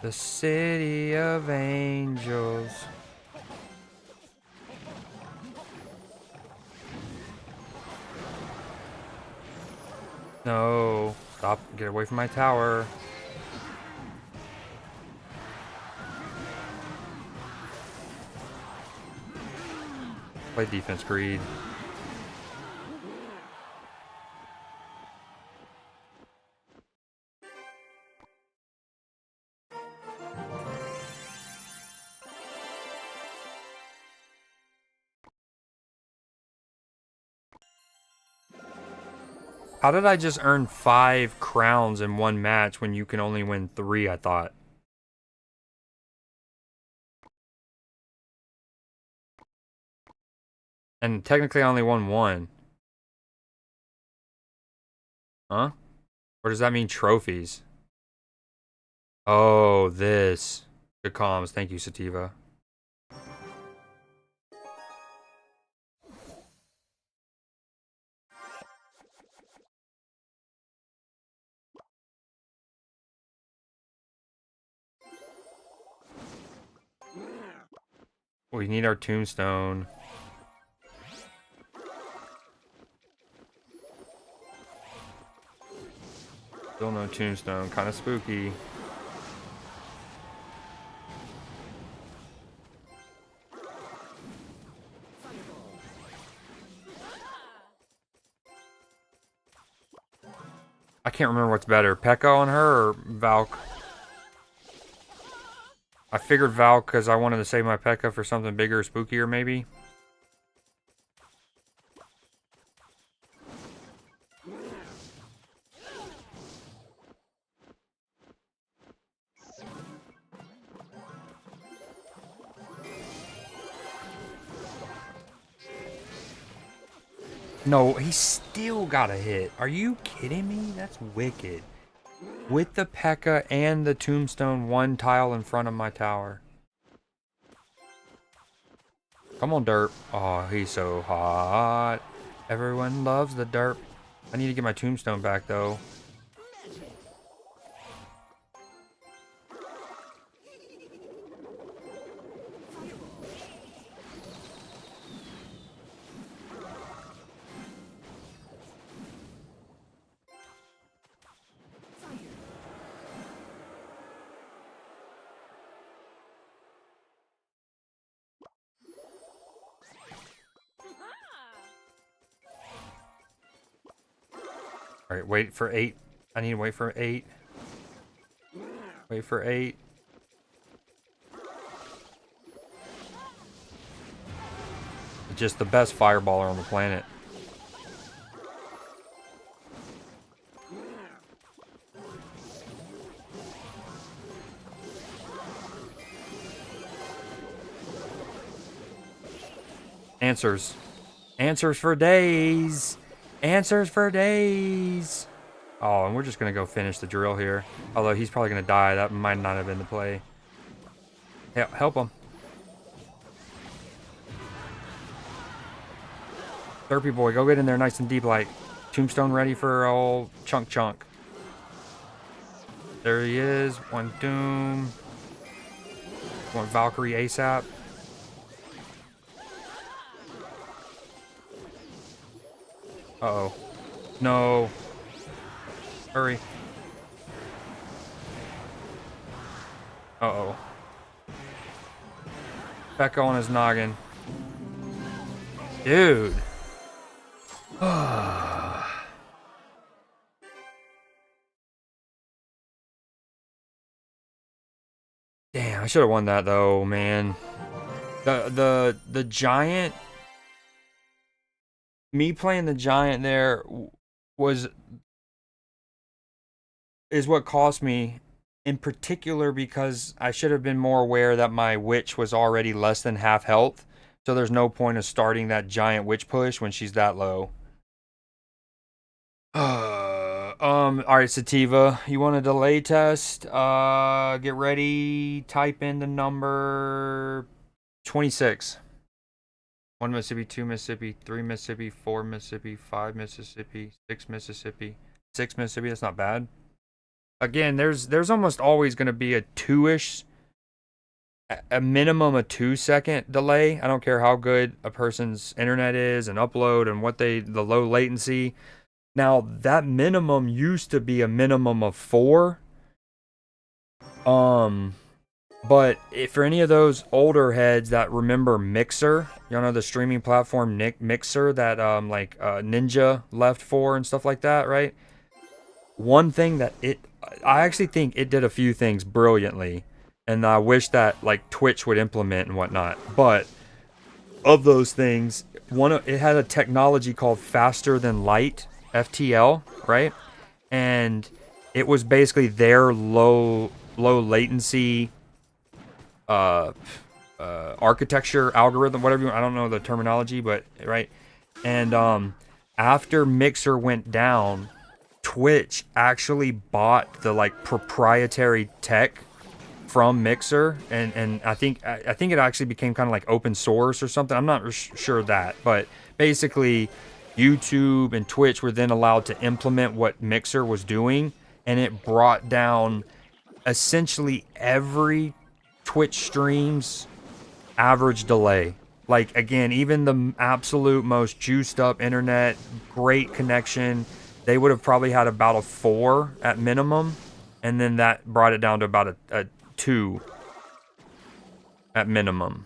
The city of angels. No. Stop. Get away from my tower. Play defense, Greed. How did I just earn 5 crowns in one match when you can only win 3, I thought? And technically I only won 1. Huh? Or does that mean trophies? Oh, this. Good comms. Thank you, Sativa. We need our tombstone. Still no tombstone. Kind of spooky. I can't remember what's better, Pekka on her or Valk. I figured Valk because I wanted to save my Pekka for something bigger or spookier, maybe. No, he still got a hit. Are you kidding me? That's wicked. With the Pekka and the tombstone, one tile in front of my tower. Come on, Derp. Oh, he's so hot. Everyone loves the Derp. I need to get my tombstone back, though. Alright, wait for 8. I need to wait for 8. Wait for 8. Just the best fireballer on the planet. Answers. Answers for days. Answers for days. Oh, and we're just going to go finish the drill here. Although he's probably going to die. That might not have been the play. Help him. Derpy boy, go get in there nice and deep like. Tombstone ready for old chunk. There he is. One doom. One Valkyrie ASAP. Uh-oh. No. Hurry. Uh-oh. Pekka on his noggin. Dude. Damn, I should have won that though, man. The giant, me playing the giant there is what cost me, in particular because I should have been more aware that my witch was already less than half health. So there's no point of starting that giant witch push when she's that low. Alright, Sativa, you want a delay test? Get ready, type in the number 26. 1 Mississippi, 2 Mississippi, 3 Mississippi, 4 Mississippi, 5 Mississippi, 6 Mississippi, 6 Mississippi, that's not bad. Again, there's almost always going to be a 2-ish, a minimum a 2-second delay. I don't care how good a person's internet is and upload and what the low latency. Now, that minimum used to be a minimum of 4. But if for any of those older heads that remember Mixer, y'all know the streaming platform Mixer that Ninja left for and stuff like that, right? One thing that I actually think it did a few things brilliantly, and I wish that like Twitch would implement and whatnot. But of those things, it had a technology called faster than light, FTL, right? And it was basically their low latency architecture algorithm, whatever you want. I don't know the terminology, but right. And after Mixer went down, Twitch actually bought the like proprietary tech from Mixer, and I think it actually became kind of like open source or something. I'm not sure of that, but basically YouTube and Twitch were then allowed to implement what Mixer was doing, and it brought down essentially every Twitch stream's average delay. Like, again, even the absolute most juiced up internet, great connection, they would have probably had about a 4 at minimum, and then that brought it down to about a 2 at minimum.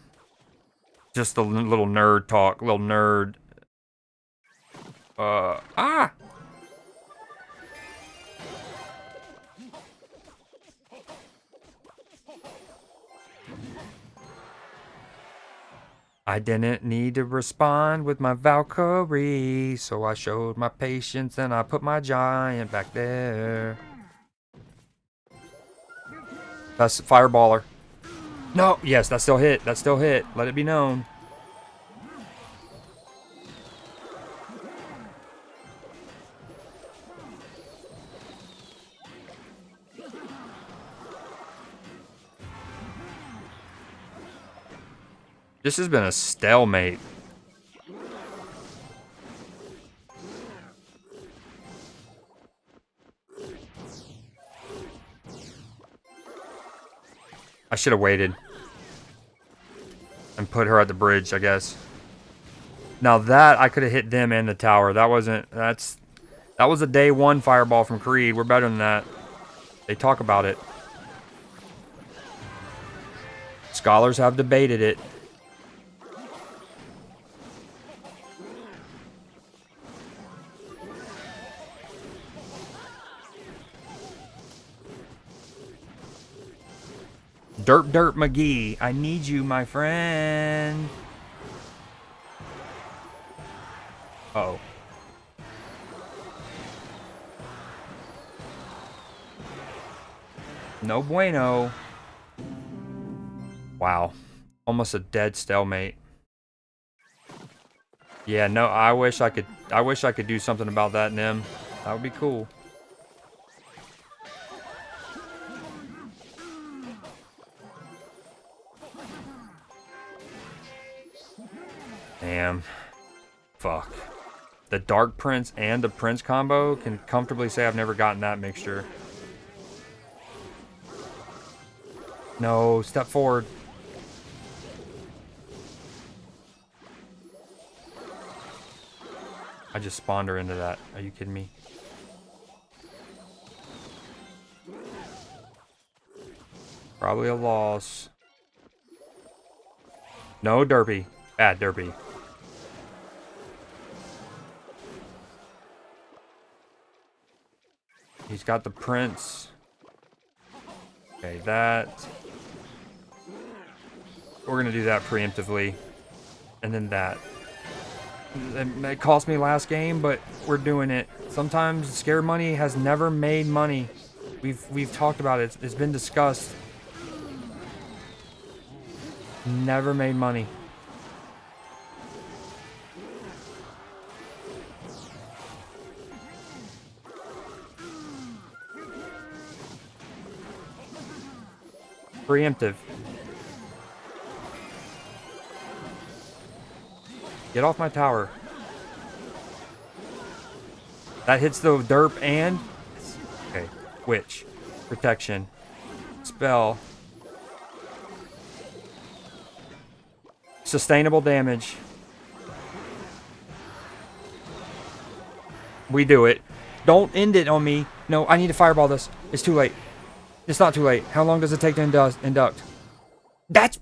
Just the little nerd talk, little nerd. I didn't need to respond with my Valkyrie, so I showed my patience and I put my giant back there. That's Fireballer. No, yes, that still hit. That still hit. Let it be known. This has been a stalemate. I should have waited and put her at the bridge, I guess. Now that I could have hit them and the tower. That was a day 1 fireball from Creed. We're better than that. They talk about it. Scholars have debated it. Derp McGee, I need you, my friend. Uh-oh. No bueno. Wow. Almost a dead stalemate. Yeah, no, I wish I could do something about that, Nim. That would be cool. Damn. Fuck. The Dark Prince and the Prince combo can comfortably say I've never gotten that mixture. No, step forward. I just spawned her into that. Are you kidding me? Probably a loss. No derpy. Bad derpy. He's got the Prince. Okay, that. We're gonna do that preemptively. And then that. It cost me last game, but we're doing it. Sometimes scare money has never made money. We've talked about it. It's been discussed. Never made money. Preemptive. Get off my tower. That hits the derp and... Okay. Witch. Protection. Spell. Sustainable damage. We do it. Don't end it on me. No, I need to fireball this. It's too late. It's not too late. How long does it take to induct? That's...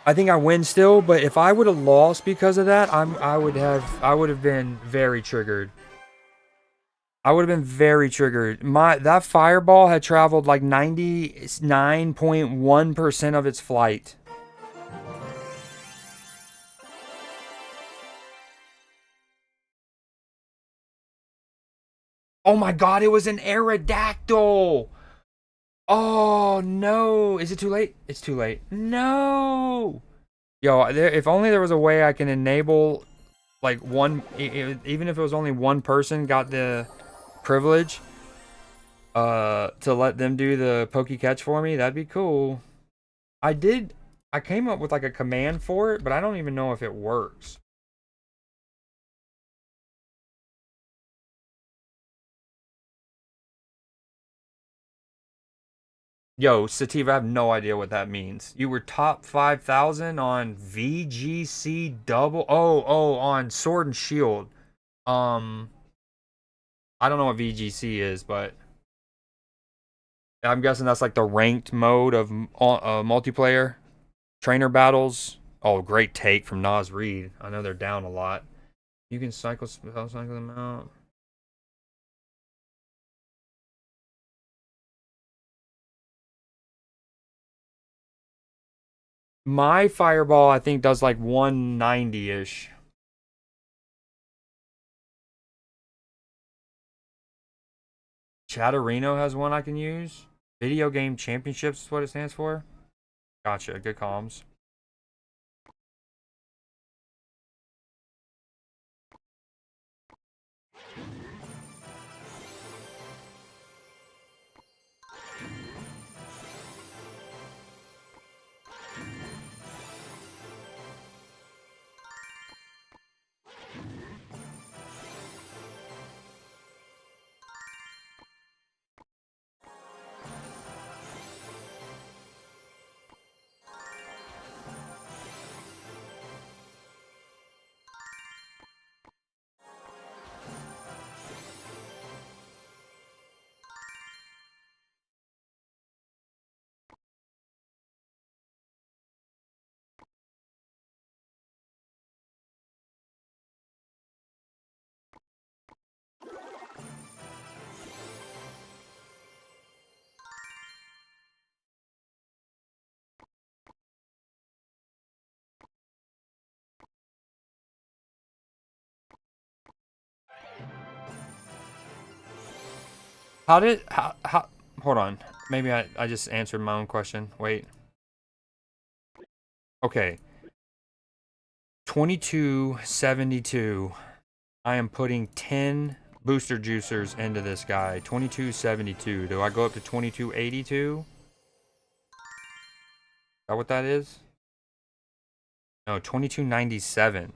I think I win still, but if I would have lost because of that, I would have been very triggered. I would have been very triggered. That fireball had traveled like 99.1% of its flight. Oh my god, it was an Aerodactyl! Oh no! Is it too late? It's too late. No! Yo, if only there was a way I can enable, like, one, even if it was only one person got the privilege. To let them do the pokey catch for me, that'd be cool. I came up with like a command for it, but I don't even know if it works. Yo, Sativa, I have no idea what that means. You were top 5,000 on VGC double. Oh, on Sword and Shield. Um, I don't know what VGC is, but I'm guessing that's like the ranked mode of multiplayer trainer battles. Oh, great take from Nas Reed. I know they're down a lot. You can cycle them out. My fireball, I think, does like 190-ish. Chatterino has one I can use. Video Game Championships is what it stands for. Gotcha. Good comms. How hold on. Maybe I just answered my own question. Wait. Okay. 2272. I am putting 10 booster juicers into this guy. 2272. Do I go up to 2282? Is that what that is? No, 2297.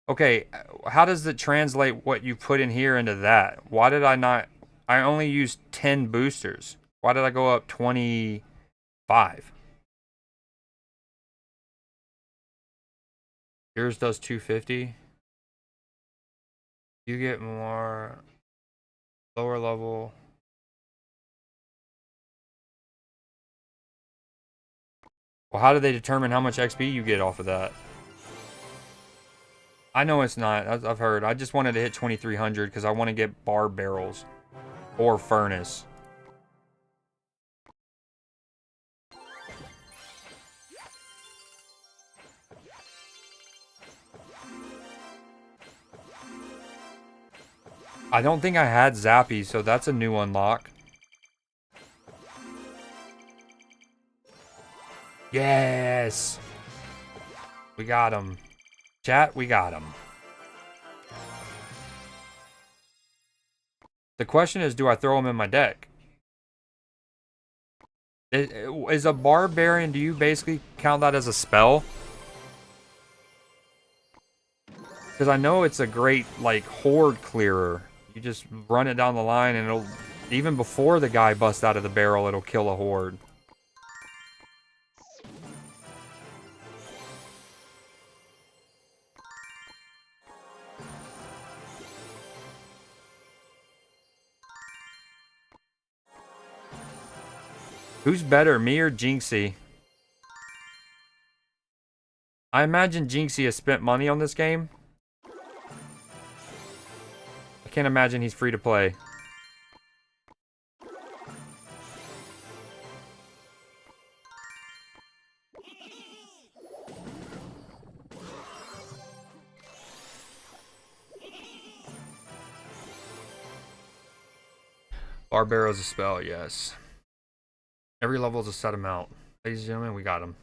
Okay, how does it translate what you put in here into that? Why did I not... I only used 10 boosters. Why did I go up 25? Yours does 250. You get more lower level. Well, how do they determine how much XP you get off of that? I know it's not. I've heard. I just wanted to hit 2300 because I want to get bar barrels or furnace. I don't think I had Zappy, so that's a new unlock. Yes! We got him. Chat, we got him. The question is, do I throw him in my deck? Is a barbarian, do you basically count that as a spell? Because I know it's a great, like, horde clearer. You just run it down the line and it'll, even before the guy busts out of the barrel, it'll kill a horde. Who's better, me or Jinxie? I imagine Jinxie has spent money on this game. I can't imagine he's free to play. Barbaro's a spell, yes. Every level is a set amount. Ladies and gentlemen, we got him.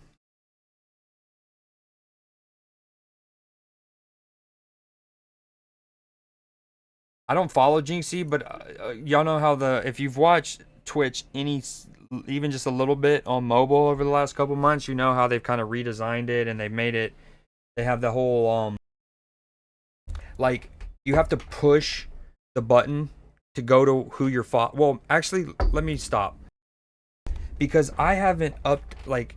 I don't follow Jinxie, but y'all know how if you've watched Twitch even just a little bit on mobile over the last couple months, you know how they've kind of redesigned it and they've made it. They have the whole like you have to push the button to go to who you're well, actually, let me stop because I haven't like,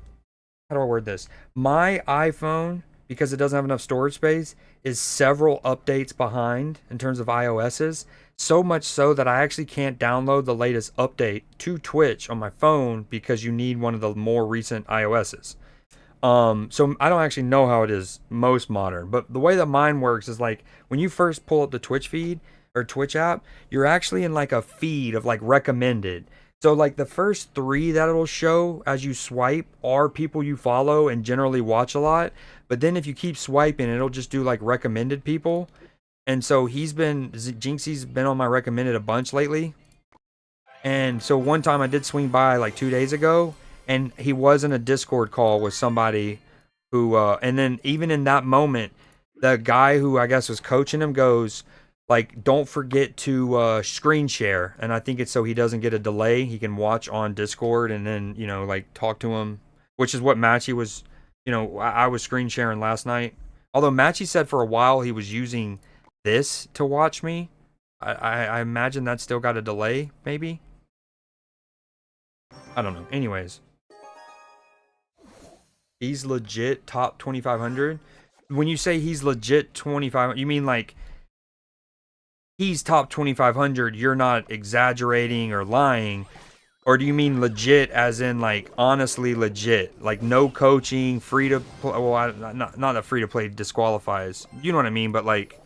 how do I word this? My iPhone, because it doesn't have enough storage space, is several updates behind in terms of iOS's. So much so that I actually can't download the latest update to Twitch on my phone because you need one of the more recent iOS's. So I don't actually know how it is most modern, but the way that mine works is like when you first pull up the Twitch feed or Twitch app, you're actually in like a feed of like recommended. So like the first 3 that it'll show as you swipe are people you follow and generally watch a lot. But then if you keep swiping, it'll just do like recommended people. And so Jinxie's been on my recommended a bunch lately. And so one time I did swing by like 2 days ago, and he was in a Discord call with somebody who, and then even in that moment, the guy who I guess was coaching him goes, like, don't forget to screen share. And I think it's so he doesn't get a delay. He can watch on Discord and then, you know, like talk to him, which is what Matchy was, you know, I was screen sharing last night. Although Matchy said for a while he was using this to watch me. I imagine that still got a delay, maybe. I don't know. Anyways. He's legit top 2,500. When you say he's legit 2,500, you mean like he's top 2,500, you're not exaggerating or lying? Or do you mean legit as in like honestly legit? Like no coaching, free to play? Well, not that free to play disqualifies. You know what I mean? But like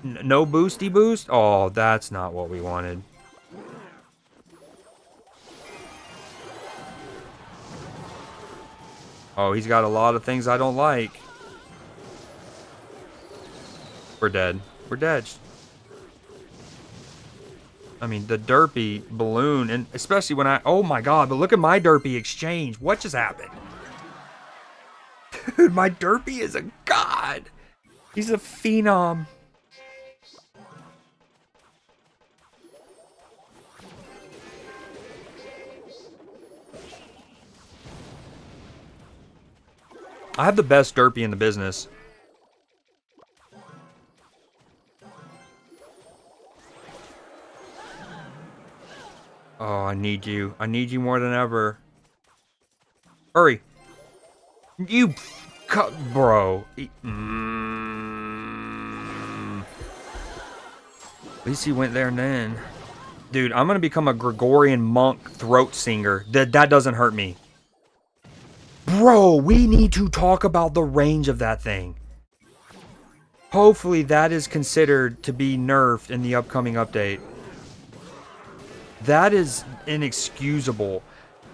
no boosty boost? Oh, that's not what we wanted. Oh, he's got a lot of things I don't like. We're dead. We're dead. I mean, the derpy balloon, and especially when oh my god, but look at my derpy exchange. What just happened? Dude, my derpy is a god. He's a phenom. I have the best derpy in the business. Oh, I need you. I need you more than ever. Hurry. You... Bro. At least he went there and then. Dude, I'm gonna become a Gregorian monk throat singer. That doesn't hurt me. Bro, we need to talk about the range of that thing. Hopefully that is considered to be nerfed in the upcoming update. That is inexcusable.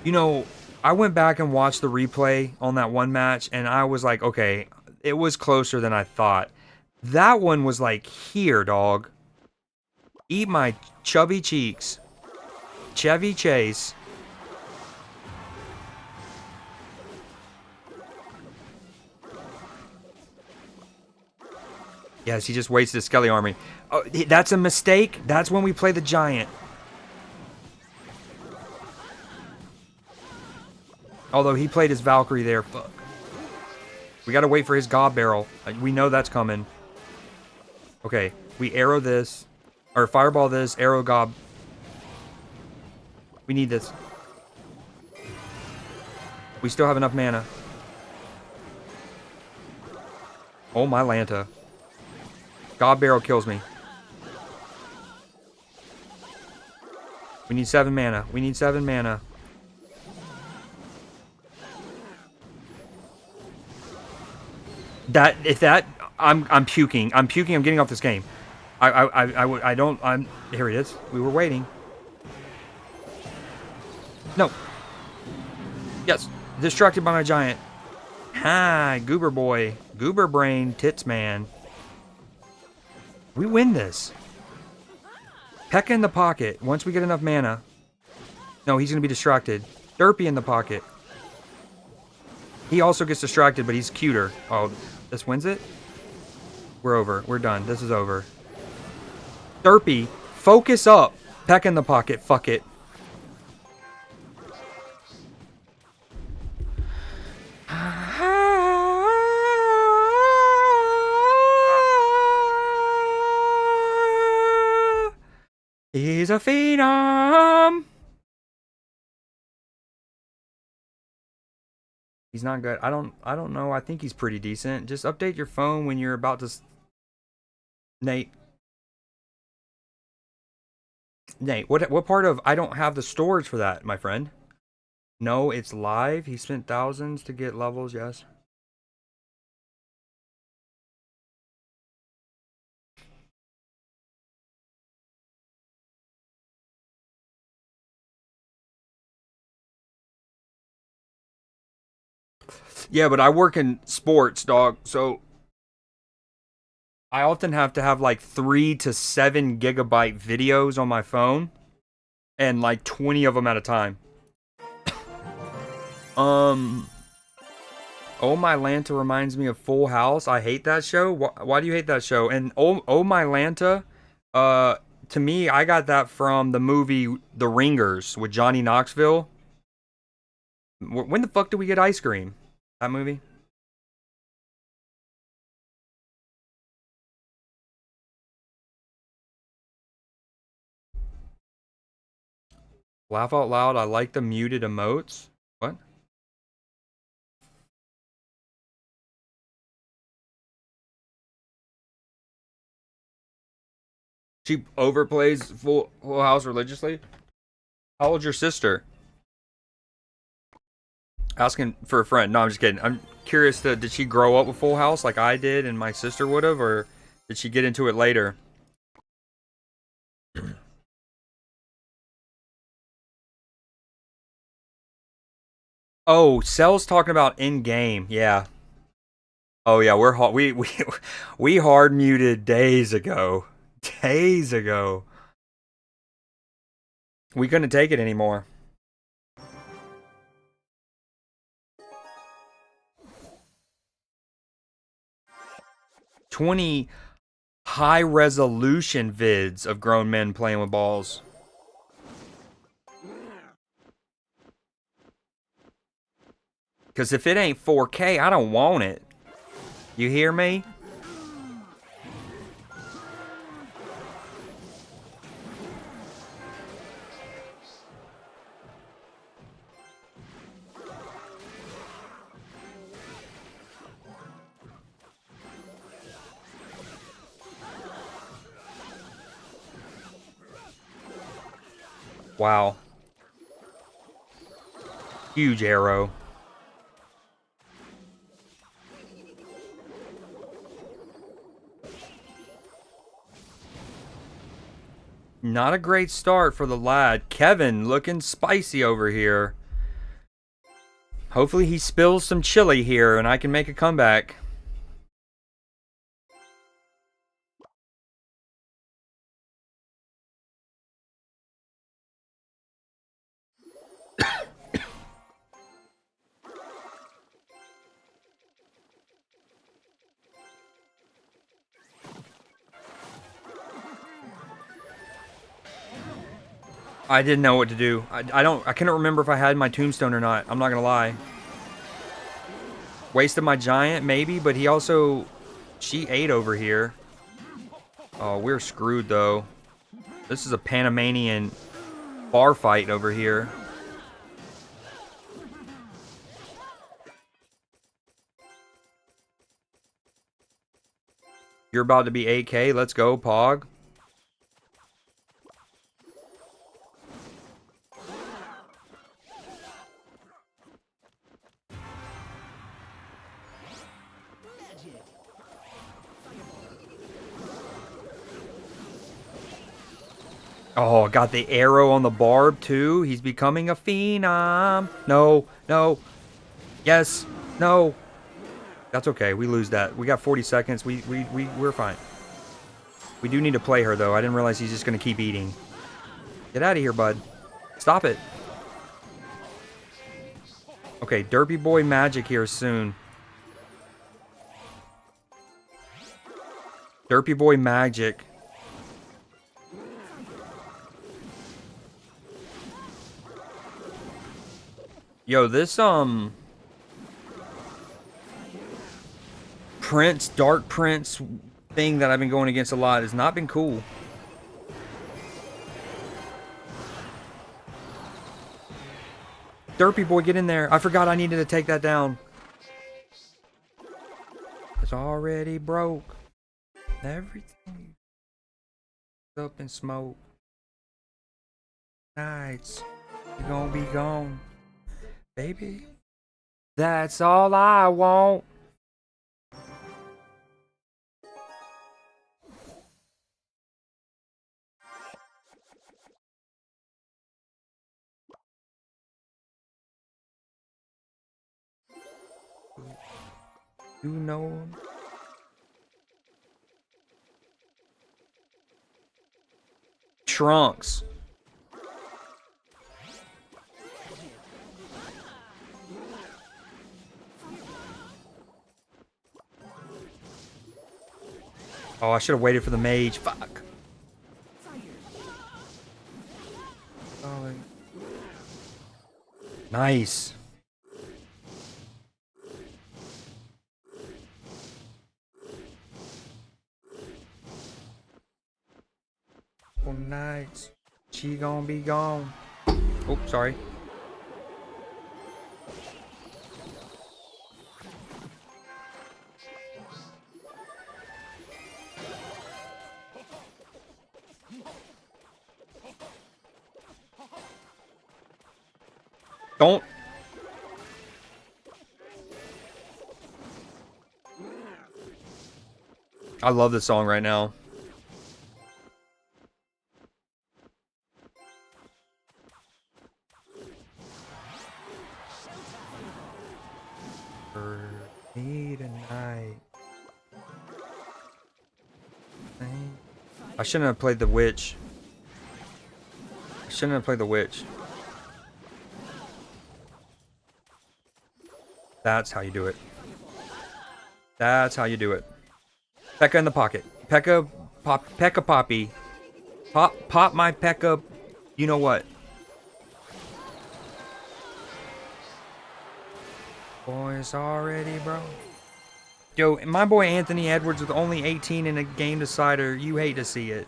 You know, I went back and watched the replay on that one match, and I was like, okay, it was closer than I thought. That one was like, here, dog. Eat my chubby cheeks. Chevy Chase. Yes, he just wasted his Skelly Army. Oh, that's a mistake. That's when we play the giant. Although he played his Valkyrie there. Fuck. We gotta wait for his God Barrel. We know that's coming. Okay, we arrow this. Or fireball this, arrow gob. We need this. We still have enough mana. Oh my Lanta. God Barrel kills me. We need 7 mana. We need 7 mana. I'm puking. I'm puking. I'm getting off this game. Here it is. We were waiting. No. Yes. Distracted by my giant. Hi, Goober boy. Goober brain, tits man. We win this. Pekka in the pocket. Once we get enough mana. No, he's going to be distracted. Derpy in the pocket. He also gets distracted, but he's cuter. Oh, this wins it? We're over. We're done. This is over. Derpy, focus up. Peck in the pocket. Fuck it. He's a phenom. He's not good. I don't know. I think he's pretty decent. Just update your phone when you're about to Nate, what part of I don't have the storage for that, my friend? No, it's live. He spent thousands to get levels, yes. Yeah, but I work in sports, dog, so I often have to have like 3 to 7 gigabyte videos on my phone and like 20 of them at a time. Oh My Lanta reminds me of Full House. I hate that show. Why do you hate that show? And Oh My Lanta, to me, I got that from the movie The Ringers with Johnny Knoxville. When the fuck did we get ice cream? That movie? Laugh out loud. I like the muted emotes. What? She overplays Full House religiously? How old's your sister? Asking for a friend. No, I'm just kidding. I'm curious, did she grow up with Full House like I did and my sister would have, or did she get into it later? Oh, Cell's talking about in-game. Yeah. Oh yeah, we hard muted days ago. Days ago. We couldn't take it anymore. "20 high-resolution vids of grown men playing with balls." Because if it ain't 4K, I don't want it. You hear me? Wow. Huge arrow. Not a great start for the lad. Kevin looking spicy over here. Hopefully he spills some chili here and I can make a comeback. I didn't know what to do. I couldn't remember if I had my tombstone or not. I'm not gonna lie. Wasted my giant, maybe, but he also... She ate over here. Oh, we're screwed, though. This is a Panamanian bar fight over here. You're about to be AK. Let's go, Pog. Oh, got the arrow on the barb, too. He's becoming a phenom. No, no. Yes, no. That's okay. We lose that. We got 40 seconds. We're fine. We do need to play her, though. I didn't realize he's just going to keep eating. Get out of here, bud. Stop it. Okay, Derpy Boy Magic here soon. Derpy Boy Magic. Yo, this Prince, Dark Prince thing that I've been going against a lot has not been cool. Derpy boy, get in there. I forgot I needed to take that down. It's already broke. Everything up in smoke. Nights, you're gonna be gone, baby. That's all I want. You know him. Trunks. Oh, I should have waited for the mage. Fuck. Oh, nice. Oh, nights. She gonna be gone. Oh, sorry. Don't. I love this song right now. For me tonight. I shouldn't have played the witch. I shouldn't have played the witch. That's how you do it. That's how you do it. Pekka in the pocket. Pekka, pop, Pekka Poppy. Pop my Pekka. You know what? Boy, it's already, bro. Yo, my boy Anthony Edwards with only 18 in a game decider. You hate to see it.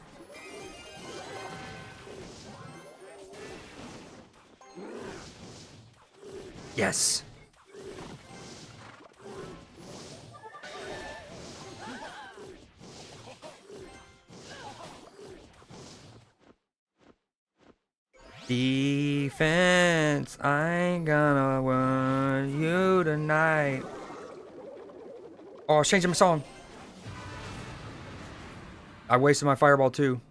Yes. Defense, I ain't gonna win you tonight. Oh, I was changing my song. I wasted my fireball too.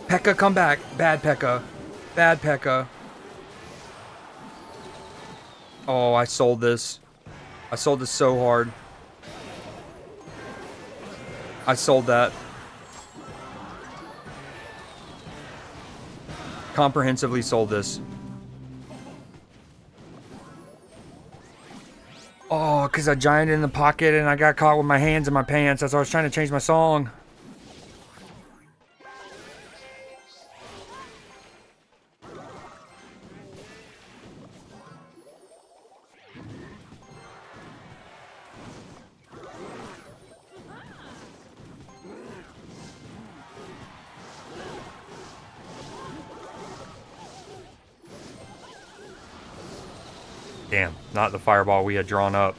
Pekka, come back. Bad Pekka. Bad Pekka. Oh, I sold this. I sold this so hard. I sold that. Comprehensively sold this. Oh, because I gianted in the pocket and I got caught with my hands in my pants. That's why I was trying to change my song. Damn, not the fireball we had drawn up.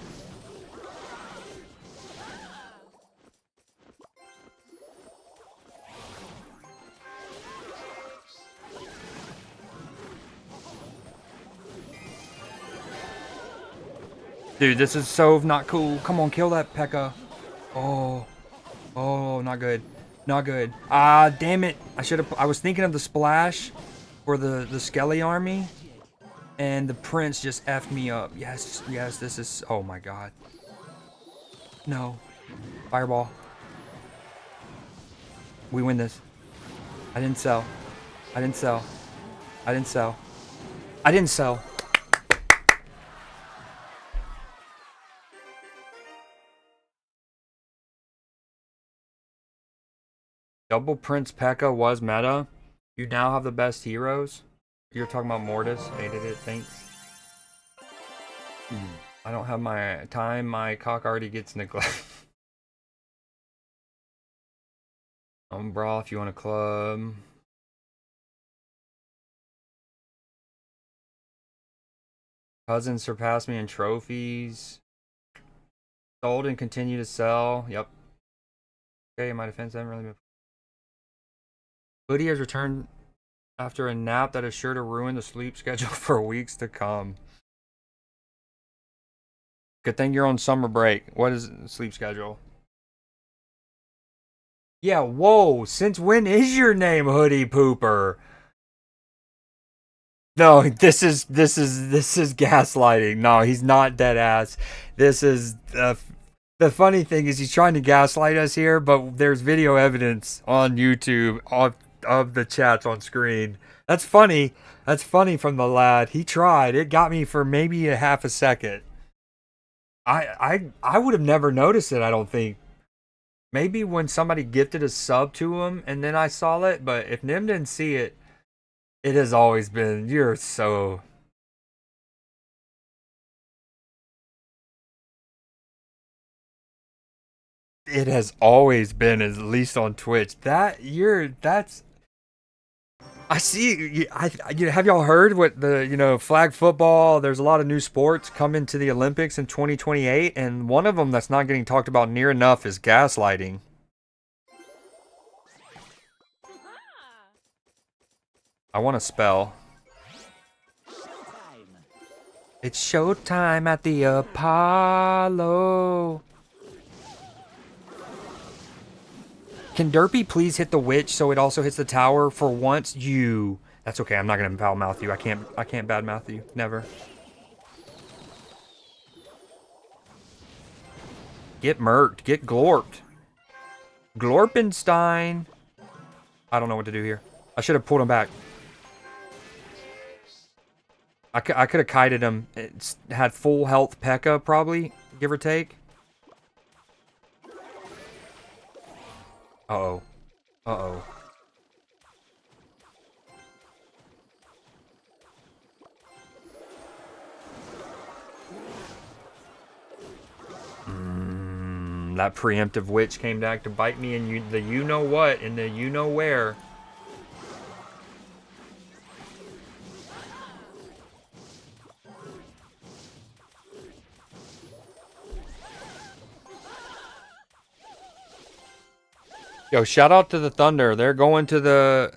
Dude, this is so not cool. Come on, kill that Pekka. Oh. Oh, not good. Not good. Ah, damn it. I was thinking of the splash for the Skelly army. And the prince just effed me up. Yes, yes, this is... Oh my god. No. Fireball. We win this. I didn't sell. I didn't sell. I didn't sell. I didn't sell. Double Prince P.E.K.K.A was meta. You now have the best heroes. You're talking about Mortis. Hated it. Thanks. I don't have my time. My cock already gets neglected. Bra if you want a club. Cousins surpassed me in trophies. Sold and continue to sell. Yep. Okay, my defense hasn't really been. Hoodie has returned after a nap that is sure to ruin the sleep schedule for weeks to come. Good thing you're on summer break. What is the sleep schedule? Yeah, whoa. Since when is your name Hoodie Pooper? No, this is gaslighting. No, he's not dead ass. This is the funny thing is he's trying to gaslight us here, but there's video evidence on YouTube of the chats on screen. That's funny. That's funny from the lad. He tried. It got me for maybe a half a second. I would have never noticed it, I don't think. Maybe when somebody gifted a sub to him and then I saw it, but if Nim didn't see it, it has always been, you're so... It has always been, at least on Twitch. That's... I see. Have y'all heard what the flag football? There's a lot of new sports coming to the Olympics in 2028, and one of them that's not getting talked about near enough is gaslighting. I want to spell. It's showtime at the Apollo. Can Derpy please hit the witch so it also hits the tower for once? That's okay. I'm not gonna foul mouth you. I can't bad mouth you. Never. Get murked. Get glorped. Glorpenstein. I don't know what to do here. I should have pulled him back. I could have kited him. It had full health P.E.K.K.A probably, give or take. Uh-oh. Uh-oh. That preemptive witch came back to bite me in you-know-what, in the you-know-where. Yo, shout out to the Thunder. They're going to the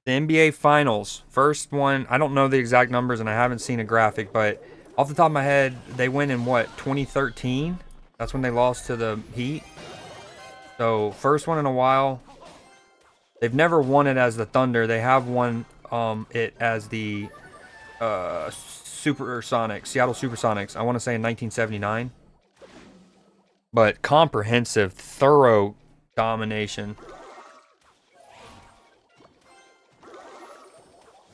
NBA Finals. First one, I don't know the exact numbers and I haven't seen a graphic, but off the top of my head, they went in what, 2013? That's when they lost to the Heat. So, first one in a while. They've never won it as the Thunder. They have won it as the Supersonics, Seattle Supersonics. I want to say in 1979. But comprehensive, thorough domination.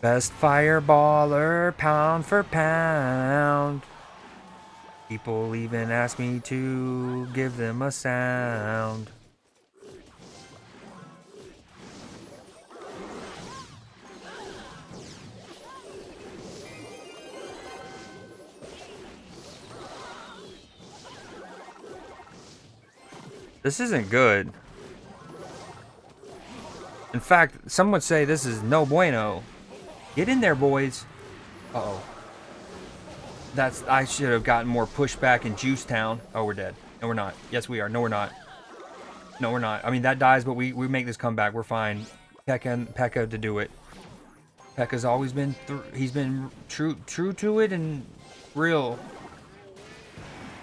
Best fireballer, pound for pound. People even ask me to give them a sound. This isn't good. In fact, some would say this is no bueno. Get in there, boys. Uh-oh. I should have gotten more pushback in Juicetown. Oh, we're dead. No, we're not. Yes, we are. No, we're not. No, we're not. I mean, that dies, but we make this comeback. We're fine. P.E.K.K.A to do it. P.E.K.K.A's always been... he's been true to it and real.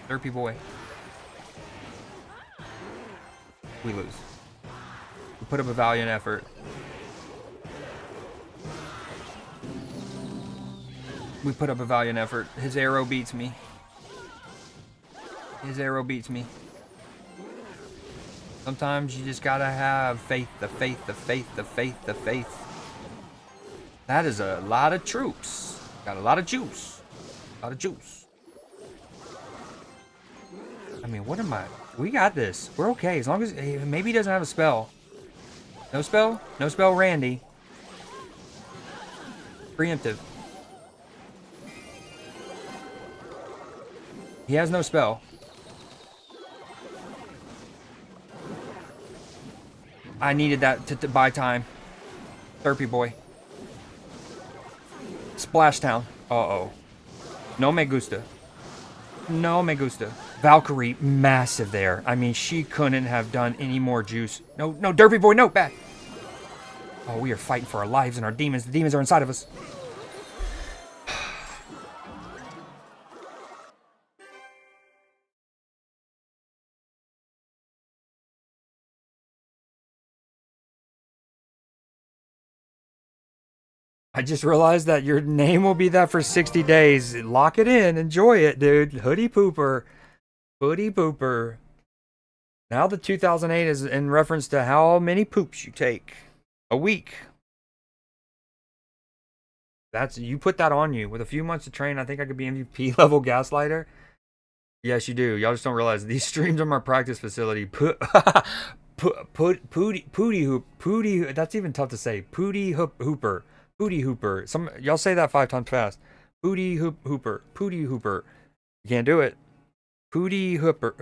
Derpy boy. We lose. We put up a valiant effort. We put up a valiant effort. His arrow beats me. His arrow beats me. Sometimes you just gotta have faith, the faith, the faith, the faith, the faith. That is a lot of troops. Got a lot of juice. A lot of juice. I mean, what am I? We got this. We're okay. As long as maybe he doesn't have a spell. No spell? No spell, Randy. Preemptive. He has no spell. I needed that to buy time. Derpy boy. Splashtown. Uh-oh. No me gusta. No me gusta. Valkyrie, massive there. I mean, she couldn't have done any more juice. No, no, Derpy boy, no, back. Oh, we are fighting for our lives and our demons. The demons are inside of us. I just realized that your name will be that for 60 days. Lock it in. Enjoy it, dude. Hoodie Pooper. Hoodie Pooper. Now the 2008 is in reference to how many poops you take a week. That's, you put that on you. With a few months to train, I think I could be MVP level Gaslighter. Yes, you do. Y'all just don't realize these streams are my practice facility. Pooty. That's even tough to say. Hooper. Pooty Hooper. Some y'all say that 5 times fast. Pooty Hooper. Pooty Hooper. You can't do it. Pooty Hooper.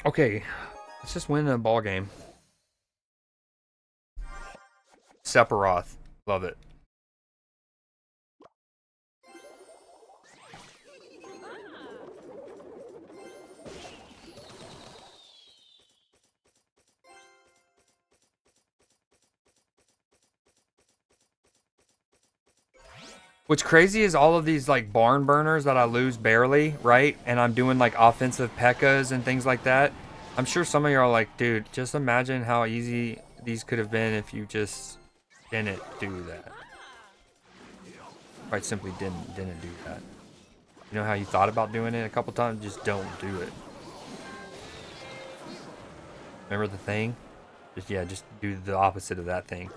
Okay, let's just win a ball game. Sephiroth. Love it. What's crazy is all of these like barn burners that I lose barely, right? And I'm doing like offensive P.E.K.K.A.s and things like that. I'm sure some of you are like, dude, just imagine how easy these could have been if you just didn't do that. Quite simply didn't do that. You know how you thought about doing it a couple times? Just don't do it. Remember the thing? Just do the opposite of that thing.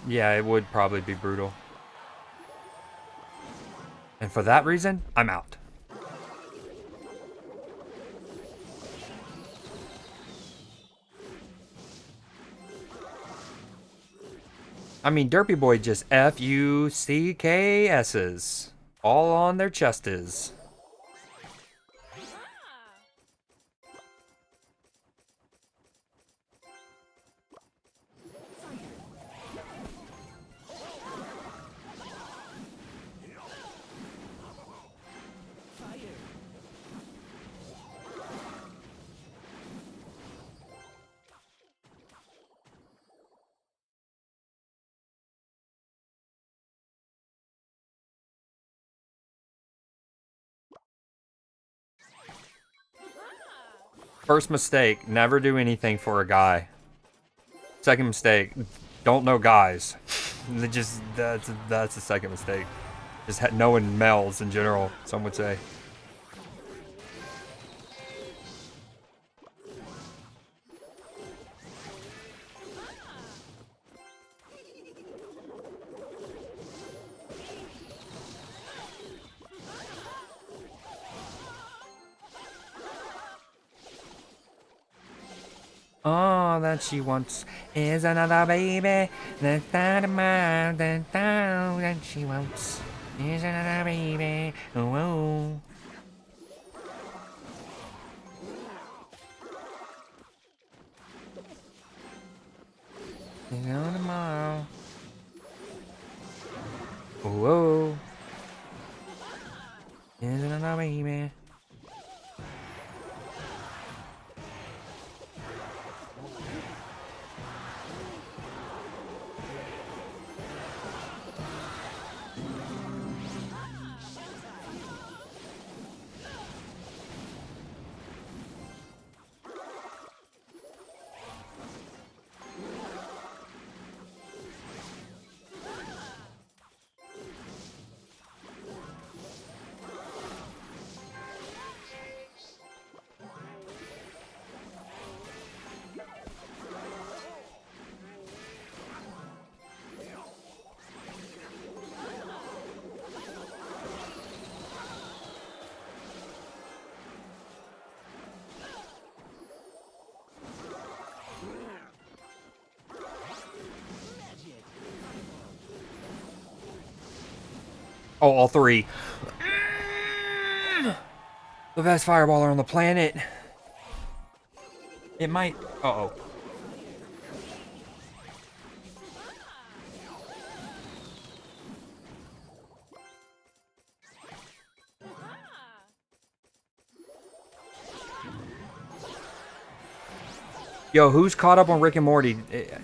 Yeah, it would probably be brutal. And for that reason, I'm out. I mean, Derpy Boy just F-U-C-K-S's. All on their chestes. First mistake, never do anything for a guy. Second mistake, don't know guys. That's the second mistake. Just knowing males in general, some would say. All that she wants is another baby. That she wants is another baby. Oh. You know tomorrow. Whoa. Is another baby. Oh, all three. The best fireballer on the planet. It might. Uh-oh. Yo, who's caught up on Rick and Morty?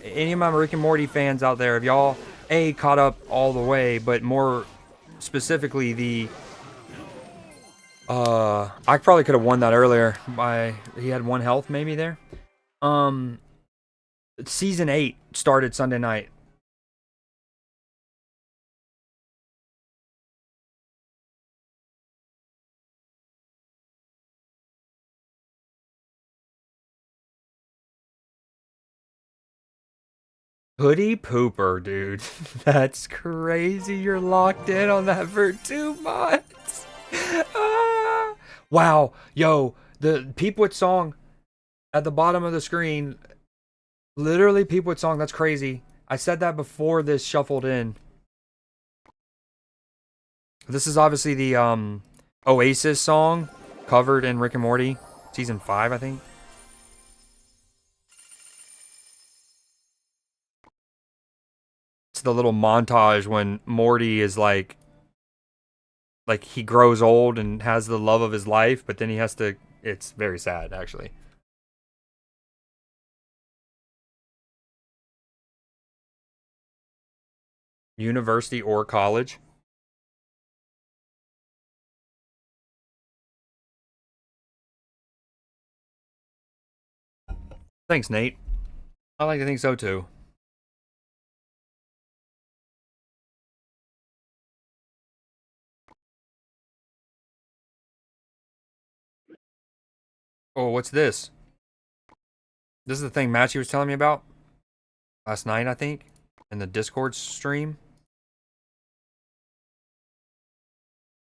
Any of my Rick and Morty fans out there, have y'all caught up all the way, but more specifically the I probably could have won that earlier by he had 1 health maybe there. Season 8 started Sunday night. Hoodie Pooper, dude. That's crazy. You're locked in on that for 2 months. Ah. Wow. Yo, the Peepwood song at the bottom of the screen. Literally Peepwood song. That's crazy. I said that before this shuffled in. This is obviously the Oasis song covered in Rick and Morty. Season 5, I think. It's the little montage when Morty is like he grows old and has the love of his life, but then he has to. It's very sad, actually. University or college? Thanks, Nate. I like to think so too. Oh, what's this? This is the thing Matchy was telling me about last night, I think, in the Discord stream.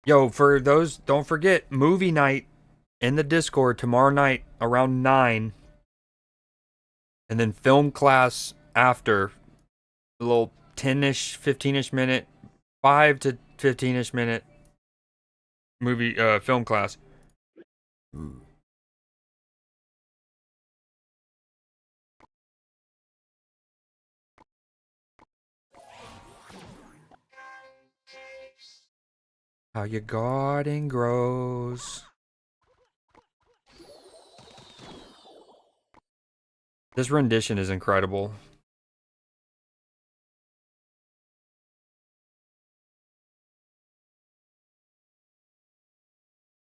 Yo, for those, don't forget, movie night in the Discord tomorrow night around 9. And then film class after, a little 10-ish, 15-ish minute, 5 to 15-ish minute movie, film class. How your garden grows. This rendition is incredible.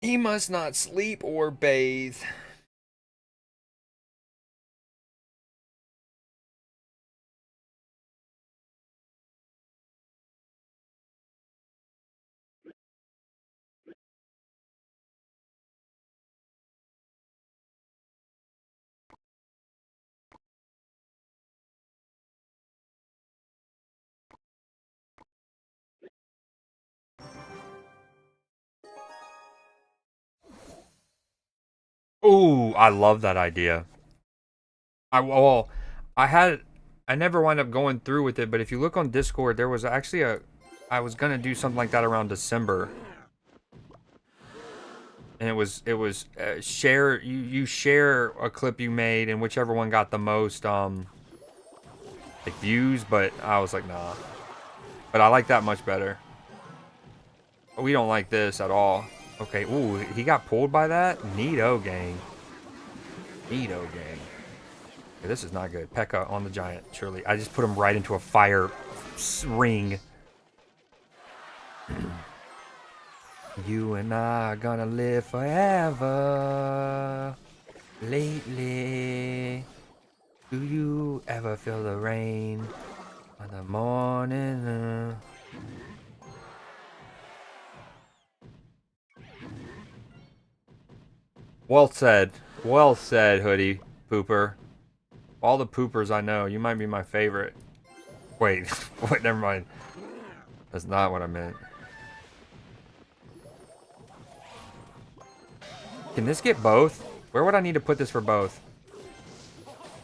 He must not sleep or bathe. Ooh, I love that idea. I never wound up going through with it, but if you look on Discord, there was actually I was gonna do something like that around December, and it was share you share a clip you made, and whichever one got the most like views, but I was like, nah. But I like that much better. We don't like this at all. Okay, ooh, he got pulled by that? Neato gang. Neato gang. Okay, this is not good. P.E.K.K.A on the giant, surely. I just put him right into a fire ring. You and I are gonna live forever. Lately, do you ever feel the rain on the morning? Well said, Hoodie Pooper. All the poopers I know, you might be my favorite. Wait, wait, never mind. That's not what I meant. Can this get both? Where would I need to put this for both?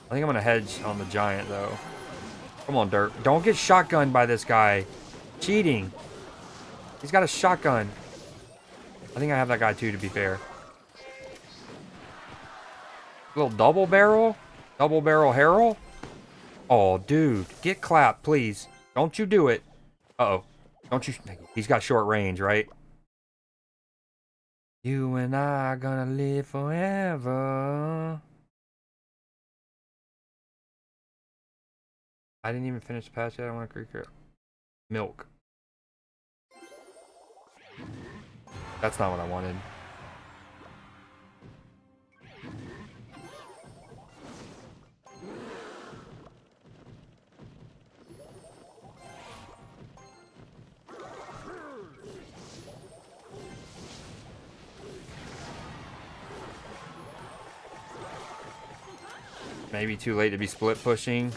I think I'm gonna hedge on the giant though. Come on, Dirt. Don't get shotgunned by this guy. Cheating. He's got a shotgun. I think I have that guy too, to be fair. Little double barrel? Double barrel Harrel? Oh, dude. Get clapped, please. Don't you do it. Uh-oh. Don't you... He's got short range, right? You and I are gonna live forever. I didn't even finish the patch yet. I want to creek it. Milk. That's not what I wanted. Maybe too late to be split pushing.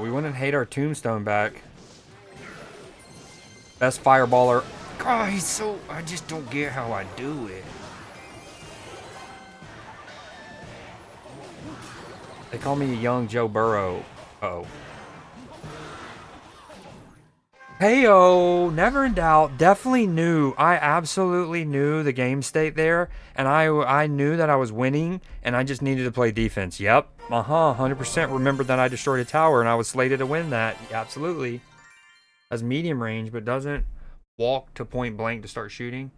We wouldn't hate our tombstone back. Best fireballer. God, he's so... I just don't get how I do it. They call me a young Joe Burrow. Uh-oh. Heyo, never in doubt. Definitely knew. I absolutely knew the game state there, and I knew that I was winning, and I just needed to play defense. Yep. 100% remembered that I destroyed a tower, and I was slated to win that. Absolutely. Has medium range, but doesn't walk to point blank to start shooting.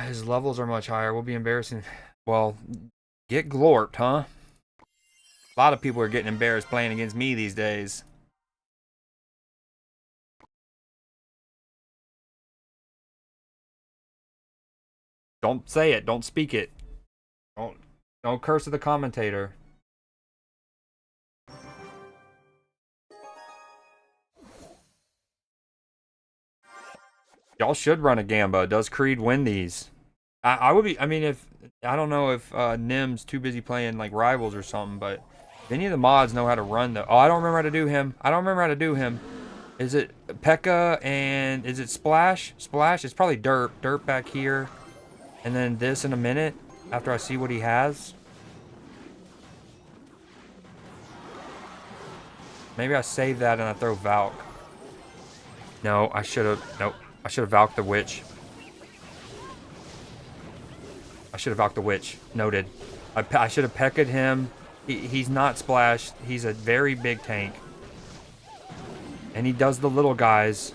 His levels are much higher. Will be embarrassing. Well, get glorped, huh? A lot of people are getting embarrassed playing against me these days. Don't say it. Don't speak it. Don't curse at the commentator. Y'all should run a Gamba. Does Creed win these? I would be... I mean, if... I don't know if Nim's too busy playing, like, Rivals or something, but... If any of the mods know how to run the... Oh, I don't remember how to do him. I don't remember how to do him. Is it P.E.K.K.A. and... Is it Splash? Splash? It's probably Derp. Derp back here. And then this in a minute. After I see what he has. Maybe I save that and I throw Valk. No, I should have... Nope. I should have Valked the Witch. I should have Valked the Witch. Noted. I should have P.E.K.Ka'd him. He's not Splash. He's a very big tank. And he does the little guys.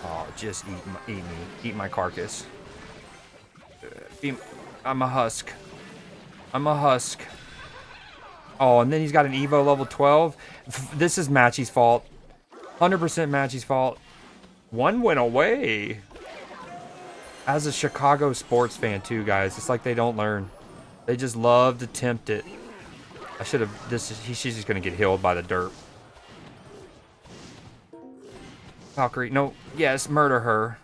Oh, just eat me. Eat my carcass. I'm a husk. I'm a husk. Oh, and then he's got an Evo level 12. This is Matchy's fault. 100% Matchy's fault. One went away. As a Chicago sports fan too, guys, it's like they don't learn. They just love to tempt it. I should have... She's just gonna get healed by the derp. Valkyrie, no, yes, murder her.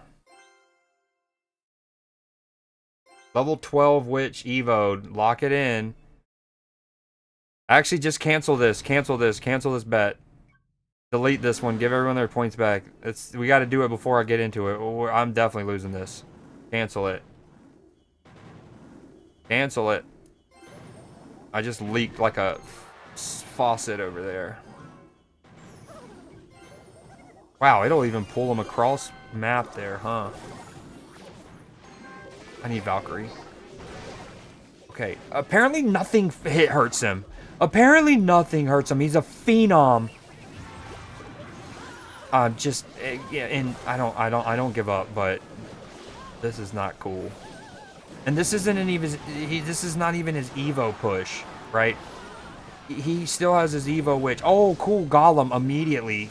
Level 12 Witch Evo, lock it in. Actually, just cancel this, cancel this bet. Delete this one, give everyone their points back. We got to do it before I get into it. I'm definitely losing this. Cancel it. Cancel it. I just leaked like a faucet over there. Wow, it'll even pull them across map there, huh? I need Valkyrie. Okay, apparently nothing hurts him. Apparently nothing hurts him. He's a phenom. Yeah, and I don't give up, but this is not cool. And this isn't this is not even his Evo push, right? He still has his Evo Witch. Oh, cool, Golem immediately.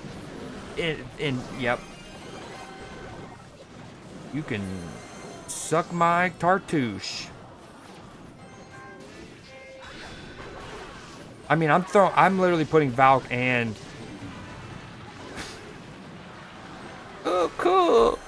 Yep. You can suck my tartouche. I mean, I'm literally putting Valk and... Oh, cool.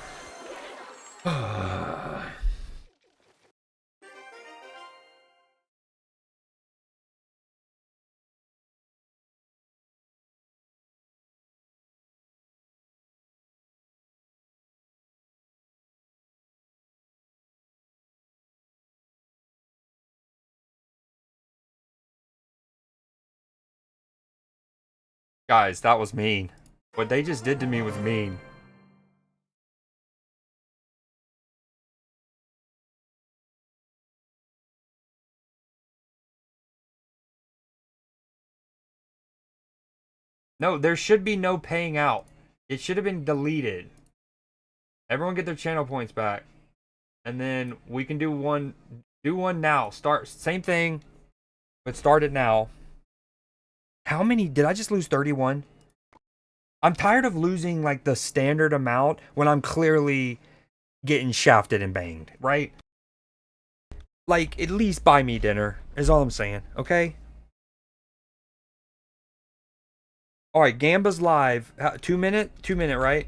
Guys, that was mean. What they just did to me was mean. No, there should be no paying out. It should have been deleted. Everyone get their channel points back. And then we can do one now. Start same thing, but start it now. How many did I just lose? 31? I'm tired of losing like the standard amount when I'm clearly getting shafted and banged, right? Like, at least buy me dinner is all I'm saying, okay? All right, Gamba's live. 2 minute? 2 minute, right?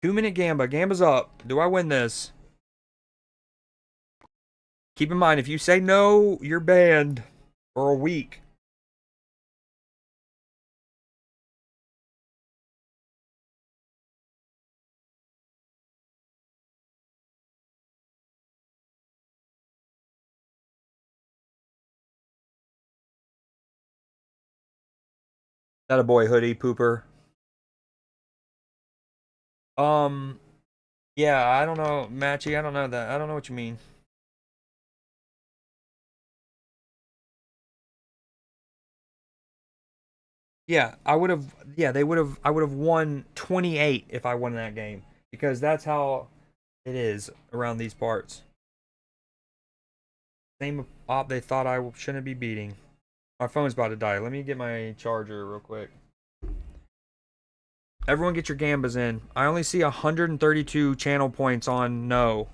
Two-minute Gamba. Gamba's up. Do I win this? Keep in mind, if you say no, you're banned for a week. That a boy, hoodie pooper. Yeah, I don't know, Matchy. I don't know that. I don't know what you mean. Yeah, I would have. Yeah, they would have. I would have won 28 if I won that game because that's how it is around these parts. Same op they thought I shouldn't be beating. My phone's about to die. Let me get my charger real quick. Everyone get your Gambas in. I only see 132 channel points on no.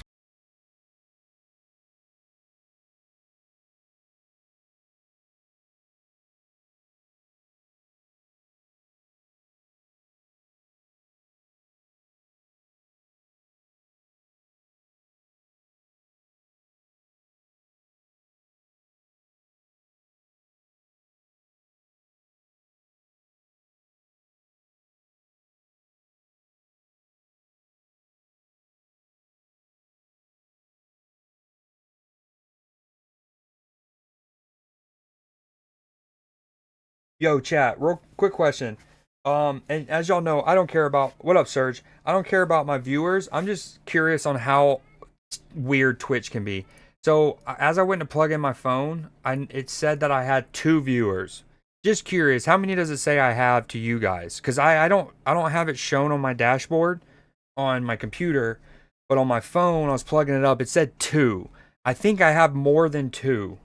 Yo, chat, real quick question. And as y'all know, I don't care about what up, Serge. I don't care about my viewers. I'm just curious on how weird Twitch can be. So as I went to plug in my phone, it said that I had 2 viewers. Just curious, how many does it say I have to you guys? Because I don't have it shown on my dashboard on my computer, but on my phone, I was plugging it up. It said 2. I think I have more than 2.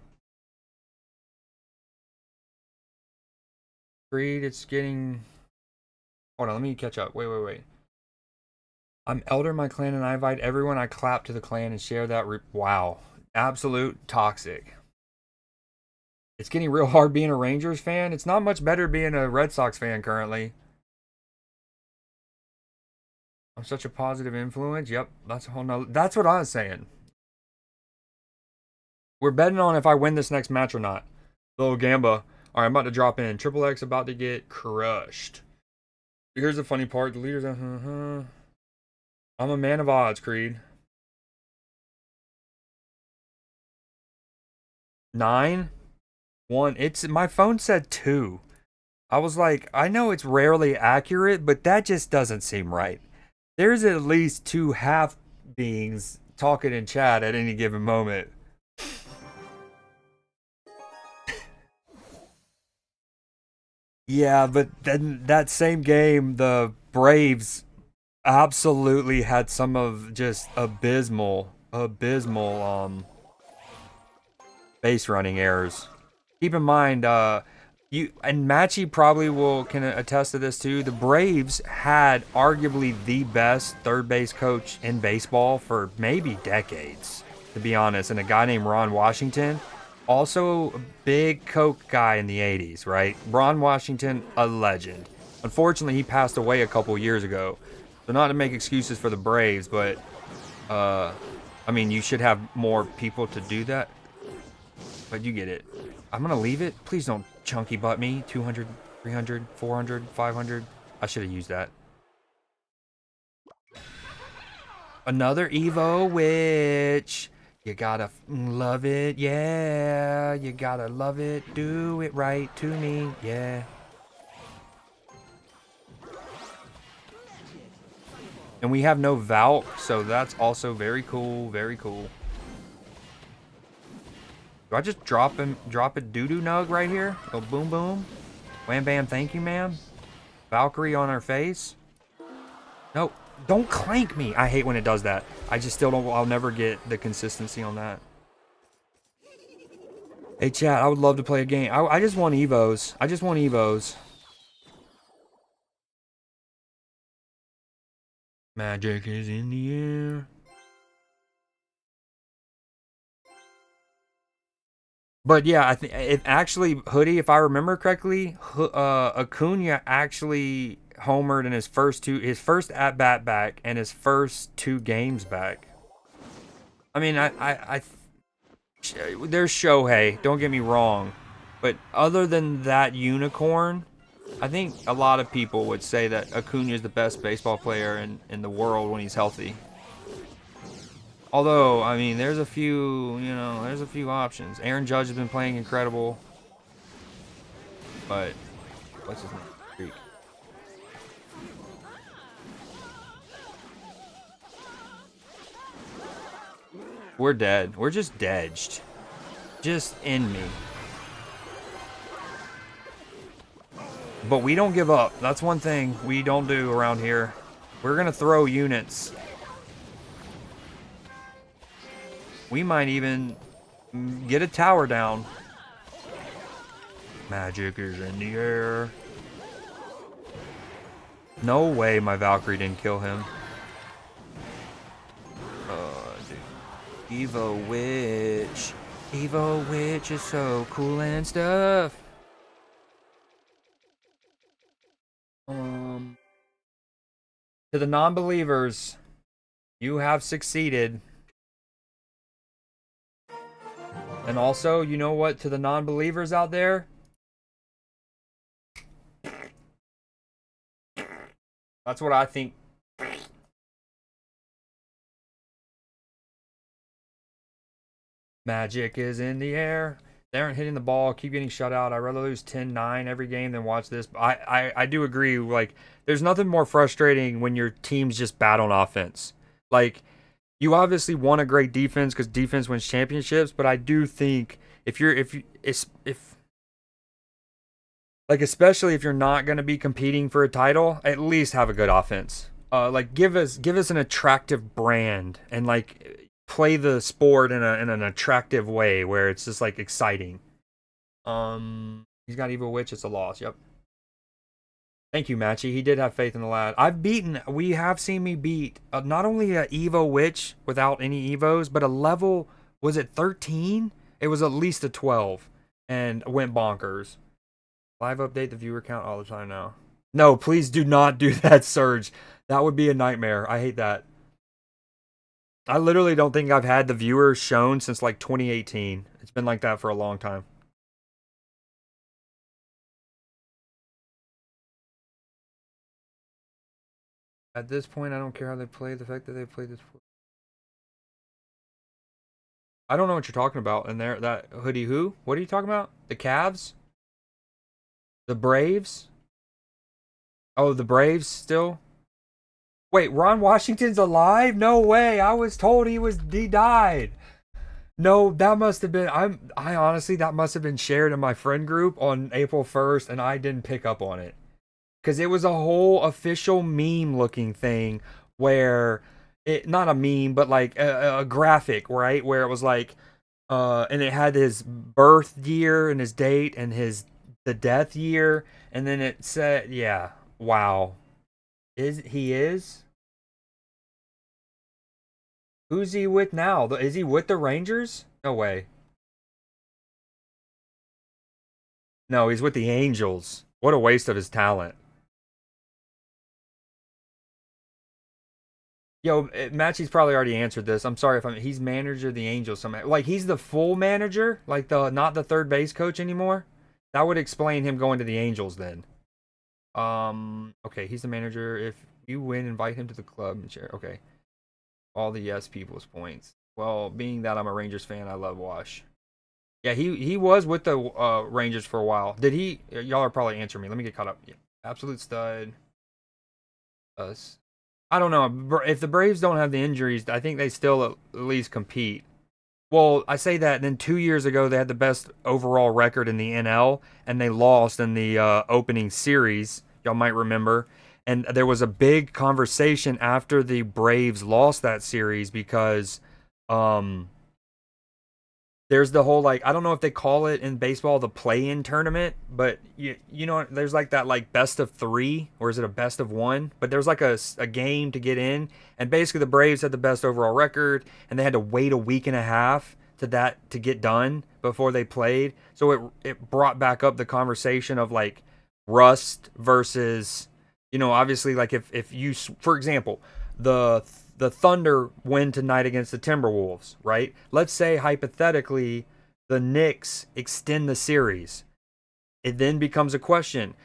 Creed, it's getting. Hold on, let me catch up. Wait. I'm elder in my clan and I invite everyone I clap to the clan and share that. Wow. Absolute toxic. It's getting real hard being a Rangers fan. It's not much better being a Red Sox fan currently. I'm such a positive influence. Yep, that's a whole nother. That's what I was saying. We're betting on if I win this next match or not. Little Gamba. Alright, I'm about to drop in. Triple X about to get crushed. Here's the funny part. The leaders. I'm a man of odds, Creed. 9? 1. It's my phone said 2. I was like, I know it's rarely accurate, but that just doesn't seem right. There's at least 2 half beings talking in chat at any given moment. Yeah, but then that same game, the Braves absolutely had some of just abysmal base running errors. Keep in mind, you and Matchy probably can attest to this too. The Braves had arguably the best third base coach in baseball for maybe decades, to be honest, and a guy named Ron Washington. Also a big Coke guy in the 80s, right? Ron Washington, a legend. Unfortunately, he passed away a couple years ago. So not to make excuses for the Braves, but I mean, you should have more people to do that. But you get it. I'm gonna leave it. Please don't chunky butt me. 200, 300, 400, 500. I should have used that. Another Evo, which You gotta love it, yeah. You gotta love it. Do it right to me, yeah. And we have no Valk, so that's also very cool, very cool. Do I just drop a doo-doo nug right here? Go boom boom. Wham bam, thank you, ma'am. Valkyrie on her face. No, don't clank me. I hate when it does that. I just still don't, I'll never get the consistency on that. Hey chat, I would love to play a game. I just want Evos. I just want Evos. Magic is in the air. But yeah, I think it actually, Hoodie, if I remember correctly, Acuna actually homered in his first at bat back and his first 2 games back. I mean, there's Shohei, don't get me wrong, but other than that unicorn, I think a lot of people would say that Acuna is the best baseball player in the world when he's healthy. Although, I mean, there's a few, there's a few options. Aaron Judge has been playing incredible. But, what's his name? Greek. We're dead. We're just dedged. Just in me. But we don't give up. That's one thing we don't do around here. We're going to throw units. We might even get a tower down. Magic is in the air. No way my Valkyrie didn't kill him. Dude. Evo Witch. Evo Witch is so cool and stuff. To the non-believers, you have succeeded. And also, you know what, to the non-believers out there? That's what I think. Magic is in the air. They aren't hitting the ball, keep getting shut out. I'd rather lose 10-9 every game than watch this. I do agree, like, there's nothing more frustrating when your team's just bad on offense. Like, you obviously want a great defense because defense wins championships, but I do think especially if you're not going to be competing for a title, at least have a good offense. Like give us an attractive brand and like play the sport in an attractive way where it's just like exciting. He's got Evil Witch. It's a loss. Yep. Thank you, Matchy. He did have faith in the lad. We have seen me beat not only a Evo Witch without any Evos, but a level, was it 13? It was at least a 12 and went bonkers. Live update the viewer count all the time now. No, please do not do that, Surge. That would be a nightmare. I hate that. I literally don't think I've had the viewers shown since like 2018. It's been like that for a long time. At this point, I don't care how they play. The fact that they played this. I don't know what you're talking about in there. That Hoodie who? What are you talking about? The Cavs? The Braves? Oh, the Braves still? Wait, Ron Washington's alive? No way. I was told he died. No, that must have been, I honestly, that must have been shared in my friend group on April 1st and I didn't pick up on it. Because it was a whole official meme looking thing where not a meme, but like a graphic, right? Where it was like, and it had his birth year and his date and the death year. And then it said, yeah, wow. He is? Who's he with now? Is he with the Rangers? No way. No, he's with the Angels. What a waste of his talent. Yo, Matchy's probably already answered this. I'm sorry if he's manager of the Angels somehow. Like he's the full manager, like not the third base coach anymore. That would explain him going to the Angels then. Okay, he's the manager. If you win, invite him to the club and share. Okay. All the yes people's points. Well, being that I'm a Rangers fan, I love Wash. Yeah, he was with the Rangers for a while. Did he? Y'all are probably answering me. Let me get caught up. Yeah. Absolute stud. Us. I don't know. If the Braves don't have the injuries, I think they still at least compete. Well, I say that. Then 2 years ago, they had the best overall record in the NL, and they lost in the opening series. Y'all might remember. And there was a big conversation after the Braves lost that series because um, there's the whole like I don't know if they call it in baseball the play-in tournament, but you know there's like that like best of three or is it a best of one? But there's like a game to get in, and basically the Braves had the best overall record, and they had to wait a week and a half to get done before they played. So it brought back up the conversation of like rust versus obviously like if you for example the the Thunder win tonight against the Timberwolves, right? Let's say hypothetically the Knicks extend the series. It then becomes a question.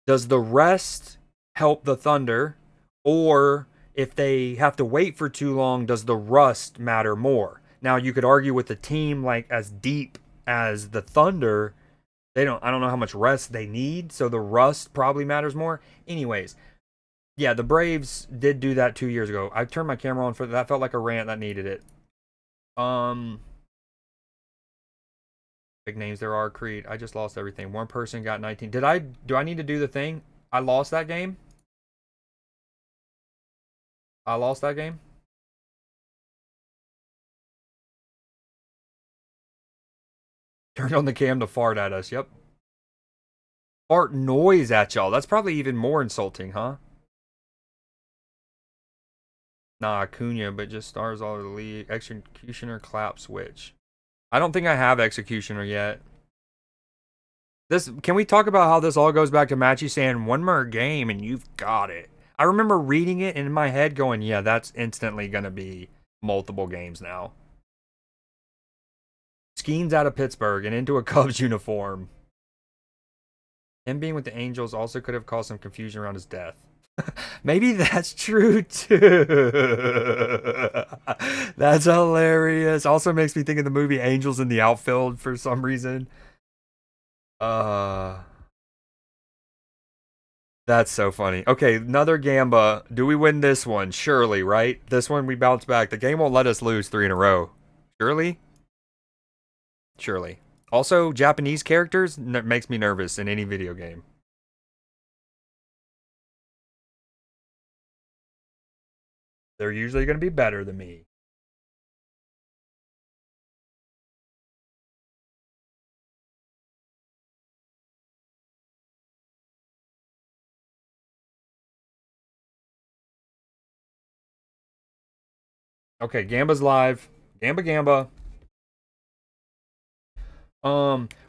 Does the rest help the Thunder, or if they have to wait for too long, does the rust matter more? Now you could argue with a team like as deep as the Thunder, I don't know how much rest they need, so the rust probably matters more. Anyways, yeah, the Braves did do that 2 years ago. I turned my camera on for that. Felt like a rant that needed it. Um, Big names there are. Creed. I just lost everything. One person got 19. Do I need to do the thing? I lost that game. I lost that game. Turned on the cam to fart at us. Yep. Fart noise at y'all. That's probably even more insulting, huh? Nah, Acuna, but just stars all over the league. Executioner clap switch. I don't think I have Executioner yet. Can we talk about how this all goes back to Matchy saying one more game and you've got it? I remember reading it and in my head going, yeah, that's instantly gonna be multiple games now. Skeens out of Pittsburgh and into a Cubs uniform. Him being with the Angels also could have caused some confusion around his death. Maybe that's true too. That's hilarious. Also makes me think of the movie Angels in the Outfield for some reason. Uh That's so funny. Okay, another Gamba. Do we win this one? Surely, right? This one we bounce back. The game won't let us lose 3 in a row. Surely? Surely. Also, Japanese characters makes me nervous in any video game. They're usually going to be better than me. Okay, Gamba's live. Gamba Gamba.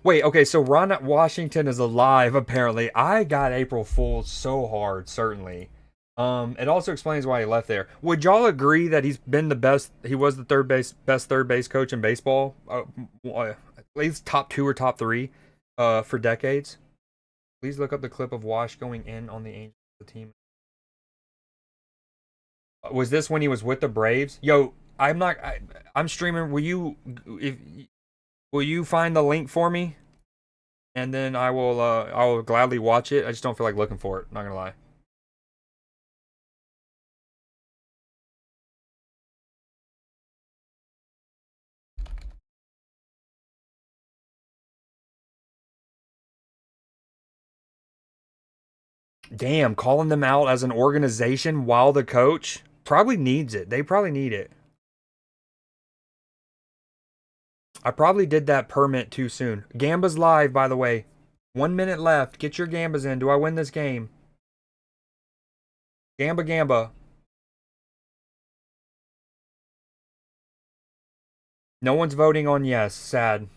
Wait, okay, so Ron Washington is alive, apparently. I got April Fool's so hard, certainly. It also explains why he left there. Would y'all agree that he's been the best? He was the best third base coach in baseball, at least top 2 or top 3, for decades. Please look up the clip of Wash going in on the Angels the team. Was this when he was with the Braves? Yo, I'm streaming. Will you find the link for me? And then I will gladly watch it. I just don't feel like looking for it, not gonna lie. Damn, calling them out as an organization while the coach probably needs it. They probably need it. I probably did that permit too soon. Gamba's live, by the way. 1 minute left. Get your Gambas in. Do I win this game? Gamba Gamba. No one's voting on yes. Sad.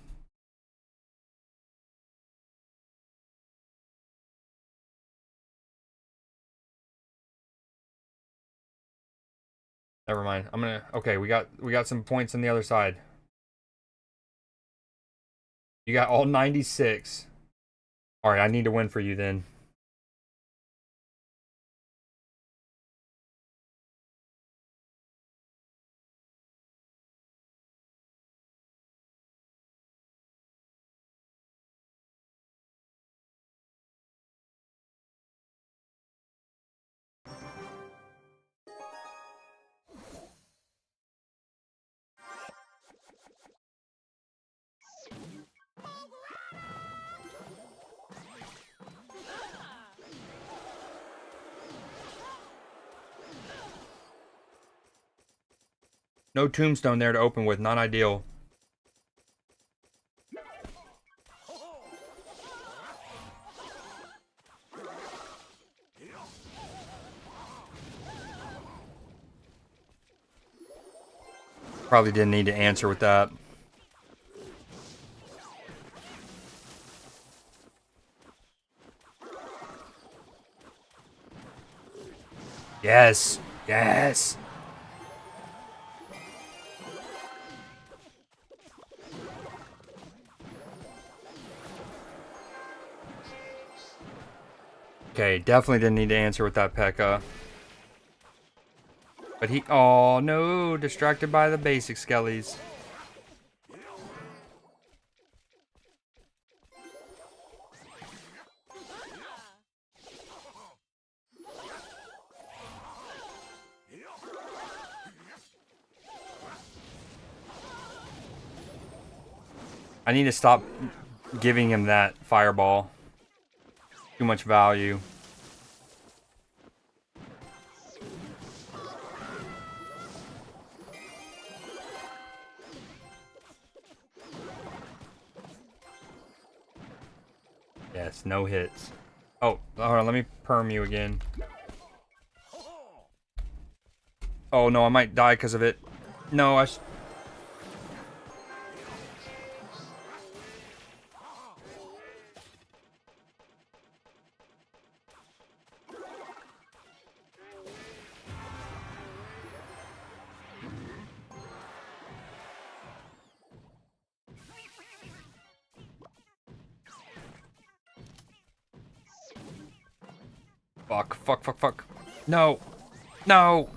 Never mind. Okay, we got some points on the other side. You got all 96. All right, I need to win for you then. No tombstone there to open with. Not ideal. Probably didn't need to answer with that. Yes. Yes. Okay, definitely didn't need to answer with that P.E.K.K.A. But he... Oh, no. Distracted by the basic skellies. I need to stop giving him that fireball. Too much value. Yes, no hits. Oh, hold on, let me perm you again. Oh no, I might die because of it. No, Fuck, fuck, fuck, fuck. No. No.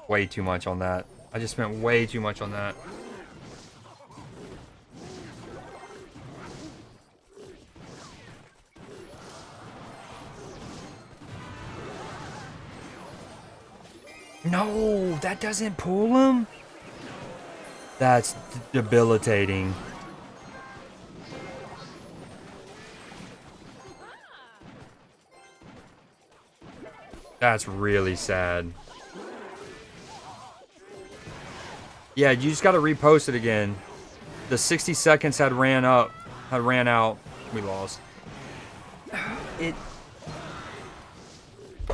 Way too much on that. I just spent way too much on that. No, that doesn't pull him? That's debilitating. That's really sad. Yeah, you just gotta repost it again. The 60 seconds had ran out. We lost.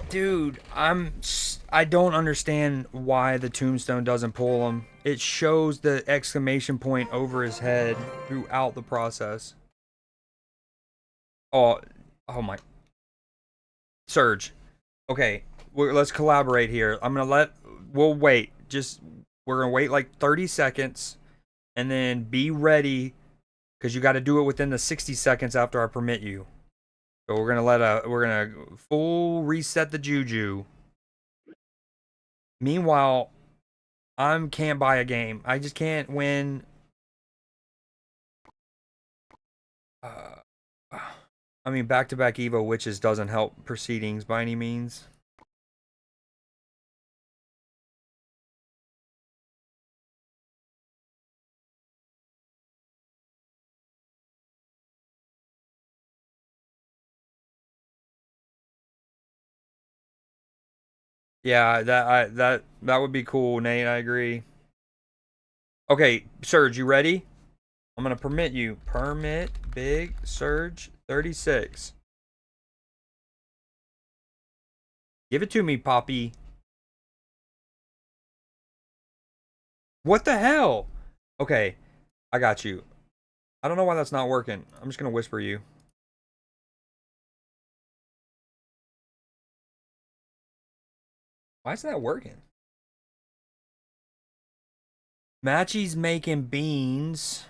Dude, I don't understand why the tombstone doesn't pull him. It shows the exclamation point over his head throughout the process. Oh my. Surge. Okay, let's collaborate here. We'll wait. We're gonna wait like 30 seconds, and then be ready, because you got to do it within the 60 seconds after I permit you. So we're gonna full reset the juju. Meanwhile, I can't buy a game. I just can't win. I mean, back-to-back Evo Witches doesn't help proceedings by any means. Yeah, that would be cool, Nate. I agree. Okay, Surge, you ready? I'm gonna permit you. Permit Big Surge 36. Give it to me, Poppy. What the hell? Okay, I got you. I don't know why that's not working. I'm just gonna whisper you. Why is that working? Matchy's making beans.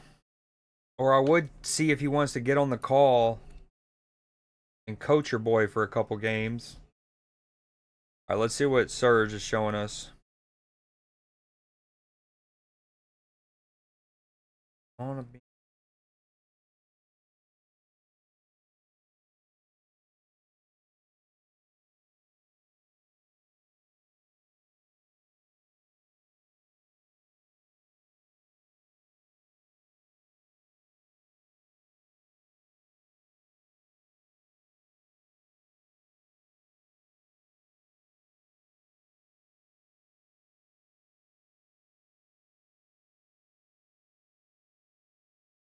Or I would see if he wants to get on the call and coach your boy for a couple games. Alright, let's see what Surge is showing us. On a bean.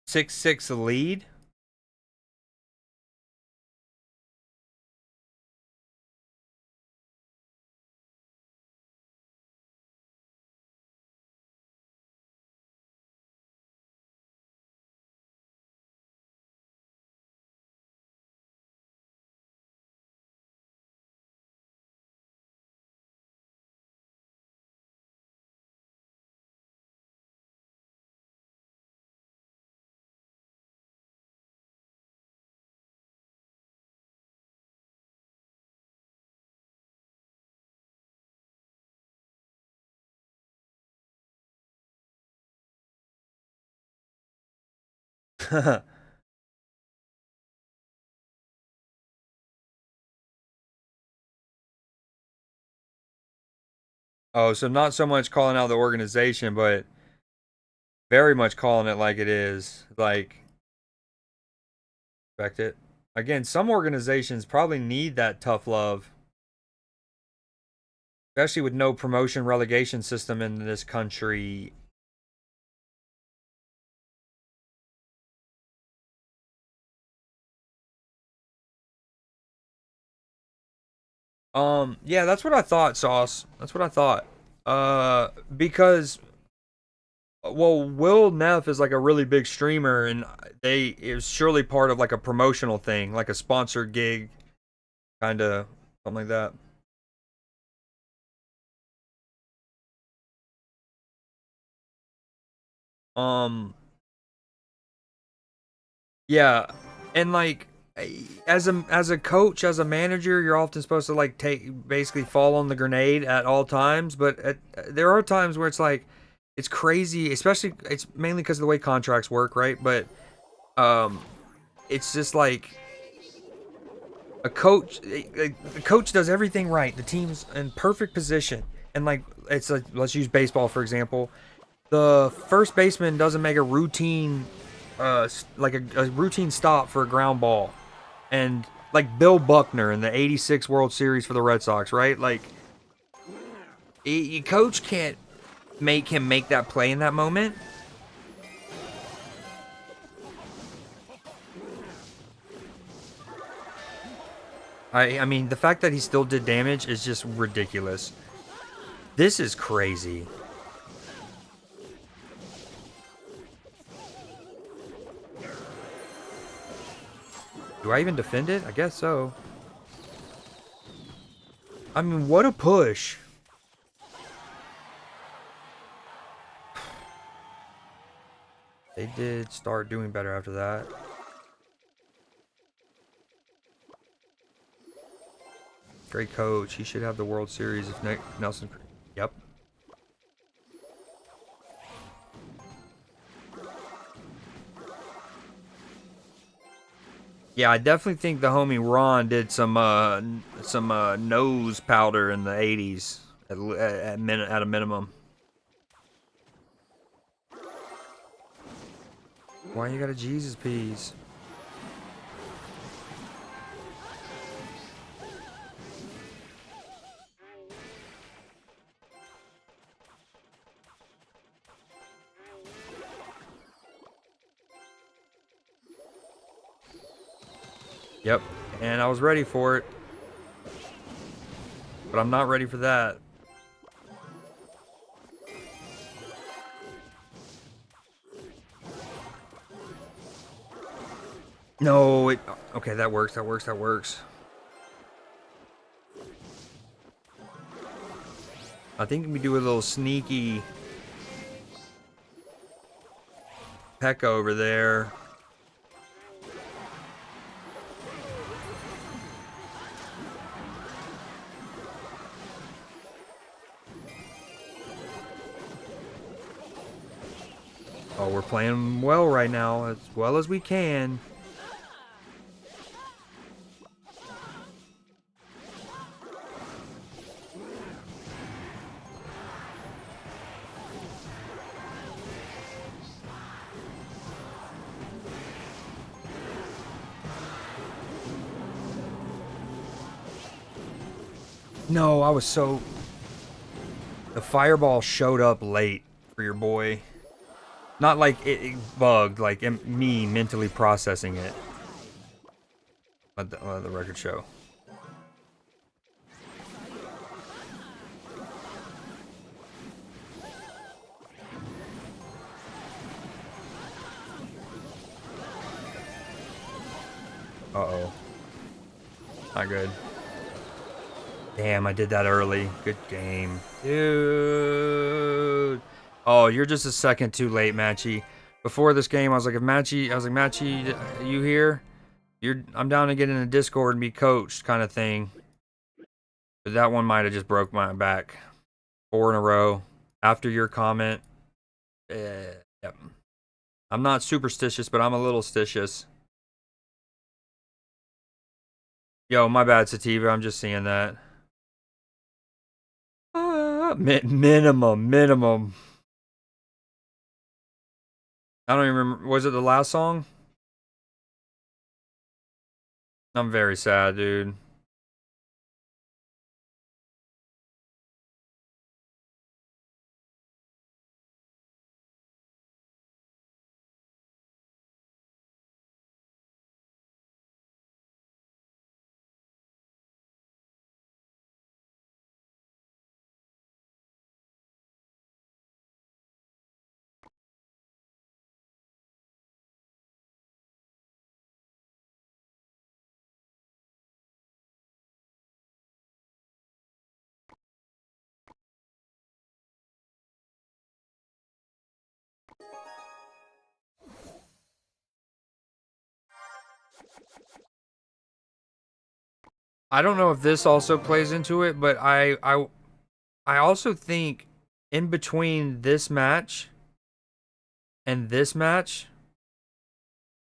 6-6 lead. Oh, so not so much calling out the organization, but very much calling it like it is. Like, expect it. Again, some organizations probably need that tough love, especially with no promotion relegation system in this country. Yeah, that's what I thought, Sauce. That's what I thought. Because well, Will Neff is like a really big streamer, and it was surely part of like a promotional thing, like a sponsored gig, kind of something like that. Um, yeah, and like as a coach, as a manager, you're often supposed to like take basically fall on the grenade at all times, but there are times where it's like it's crazy, especially it's mainly because of the way contracts work, right? But um, it's just like a coach the coach does everything right, the team's in perfect position, and like it's like, let's use baseball for example, the first baseman doesn't make a routine like a routine stop for a ground ball, and like Bill Buckner in the 86 World Series for the Red Sox, right? Like your coach can't make him make that play in that moment. I mean, the fact that he still did damage is just ridiculous. This is crazy. Do I even defend it? I guess so. I mean, what a push. They did start doing better after that. Great coach. He should have the World Series if Nelson... Yep. Yeah, I definitely think the homie Ron did some nose powder in the 80s at a minimum. Why you got a Jesus piece? Yep, and I was ready for it, but I'm not ready for that. No, it... Okay, that works, that works, that works. I think we do a little sneaky peck over there. Oh, we're playing well right now, as well as we can. No, I was so... The fireball showed up late for your boy. Not like it bugged, like me mentally processing it. Let the record show. Uh-oh. Not good. Damn, I did that early. Good game. Dude. Oh, you're just a second too late, Matchy. Before this game, I was like, Matchy, you here? I'm down to get in a Discord and be coached kind of thing. But that one might have just broke my back. 4 in a row. After your comment. Yep. I'm not superstitious, but I'm a little stitious. Yo, my bad, Sativa. I'm just seeing that. Minimum. I don't even remember. Was it the last song? I'm very sad, dude. I don't know if this also plays into it, but I also think in between this match and this match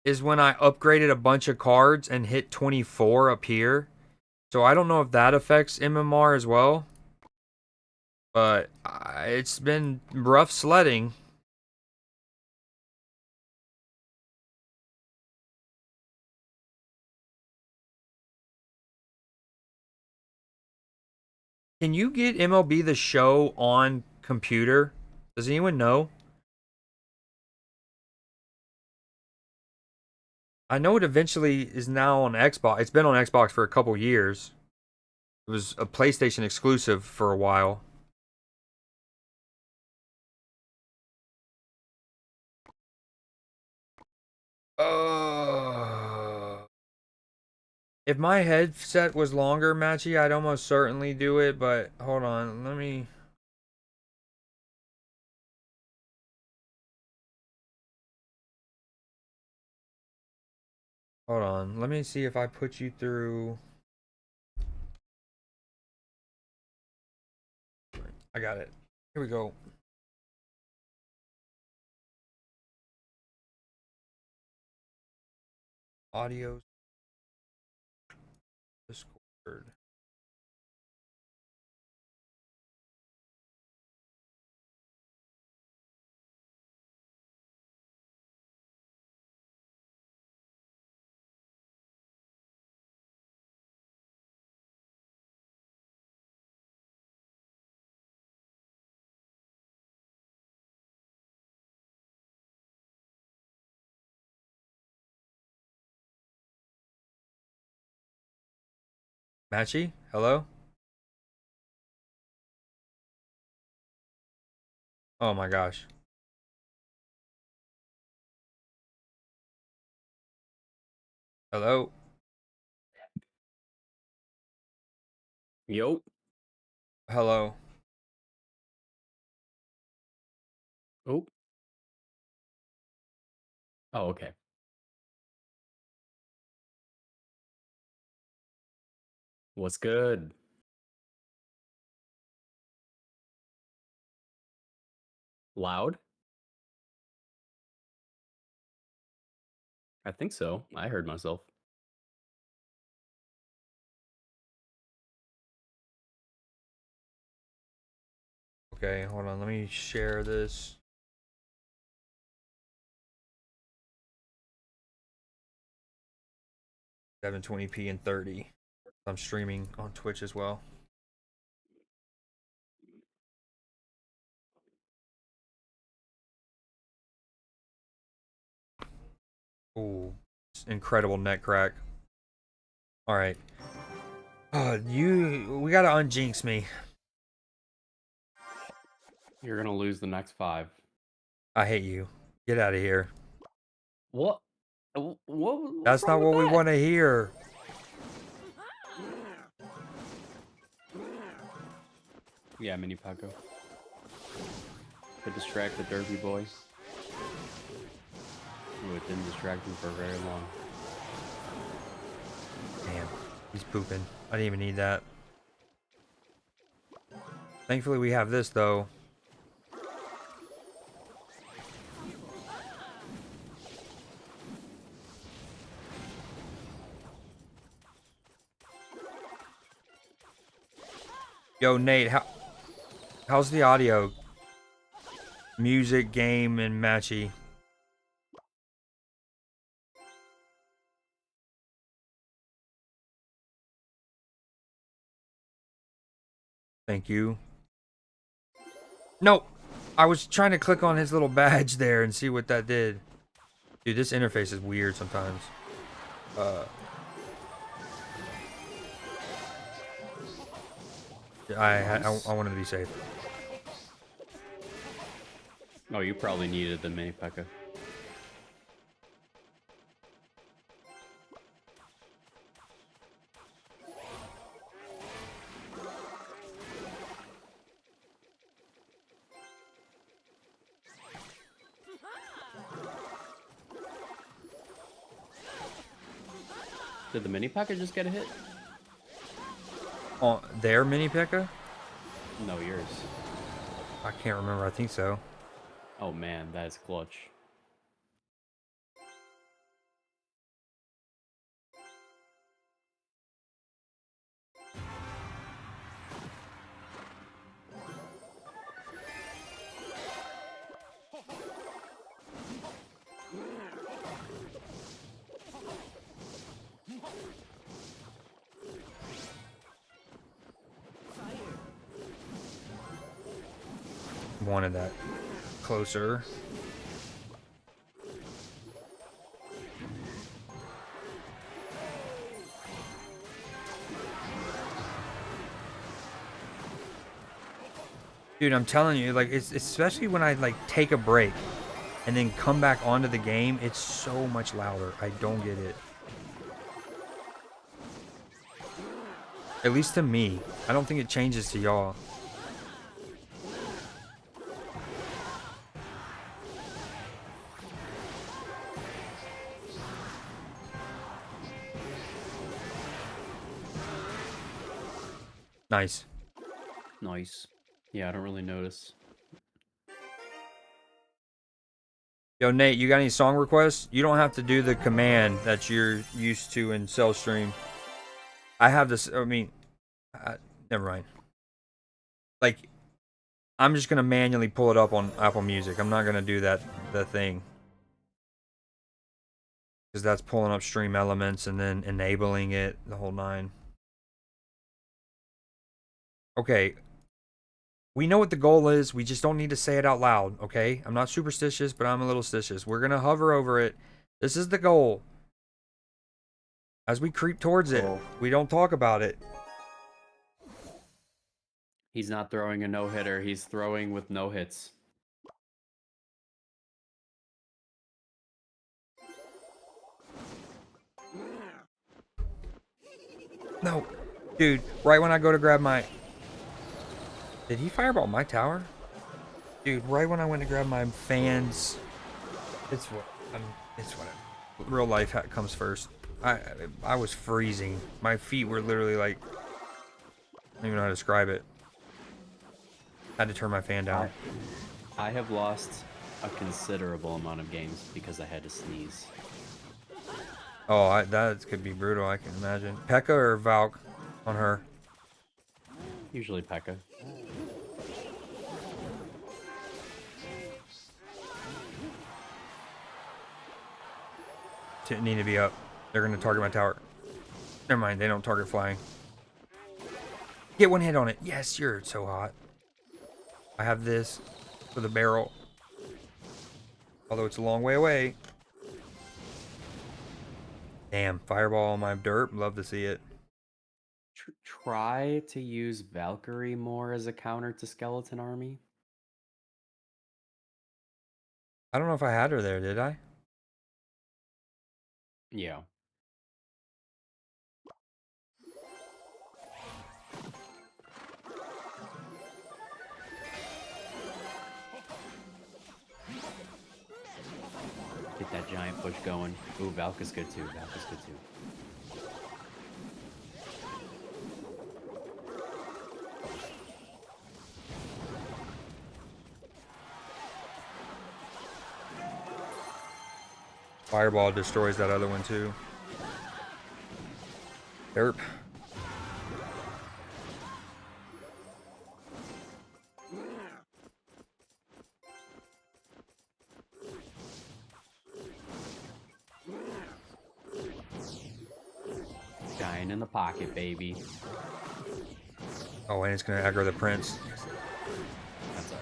is when I upgraded a bunch of cards and hit 24 up here. So I don't know if that affects MMR as well. But it's been rough sledding. Can you get MLB The Show on computer? Does anyone know? I know it eventually is now on Xbox. It's been on Xbox for a couple years. It was a PlayStation exclusive for a while. If my headset was longer, Matchy, I'd almost certainly do it, but hold on, let me... Hold on, let me see if I put you through... I got it. Here we go. Audio Discord. Matchy, hello? Oh my gosh. Hello? Yo. Hello? Oh. Oh, okay. What's good? Loud? I think so. I heard myself. Okay, hold on, let me share this. 720p and 30. I'm streaming on Twitch as well. Ooh, incredible neck crack. All right. We gotta unjinx me. You're gonna lose the next 5. I hate you. Get out of here. What? What's That's wrong not with what we that? want to hear. Yeah, Mini Paco. To distract the derby boy. Ooh, it didn't distract him for very long. Damn, he's pooping. I didn't even need that. Thankfully, we have this though. Yo, Nate, how's the audio? Music, game, and Matchy. Thank you. No, I was trying to click on his little badge there and see what that did. Dude, this interface is weird sometimes. I wanted to be safe. Oh, you probably needed the Mini Paco. Did the Mini Paco just get a hit? Oh, their mini P.E.K.K.A? No, yours. I can't remember. I think so. Oh man, that is clutch. Wanted that closer. Dude, I'm telling you, like, it's especially when I like take a break and then come back onto the game, it's so much louder. I don't get it. At least to me. I don't think it changes to y'all. Nice. Nice. Yeah, I don't really notice. Yo, Nate, you got any song requests? You don't have to do the command that you're used to in Cell Stream. I have this, I mean, never mind. Like, I'm just going to manually pull it up on Apple Music. I'm not going to do that thing. Because that's pulling up stream elements and then enabling it, the whole 9. Okay. We know what the goal is. We just don't need to say it out loud, okay? I'm not superstitious, but I'm a little stitious. We're going to hover over it. This is the goal. As we creep towards it, we don't talk about it. He's not throwing a no-hitter, he's throwing with no hits. No. Dude, right when I go to grab my... Did he fireball my tower? Dude, right when I went to grab my fans... It's what... it's what... Real life comes first. I was freezing. My feet were literally like... I don't even know how to describe it. I had to turn my fan down. I have lost a considerable amount of games because I had to sneeze. Oh, that could be brutal, I can imagine. P.E.K.K.A or Valk on her? Usually P.E.K.K.A. Need to be up. They're going to target my tower. Never mind, they don't target flying. Get one hit on it. Yes, you're so hot. I have this for the barrel. Although it's a long way away. Damn, fireball on my derp. Love to see it. Try to use Valkyrie more as a counter to Skeleton Army. I don't know if I had her there, did I? Yeah. Get that giant push going. Ooh, Valka's good too. Valka's good too. Fireball destroys that other one too. Derp. Giant in the pocket, baby. Oh, and it's gonna aggro the prince. That's alright.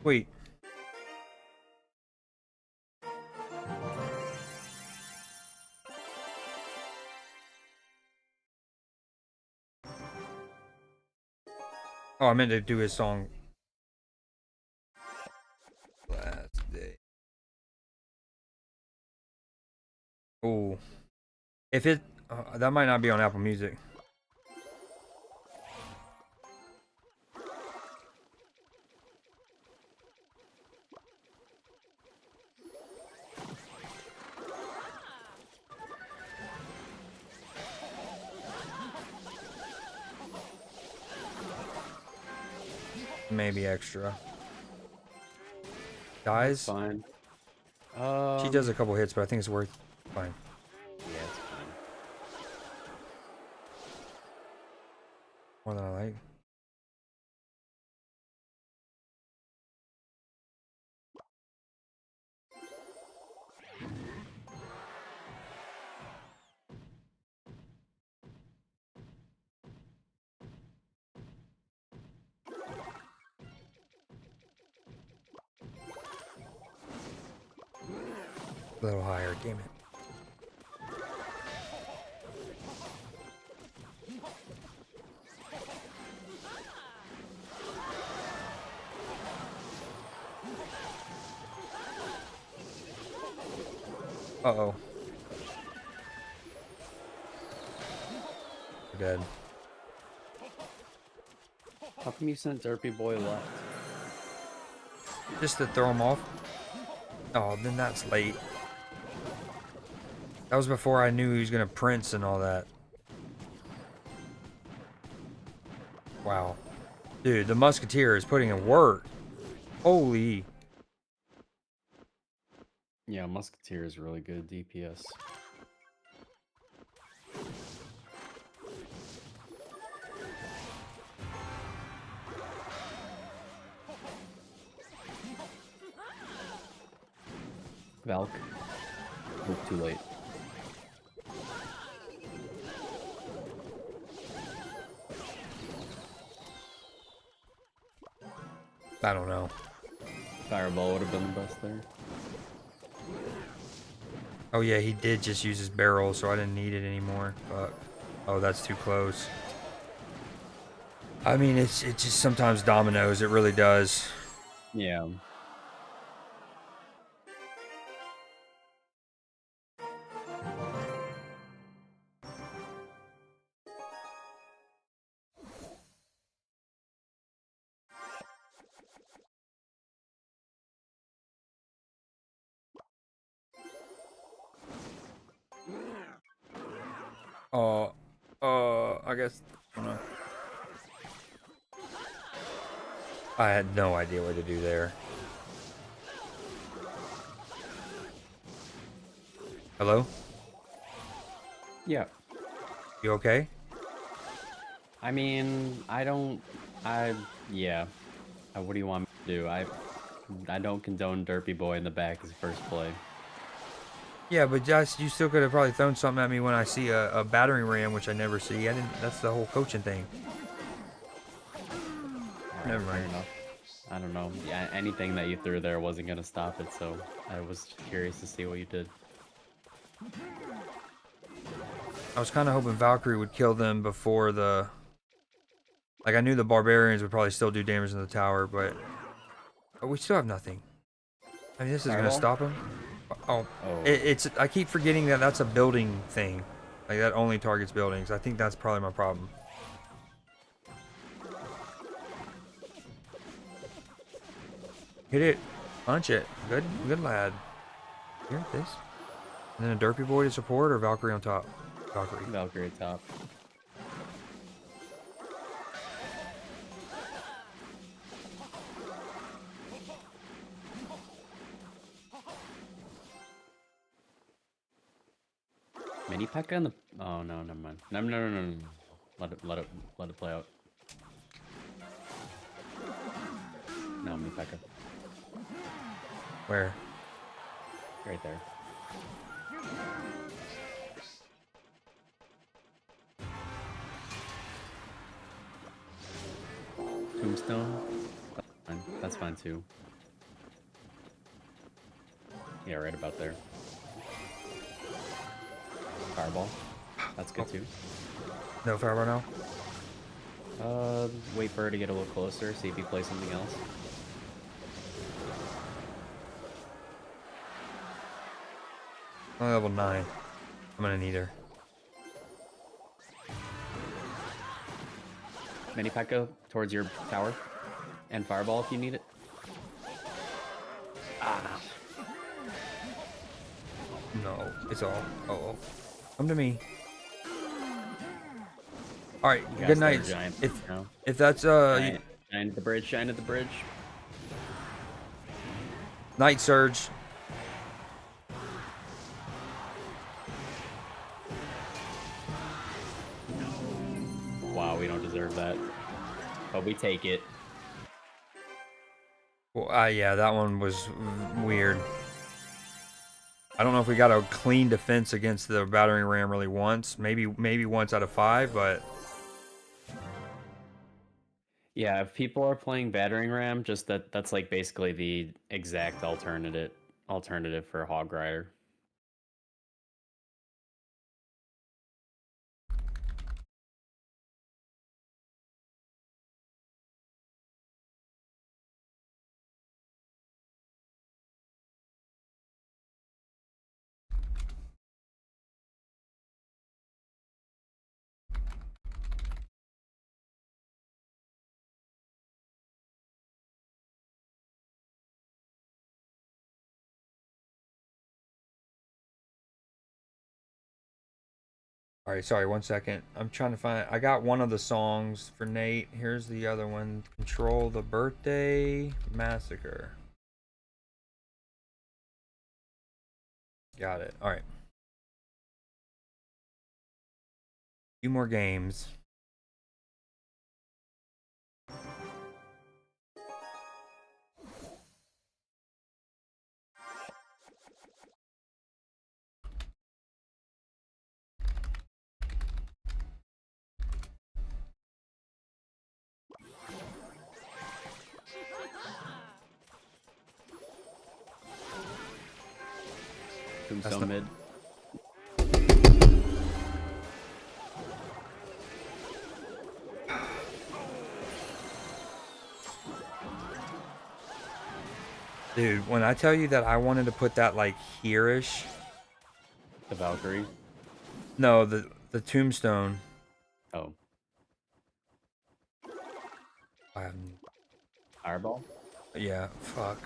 Wait. Oh, I meant to do his song. Last day. Oh. If it... that might not be on Apple Music. Maybe extra. That's Dies? fine. She does a couple hits, but I think it's worth... Fine. Yeah, it's fine. More than I like. A little higher, damn it. Uh-oh. We're dead. How come you sent Derpy Boy left? Just to throw him off. Oh, then that's late. That was before I knew he was gonna prince and all that. Wow. Dude, the Musketeer is putting in work. Holy. Yeah, Musketeer is really good DPS. Valk. Oop, too late. I don't know. Fireball would have been the best there. Oh yeah, he did just use his barrel, so I didn't need it anymore. Fuck. Oh, that's too close. I mean, it just sometimes dominoes. It really does. Yeah. I guess. I don't know. I had no idea what to do there. Hello? Yeah. You okay? I mean, yeah. What do you want me to do? I don't condone Derpy Boy in the back as first play. Yeah, but Josh, you still could have probably thrown something at me when I see a battering ram, which I never see. I didn't. That's the whole coaching thing. Alright, Never fair mind. enough. I don't know. Yeah, anything that you threw there wasn't gonna stop it, so I was curious to see what you did. I was kind of hoping Valkyrie would kill them before the. Like I knew the barbarians would probably still do damage in the tower, but we still have nothing. I mean, this is gonna Fireball? stop him. Oh, Oh. it's. I keep forgetting that that's a building thing. Like that only targets buildings. I think that's probably my problem. Hit it. Punch it. Good lad. Here, this. And then a Derpy Boy to support or Valkyrie on top? Valkyrie. Valkyrie top. Mini P.E.K.K.A. on the. Oh no, never mind. No. Let it play out. No, Mini P.E.K.K.A. Where? Right there. Tombstone? Fine. That's fine too. Yeah, right about there. Fireball. That's good too. No fireball now? Wait for her to get a little closer, see if you play something else. Only level 9. I'm gonna need her. Mini P.E.K.K.A. towards your tower. And Fireball if you need it. Ah. No, it's all. Oh. Come to me. Alright, You good guys are night. giant now. If that's Giant at the bridge, giant at the bridge. Night Surge. Wow, we don't deserve that. But we take it. Well, yeah, that one was weird. I don't know if we got a clean defense against the battering ram really once. Maybe once out of 5, but Yeah, if people are playing battering ram, just that's like basically the exact alternative for Hog Rider. alright, sorry, 1 second. I'm trying to find. I got one of the songs for Nate. Here's the other one. Control the Birthday Massacre. Got it. Alright. Few more games. Tombstone mid. Dude, when I tell you that I wanted to put that like here-ish. The Valkyrie. No, the Tombstone. Oh. Um, Fireball? yeah, fuck.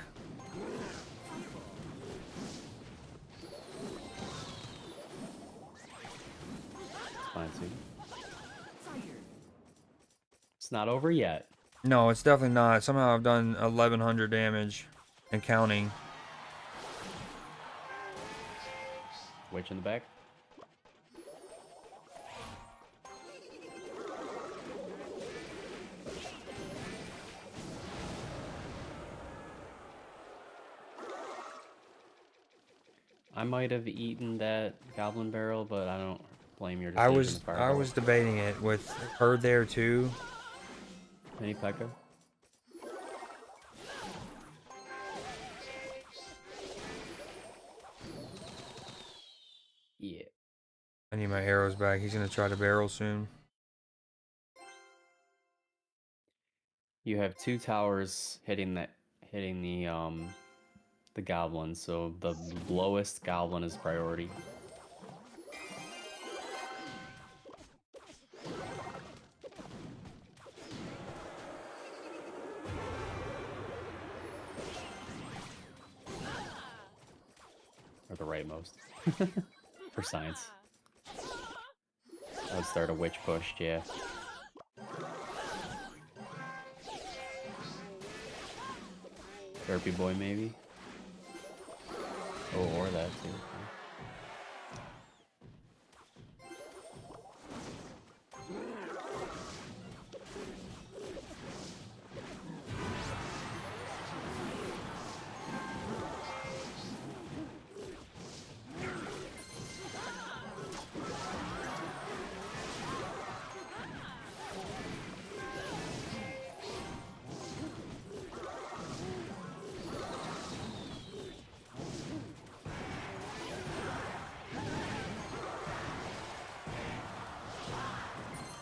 fine too. It's not over yet. No, it's definitely not. Somehow I've done 1100 damage and counting. Witch in the back. I might have eaten that goblin barrel, but I don't blame your decision to I fireball. was debating it with her there too. Mini Pekka. Yeah. I need my arrows back. He's gonna try to barrel soon. You have 2 towers hitting the goblin, so the lowest goblin is priority. Or the rightmost. For science. I would start a witch push, yeah. Derpy boy, maybe? Oh, or that too.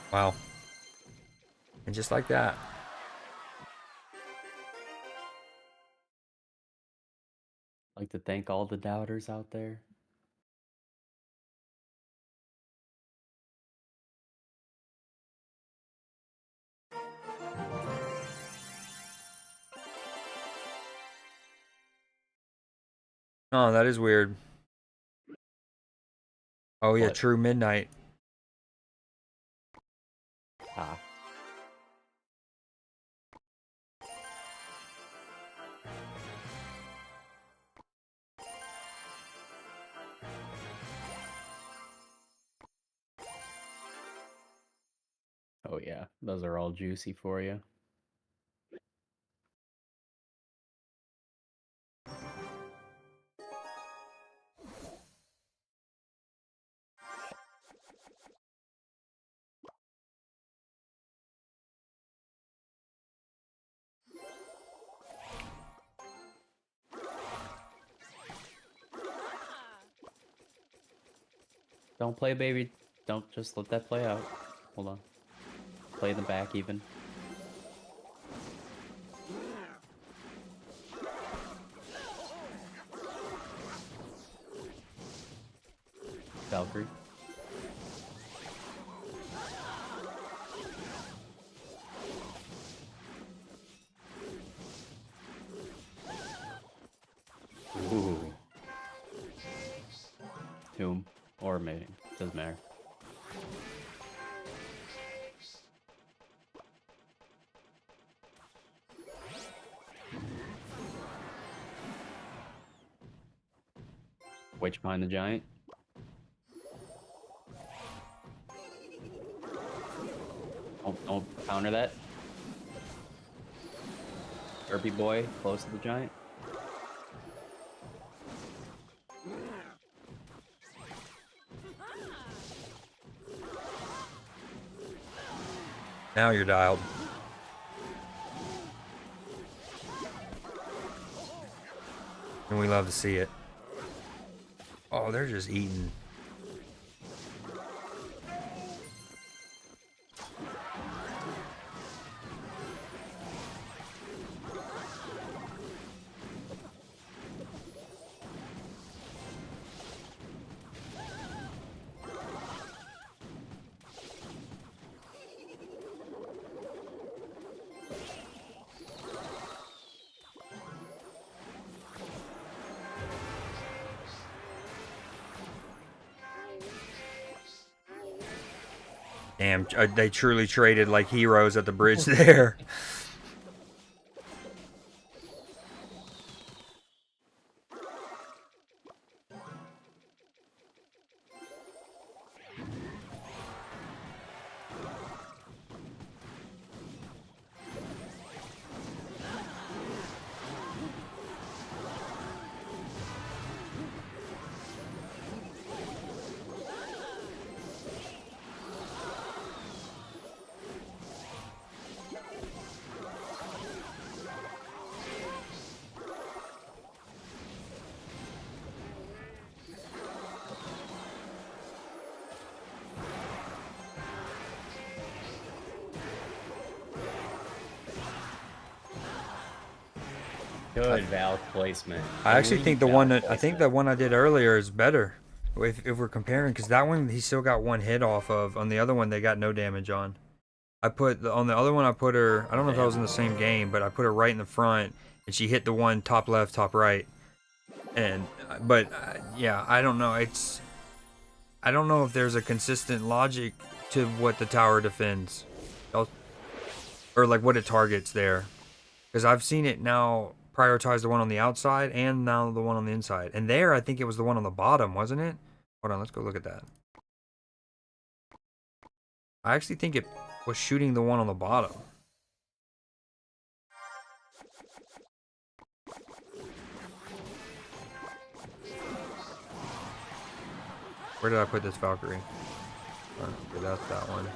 Wow. And just like that. I'd like to thank all the doubters out there. Oh, that is weird. Oh yeah, What? true midnight. Ah. Oh yeah, those are all juicy for you. Don't play, baby. Don't just let that play out. Hold on. Play in the back even. Valkyrie. Ooh. Tomb. Or mating. Doesn't matter. Witch behind the giant. Don't counter that. Derpy boy, close to the giant. Now you're dialed. And we love to see it. Oh, they're just eating. Damn, they truly traded like heroes at the bridge there. Good valve placement. I actually think the Elite one valve that I think placement. the one I did earlier is better if we're comparing, because that one he still got one hit off of. On the other one, they got no damage on. On the other one I put her. I don't know if that was in the same game, but I put her right in the front, and she hit the one top left, top right. And but yeah, I don't know. I don't know if there's a consistent logic to what the tower defends, or like what it targets there. Because I've seen it now prioritize the one on the outside and now the one on the inside. And there, I think it was the one on the bottom, wasn't it? Hold on, let's go look at that. I actually think it was shooting the one on the bottom. Where did I put this Valkyrie? Okay, that's that one.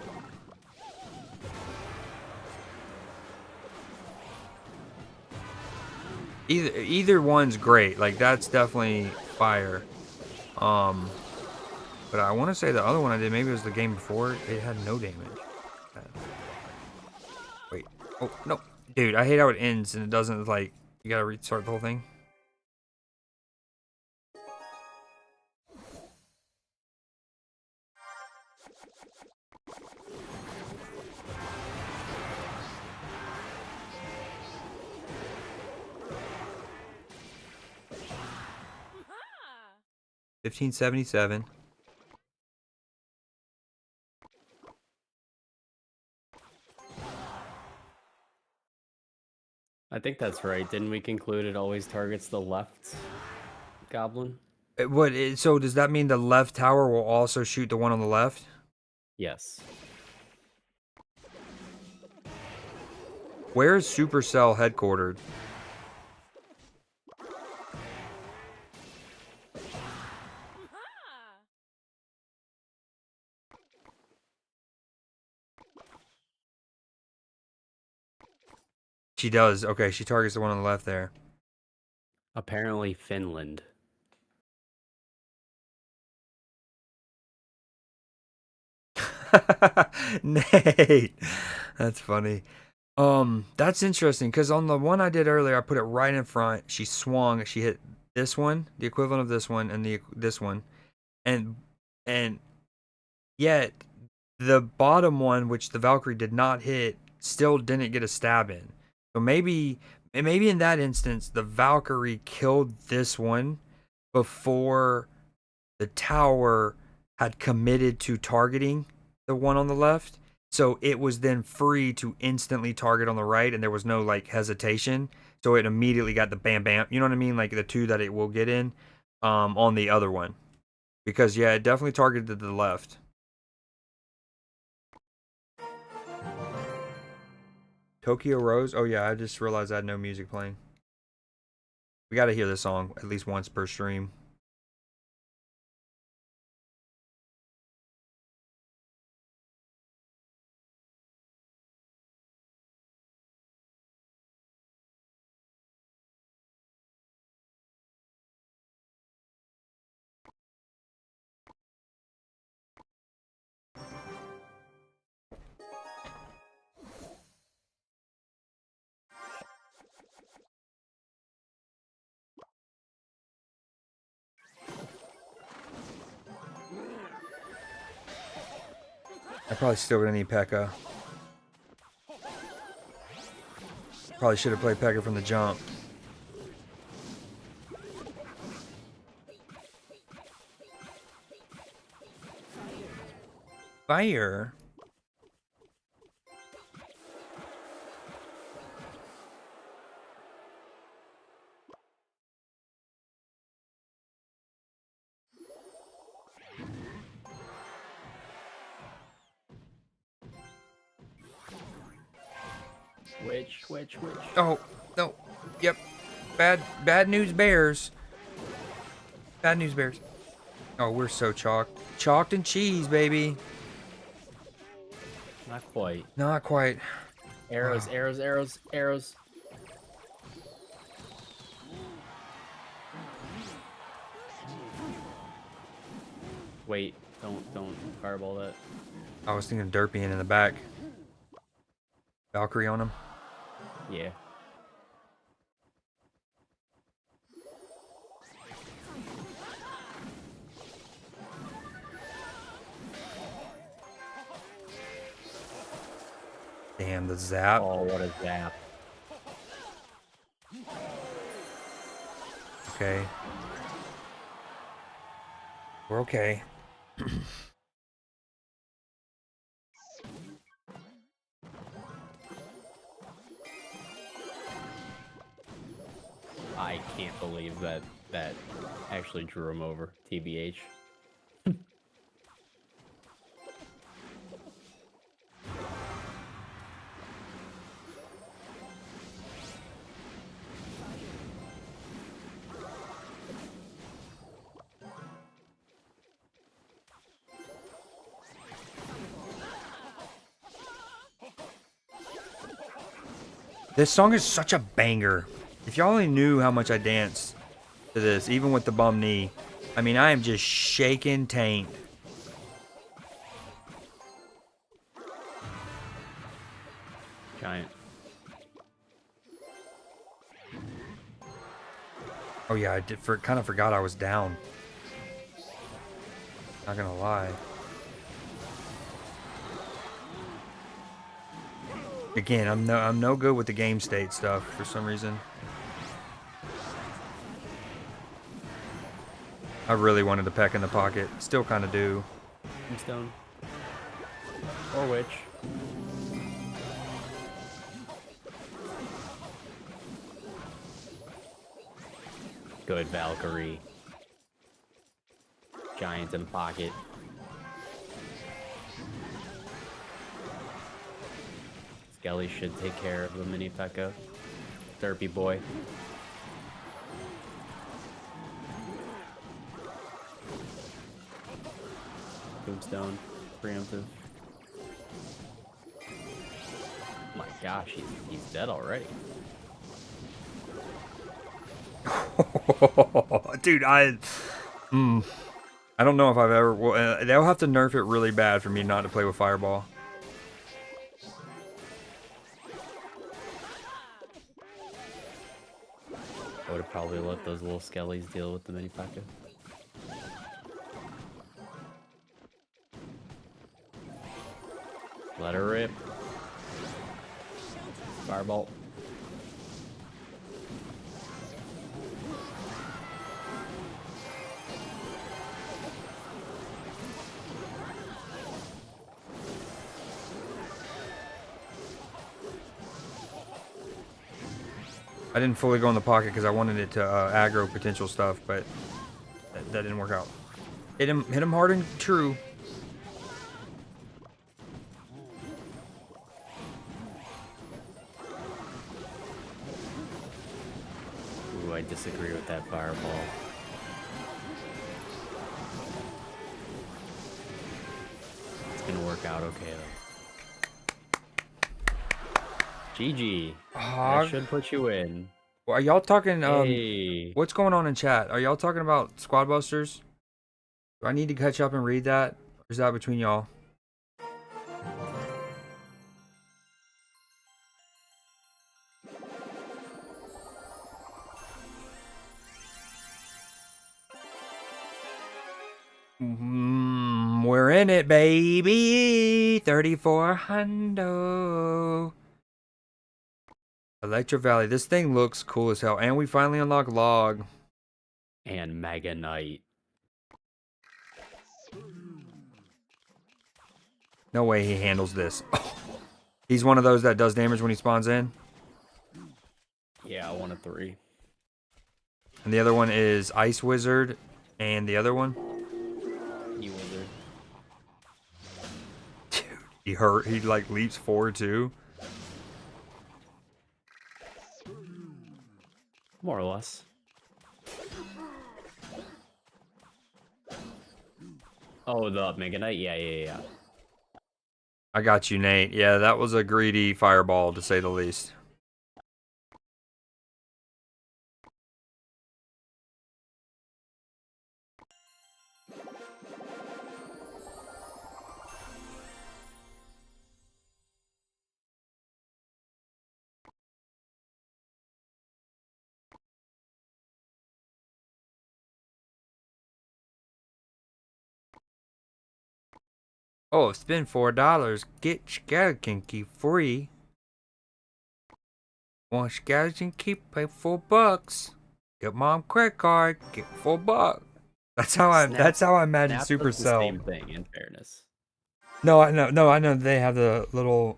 Either one's great. Like, that's definitely fire. But I want to say the other one I did, maybe it was the game before, it had no damage. Wait. Oh, no. Dude, I hate how it ends and it doesn't, like, you gotta restart the whole thing. Ah. 1577. I think that's right. Didn't we conclude it always targets the left goblin? So does that mean the left tower will also shoot the one on the left? Yes. Where is Supercell headquartered? Ah. She does. Okay, she targets the one on the left there. Apparently Finland. Nate. That's funny. That's interesting because on the one I did earlier, I put it right in front. She swung. She hit this one, the equivalent of this one, and this one, and and yet the bottom one, which the Valkyrie did not hit, still didn't get a stab in. So maybe in that instance, the Valkyrie killed this one before the tower had committed to targeting the one on the left. So it was then free to instantly target on the right, and there was no like hesitation. So it immediately got the bam bam. You know what I mean? Like the two that it will get in on the other one. Because yeah, it definitely targeted the left. Tokyo Rose? Oh yeah, I just realized I had no music playing. We gotta hear this song at least once per stream. I probably still gonna need P.E.K.K.A. Probably should have played P.E.K.K.A from the jump. Fire. Witch. Oh, no. Yep. Bad news bears. Bad news bears. Oh, we're so chalked. Chalked and cheese, baby. Not quite. Not quite. Arrows, Wow. arrows. Wait, don't fireball that. I was thinking Derpy in the back. Valkyrie on him. Yeah. Damn, the zap. Oh, what a zap. Okay. We're okay. I can't believe that actually drew him over. TBH. This song is such a banger. If y'all only knew how much I danced to this, even with the bum knee. I mean, I am just shaking taint. Giant. Oh yeah, I did kind of forgot I was down. Not gonna lie. Again, I'm no good with the game state stuff for some reason. I really wanted to peck in the pocket. Still kind of do. Tombstone. Or witch. Good Valkyrie. Giant in pocket. Skelly should take care of the mini Pekka. Derpy boy. Tombstone. Preemptive. My gosh, he's dead already. Dude, I don't know if I've ever. Well, they'll have to nerf it really bad for me not to play with Fireball. I would have probably let those little skellies deal with the mini Pekka. Let her rip. Firebolt. I didn't fully go in the pocket because I wanted it to aggro potential stuff, but that didn't work out. Hit him hard and true. Ooh, I disagree with that fireball. It's gonna work out okay though. GG. That should put you in. Well, are y'all talking? Hey. What's going on in chat? Are y'all talking about Squad Busters? Do I need to catch up and read that? Or is that between y'all? We're in it, baby. 3400. Electro Valley. This thing looks cool as hell. And we finally unlock Log. And Mega Knight. No way he handles this. He's one of those that does damage when he spawns in. Yeah, 1 of 3. And the other one is Ice Wizard. And the other one? E-Wizard. Dude, he hurt. He like leaps forward too. More or less. Oh, the Mega Knight? Yeah. I got you, Nate. Yeah, that was a greedy fireball, to say the least. Oh, spend $4. Get skeleton key free. Want skeleton key? Pay $4. Get mom credit card. Get $4. That's how I. That's how I imagine Snap does the Supercell. same thing, in fairness. No, I know. No, I know they have the little,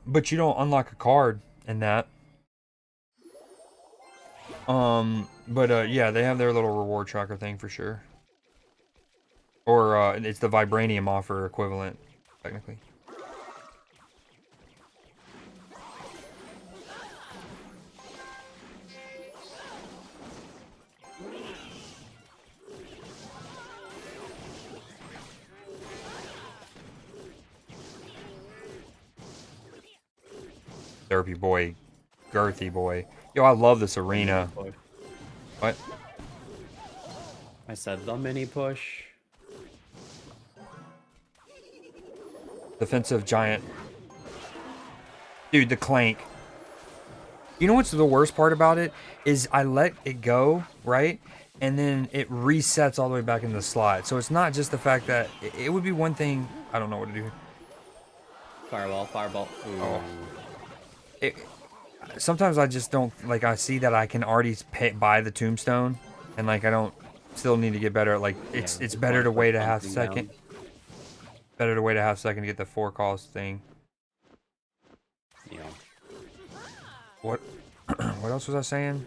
but you don't unlock a card in that. But yeah, they have their little reward tracker thing for sure. Or it's the vibranium offer equivalent, technically. Therapy boy, girthy boy. Yo, I love this arena. What? I said the mini push. Defensive giant. Dude, the clank. You know what's the worst part about it? Is I let it go, right? And then it resets all the way back into the slot. So it's not just the fact that it would be one thing. I don't know what to do. Fireball. Ooh. Oh. Sometimes I just don't, like, I see that I can already buy the tombstone. And, like, I don't still need to get better. Like, it's better to wait a half second. Better to wait a half second to get the 4 cost thing. Yeah. What? What else was I saying?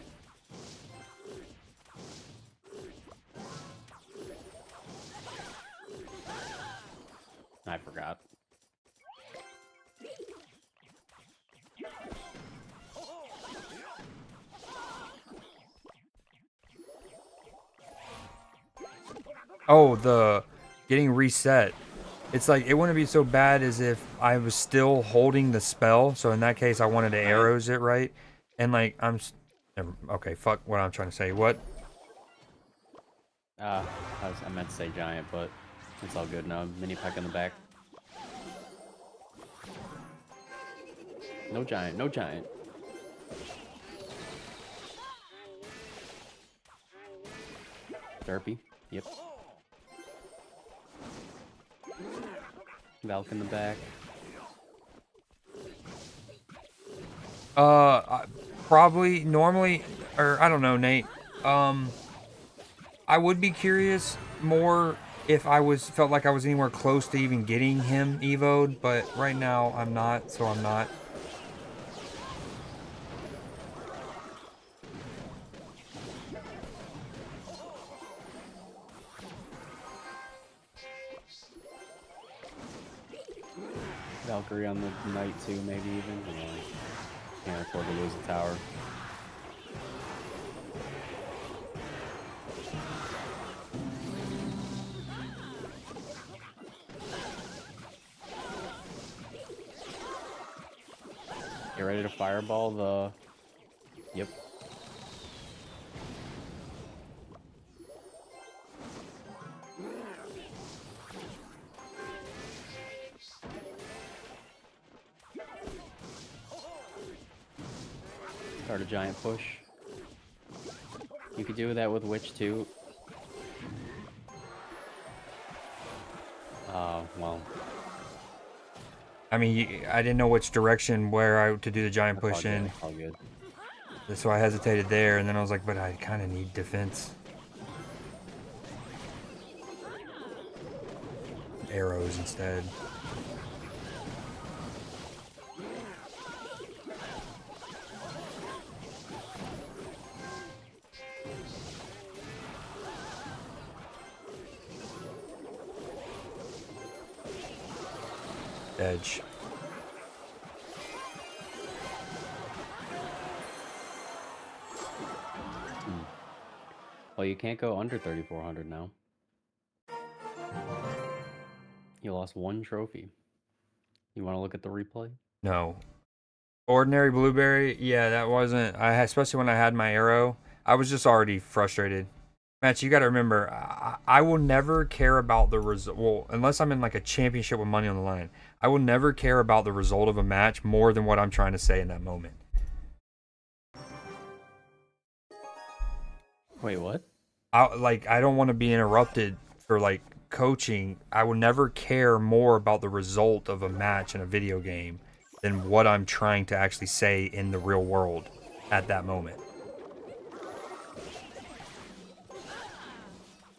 I forgot. Oh, the getting reset. It's like, it wouldn't be so bad as if I was still holding the spell. So in that case, I wanted to arrows it, right? And like, okay, fuck what I'm trying to say. What? I meant to say giant, but it's all good now. Mini pack in the back. No giant, no giant. Derpy, yep. Valk in the back. Probably, normally, or I don't know, Nate. I would be curious more if I felt like I was anywhere close to even getting him evoed, but right now I'm not, so I'm not. Valkyrie on the knight too, maybe even. Yeah. Can't afford to lose a tower. Get ready to fireball the... Yep. Start a giant push. You could do that with Witch too. Well. I mean, I didn't know which direction to do the giant push in. All good. So I hesitated there, and then I was like, but I kind of need defense. Arrows instead. Edge. Well, you can't go under 3,400 now. You lost 1 trophy. You want to look at the replay? No. Ordinary blueberry, yeah, that wasn't. Especially when I had my arrow, I was just already frustrated. Match, you got to remember, I will never care about the result. Well, unless I'm in like a championship with money on the line, I will never care about the result of a match more than what I'm trying to say in that moment. Wait, what? I don't want to be interrupted for like coaching. I will never care more about the result of a match in a video game than what I'm trying to actually say in the real world at that moment.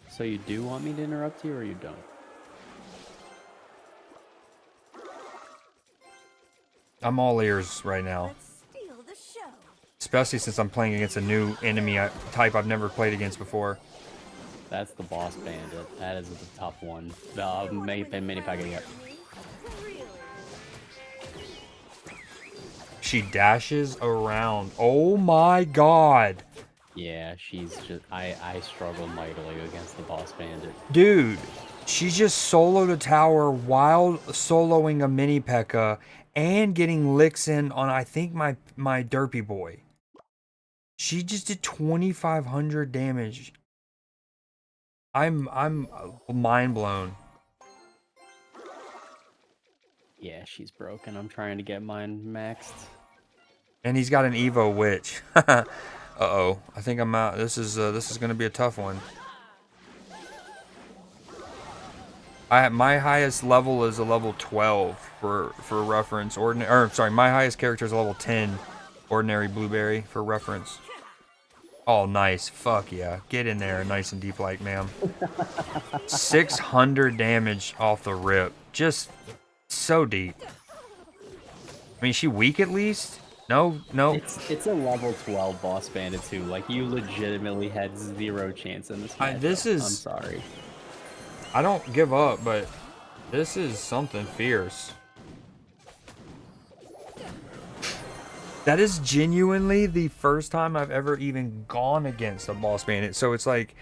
So you do want me to interrupt you, or you don't? I'm all ears right now. Let's steal the show. Especially since I'm playing against a new enemy type I've never played against before. That's the boss bandit. That is a tough one. The mini pack yet. Really? She dashes around. Oh my god. Yeah, she's just. I struggle mightily against the boss bandit. Dude, she just soloed a tower while soloing a mini P.E.K.K.A. and getting licks in on, I think, my derpy boy. She just did 2,500 damage. I'm mind blown. Yeah, she's broken. I'm trying to get mine maxed. And he's got an Evo Witch. Uh-oh. I think I'm out. This is gonna be a tough one. My highest level is a level 12 for reference. My highest character is a level 10 ordinary blueberry for reference. Oh, nice. Fuck yeah. Get in there nice and deep like, ma'am. 600 damage off the rip. Just so deep. I mean, is she weak at least? No. It's a level 12 boss bandit too. Like, you legitimately had 0 chance in this match. I'm sorry. I don't give up, but this is something fierce. That is genuinely the first time I've ever even gone against a boss bandit. So it's like,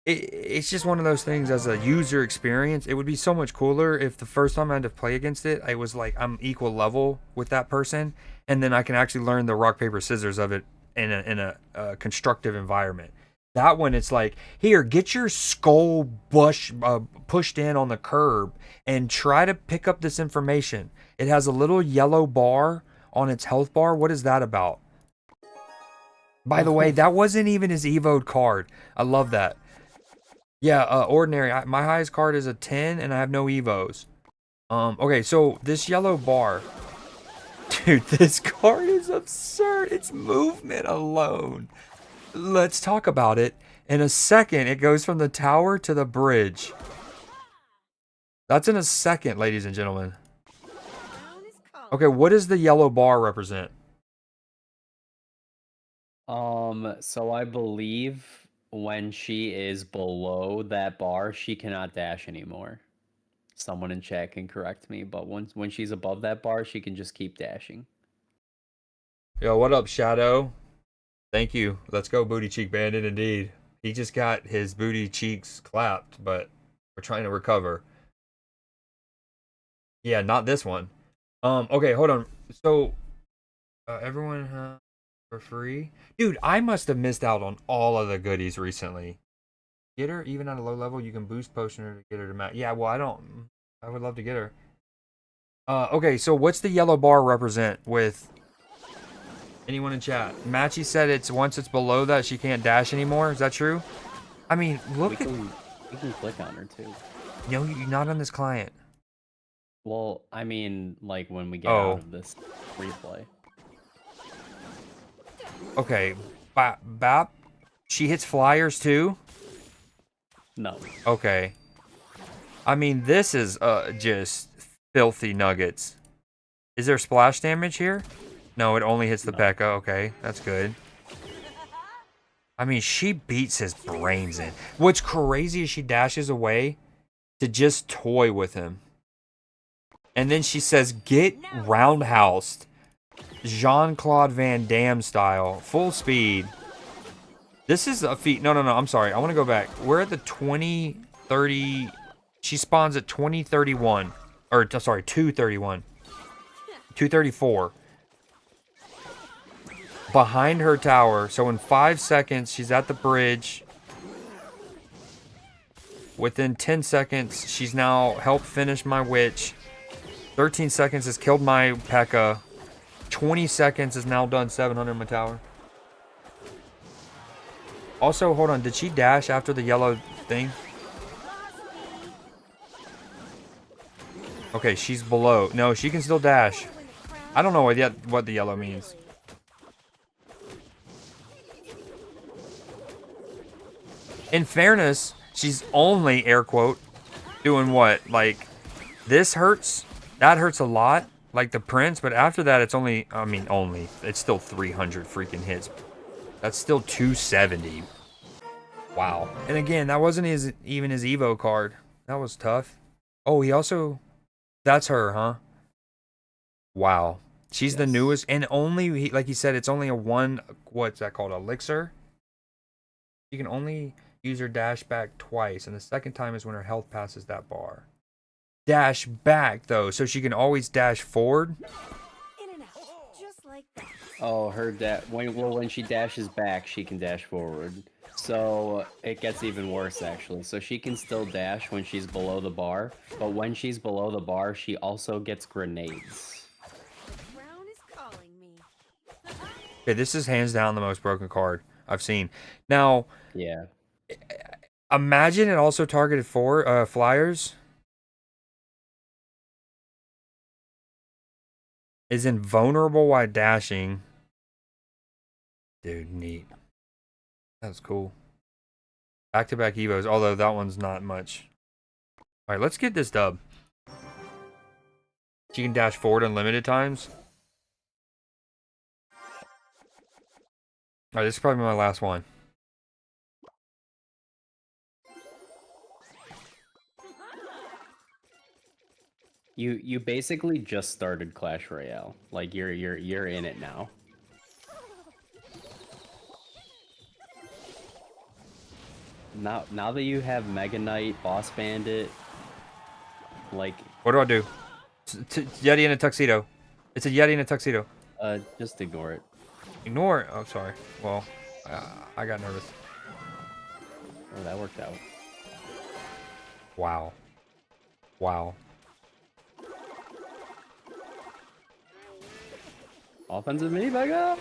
it's just one of those things as a user experience. It would be so much cooler if the first time I had to play against it, I was like, I'm equal level with that person. And then I can actually learn the rock, paper, scissors of it in a constructive environment. That one, it's like, here, get your skull pushed in on the curb and try to pick up this information. It has a little yellow bar on its health bar. What is that about? By the way, that wasn't even his Evo'd card. I love that. Yeah, ordinary. My highest card is a 10, and I have no Evos. Okay, so this yellow bar. Dude, this card is absurd. It's movement alone. Let's talk about it. In a second, it goes from the tower to the bridge. That's in a second, ladies and gentlemen. Okay, what does the yellow bar represent? So I believe when she is below that bar, she cannot dash anymore. Someone in chat can correct me, but when she's above that bar, she can just keep dashing. Yo, what up, Shadow? Thank you. Let's go, Booty Cheek Bandit, indeed. He just got his booty cheeks clapped, but we're trying to recover. Yeah, not this one. Okay, hold on. So, everyone for free? Dude, I must have missed out on all of the goodies recently. Get her, even at a low level, you can boost potion her to get her to match. Yeah, well, I would love to get her. Okay, so what's the yellow bar represent with anyone in chat? Matchy said once it's below that, she can't dash anymore. Is that true? I mean, look at... We can click on her, too. No, you're not on this client. Well, I mean, like, when we get out of this replay. Okay, Bap, she hits flyers too? No. Okay. I mean, this is just filthy nuggets. Is there splash damage here? No, it only hits the P.E.K.K.A. Okay, that's good. I mean, she beats his brains in. What's crazy is she dashes away to just toy with him. And then she says, get roundhoused. Jean-Claude Van Damme style. Full speed. This is a feat. No, no, no. I'm sorry. I want to go back. We're at the 2030. She spawns at 2031. Or, sorry, 231. 234. Behind her tower. So in 5 seconds, she's at the bridge. Within 10 seconds, she's now helped finish my witch. 13 seconds has killed my P.E.K.K.A. 20 seconds is now done 700 my tower. Also, hold on. Did she dash after the yellow thing? Okay, she's below. No, she can still dash. I don't know what the yellow means. In fairness, she's only, air quote, doing what? Like, this hurts. That hurts a lot. Like the prince, but after that, it's only, I mean, only. It's still 300 freaking hits. That's still 270. Wow. And again, that wasn't even his Evo card. That was tough. Oh, he also... That's her, huh? Wow. She's the newest, and only, like he said, it's only a one, what's that called, elixir? You can only use her dash back twice, and the second time is when her health passes that bar. Dash back, though, so she can always dash forward? In and out, just like that. Oh, when she dashes back, she can dash forward. So it gets even worse, actually. So she can still dash when she's below the bar, but when she's below the bar, she also gets grenades. The crown is calling me. Okay, this is hands down the most broken card I've seen. Now, Yeah. imagine it also targeted for flyers. Is invulnerable while dashing. Dude, neat. That's cool. Back-to-back Evos, although that one's not much. Alright, let's get this dub. She can dash forward unlimited times. Alright, this is probably my last one. You basically just started Clash Royale. Like you're in it now. Now that you have Mega Knight, Boss Bandit, like What do I do? Yeti in a tuxedo. It's a Yeti in a tuxedo. just ignore it. Ignore it. Oh, sorry. Well, I got nervous. Oh, that worked out. Wow. Wow. Offensive mini Mega.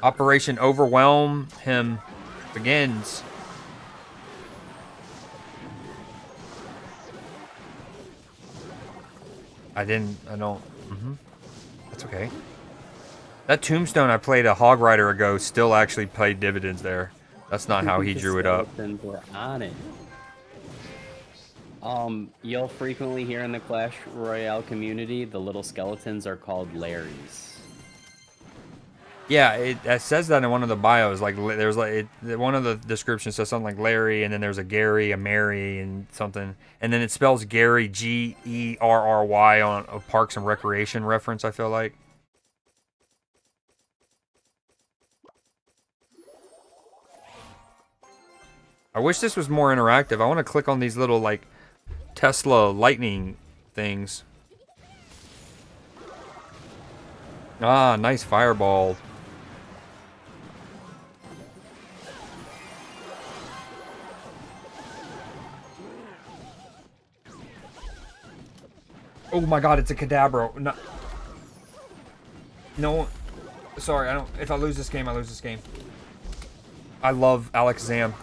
Operation Overwhelm him begins. I don't. That's okay. That tombstone I played a Hog Rider ago still actually paid dividends there. That's not how he drew it up. Skeletons were on it. You'll frequently hear in the Clash Royale community, the little skeletons are called Larrys. Yeah, it says that in one of the bios. Like, there's like one of the descriptions says something like Larry, and then there's a Gary, a Mary, and something, and then it spells Gary Gerry on a Parks and Recreation reference. I feel like. I wish this was more interactive. I want to click on these little like Tesla lightning things. Ah, nice fireball. Oh my god, it's a Kadabra. No. No. Sorry, I don't. If I lose this game, I lose this game. I love Alex Zam.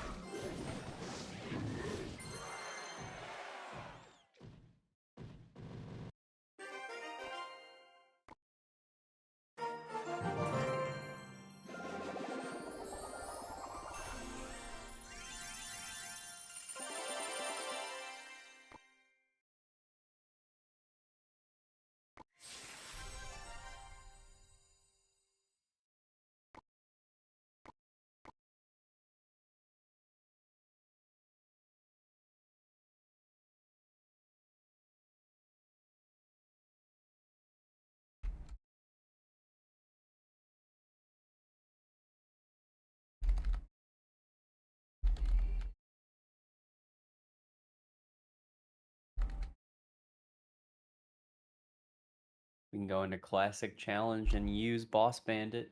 We can go into classic challenge and use Boss Bandit.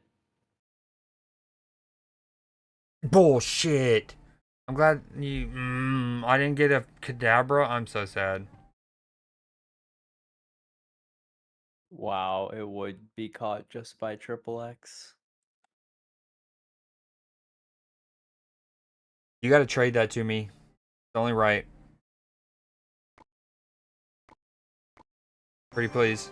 Bullshit. I'm glad you. I didn't get a Kadabra. I'm so sad. Wow, it would be caught just by Triple X. You got to trade that to me. It's only right. Pretty please.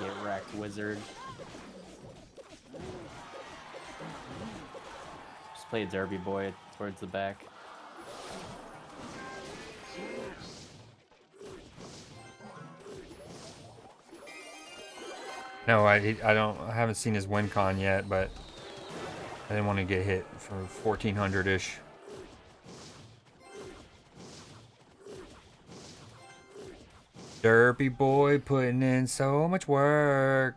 Get wrecked, wizard. Just play a Derby Boy towards the back. No, I haven't seen his win con yet, but I didn't want to get hit for 1400-ish. Derpy boy putting in so much work.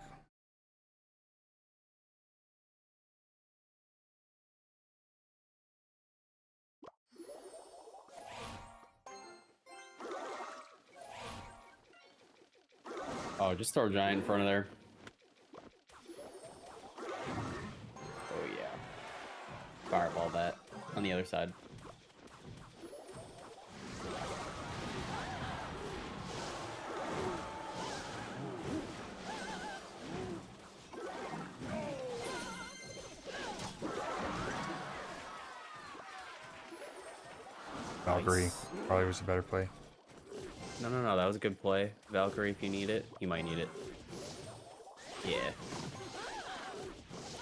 Oh, just throw a giant in front of there. Oh yeah. Fireball that on the other side. Valkyrie Nice. probably was a better play. No, that was a good play. Valkyrie, if you need it, you might need it. Yeah.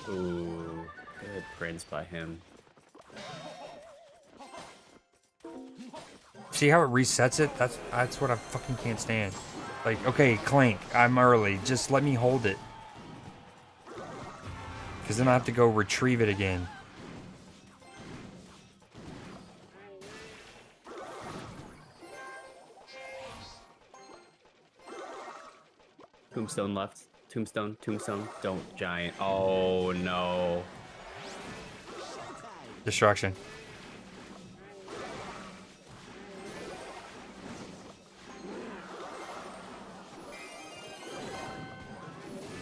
Ooh, good prince by him. See how it resets it? That's what I fucking can't stand. Like, okay, Clank, I'm early. Just let me hold it. Because then I have to go retrieve it again. Tombstone left. Tombstone. Don't giant. Oh no. Destruction.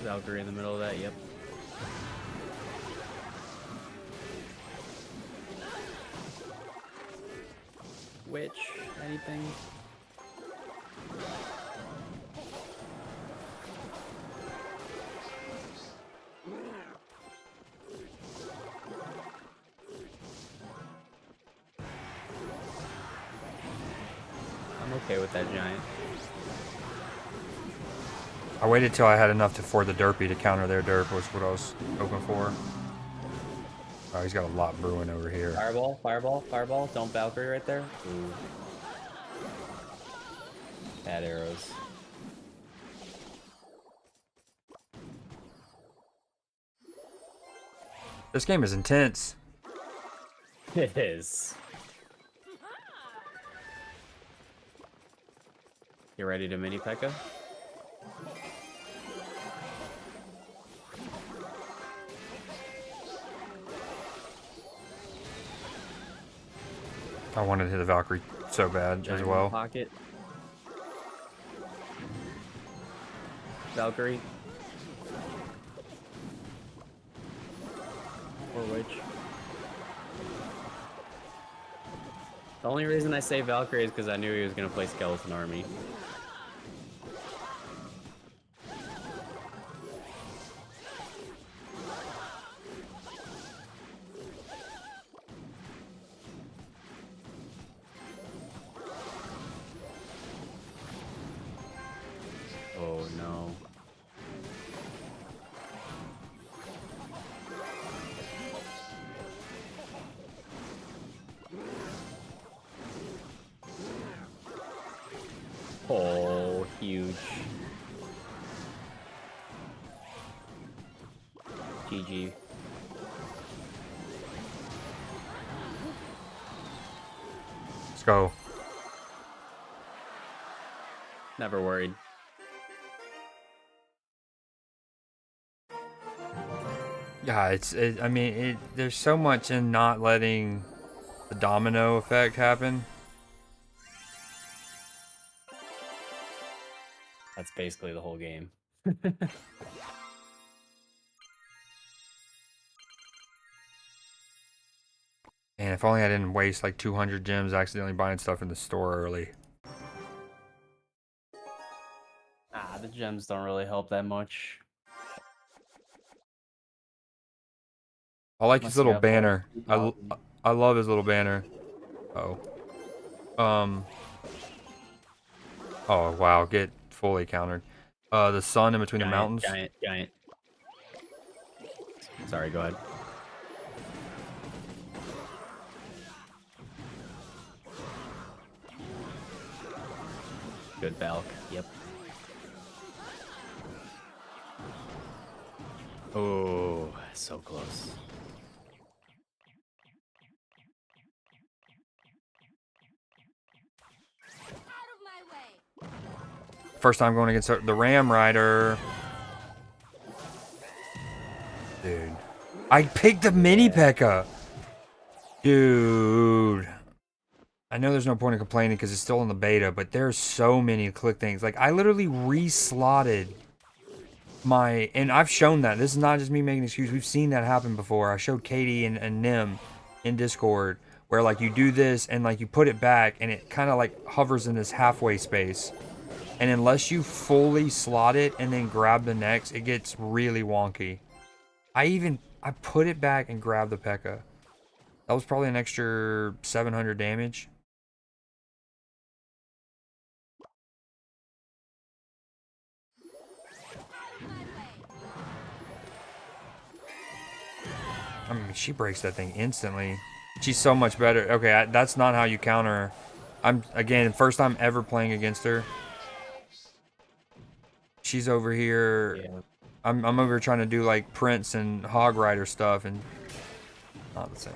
Valkyrie in the middle of that, yep. Witch, anything? I'm okay with that giant. I waited till I had enough for the derpy to counter their derp, was what I was hoping for. Oh, he's got a lot brewing over here. Fireball. Don't Valkyrie right there. Ooh. Bad arrows. This game is intense. It is. You ready to mini P.E.K.K.A? I wanted to hit the Valkyrie so bad Giant as well. Pocket. Valkyrie. Or Witch. The only reason I say Valkyrie is because I knew he was going to play Skeleton Army. Oh no. Oh, huge. GG. Let's go. Never worried. Yeah, I mean, there's so much in not letting the domino effect happen. That's basically the whole game. And if only I didn't waste like 200 gems accidentally buying stuff in the store early. The gems don't really help that much. I like his Unless you little have, like, banner. 2,000. I love his little banner. Oh. Oh wow, get fully countered. The sun in between the mountains. Giant. Sorry, go ahead. Good Valk. Yep. Oh, so close. Out of my way. First time going against the Ram Rider. Dude. I picked the mini P.E.K.K.A. Dude. I know there's no point in complaining because it's still in the beta, but there's so many click things. Like, I literally re-slotted my... And I've shown that. This is not just me making an excuse. We've seen that happen before. I showed Katie and Nim in Discord where, like, you do this and, like, you put it back and it kind of, like, hovers in this halfway space. And unless you fully slot it and then grab the next, it gets really wonky. I put it back and grabbed the P.E.K.K.A. That was probably an extra 700 damage. I mean, she breaks that thing instantly. She's so much better. Okay, that's not how you counter her. Again, first time ever playing against her. She's over here. Yeah. I'm over here trying to do like Prince and Hog Rider stuff, and not the same.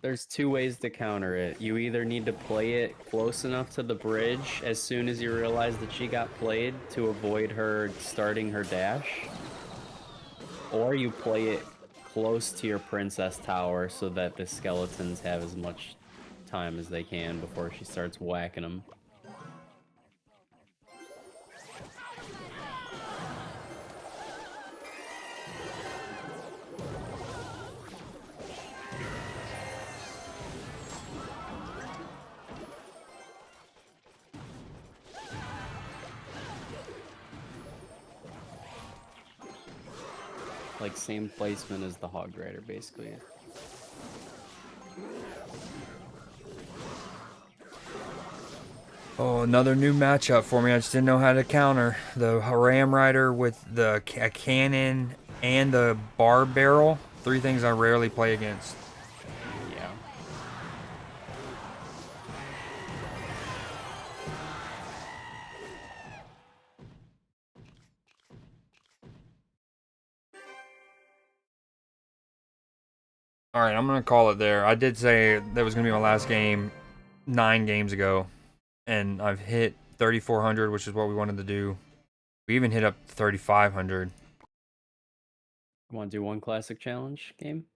There's two ways to counter it. You either need to play it close enough to the bridge as soon as you realize that she got played to avoid her starting her dash, or you play it close to your princess tower so that the skeletons have as much time as they can before she starts whacking them. Like, same placement as the Hog Rider, basically. Oh, another new matchup for me. I just didn't know how to counter the Ram Rider with a cannon and the bar barrel. Three things I rarely play against. Yeah. All right, I'm going to call it there. I did say that was going to be my last game 9 games ago, and I've hit 3,400, which is what we wanted to do. We even hit up 3,500. Want to do one classic challenge game?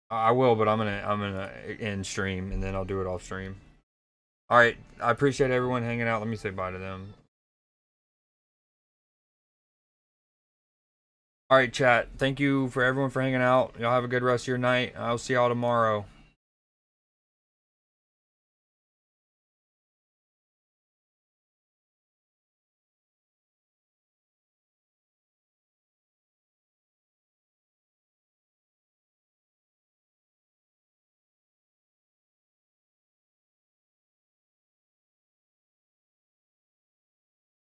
I will, but I'm gonna end stream, and then I'll do it off stream. All right, I appreciate everyone hanging out. Let me say bye to them. All right, chat. Thank you for everyone for hanging out. Y'all have a good rest of your night. I'll see y'all tomorrow.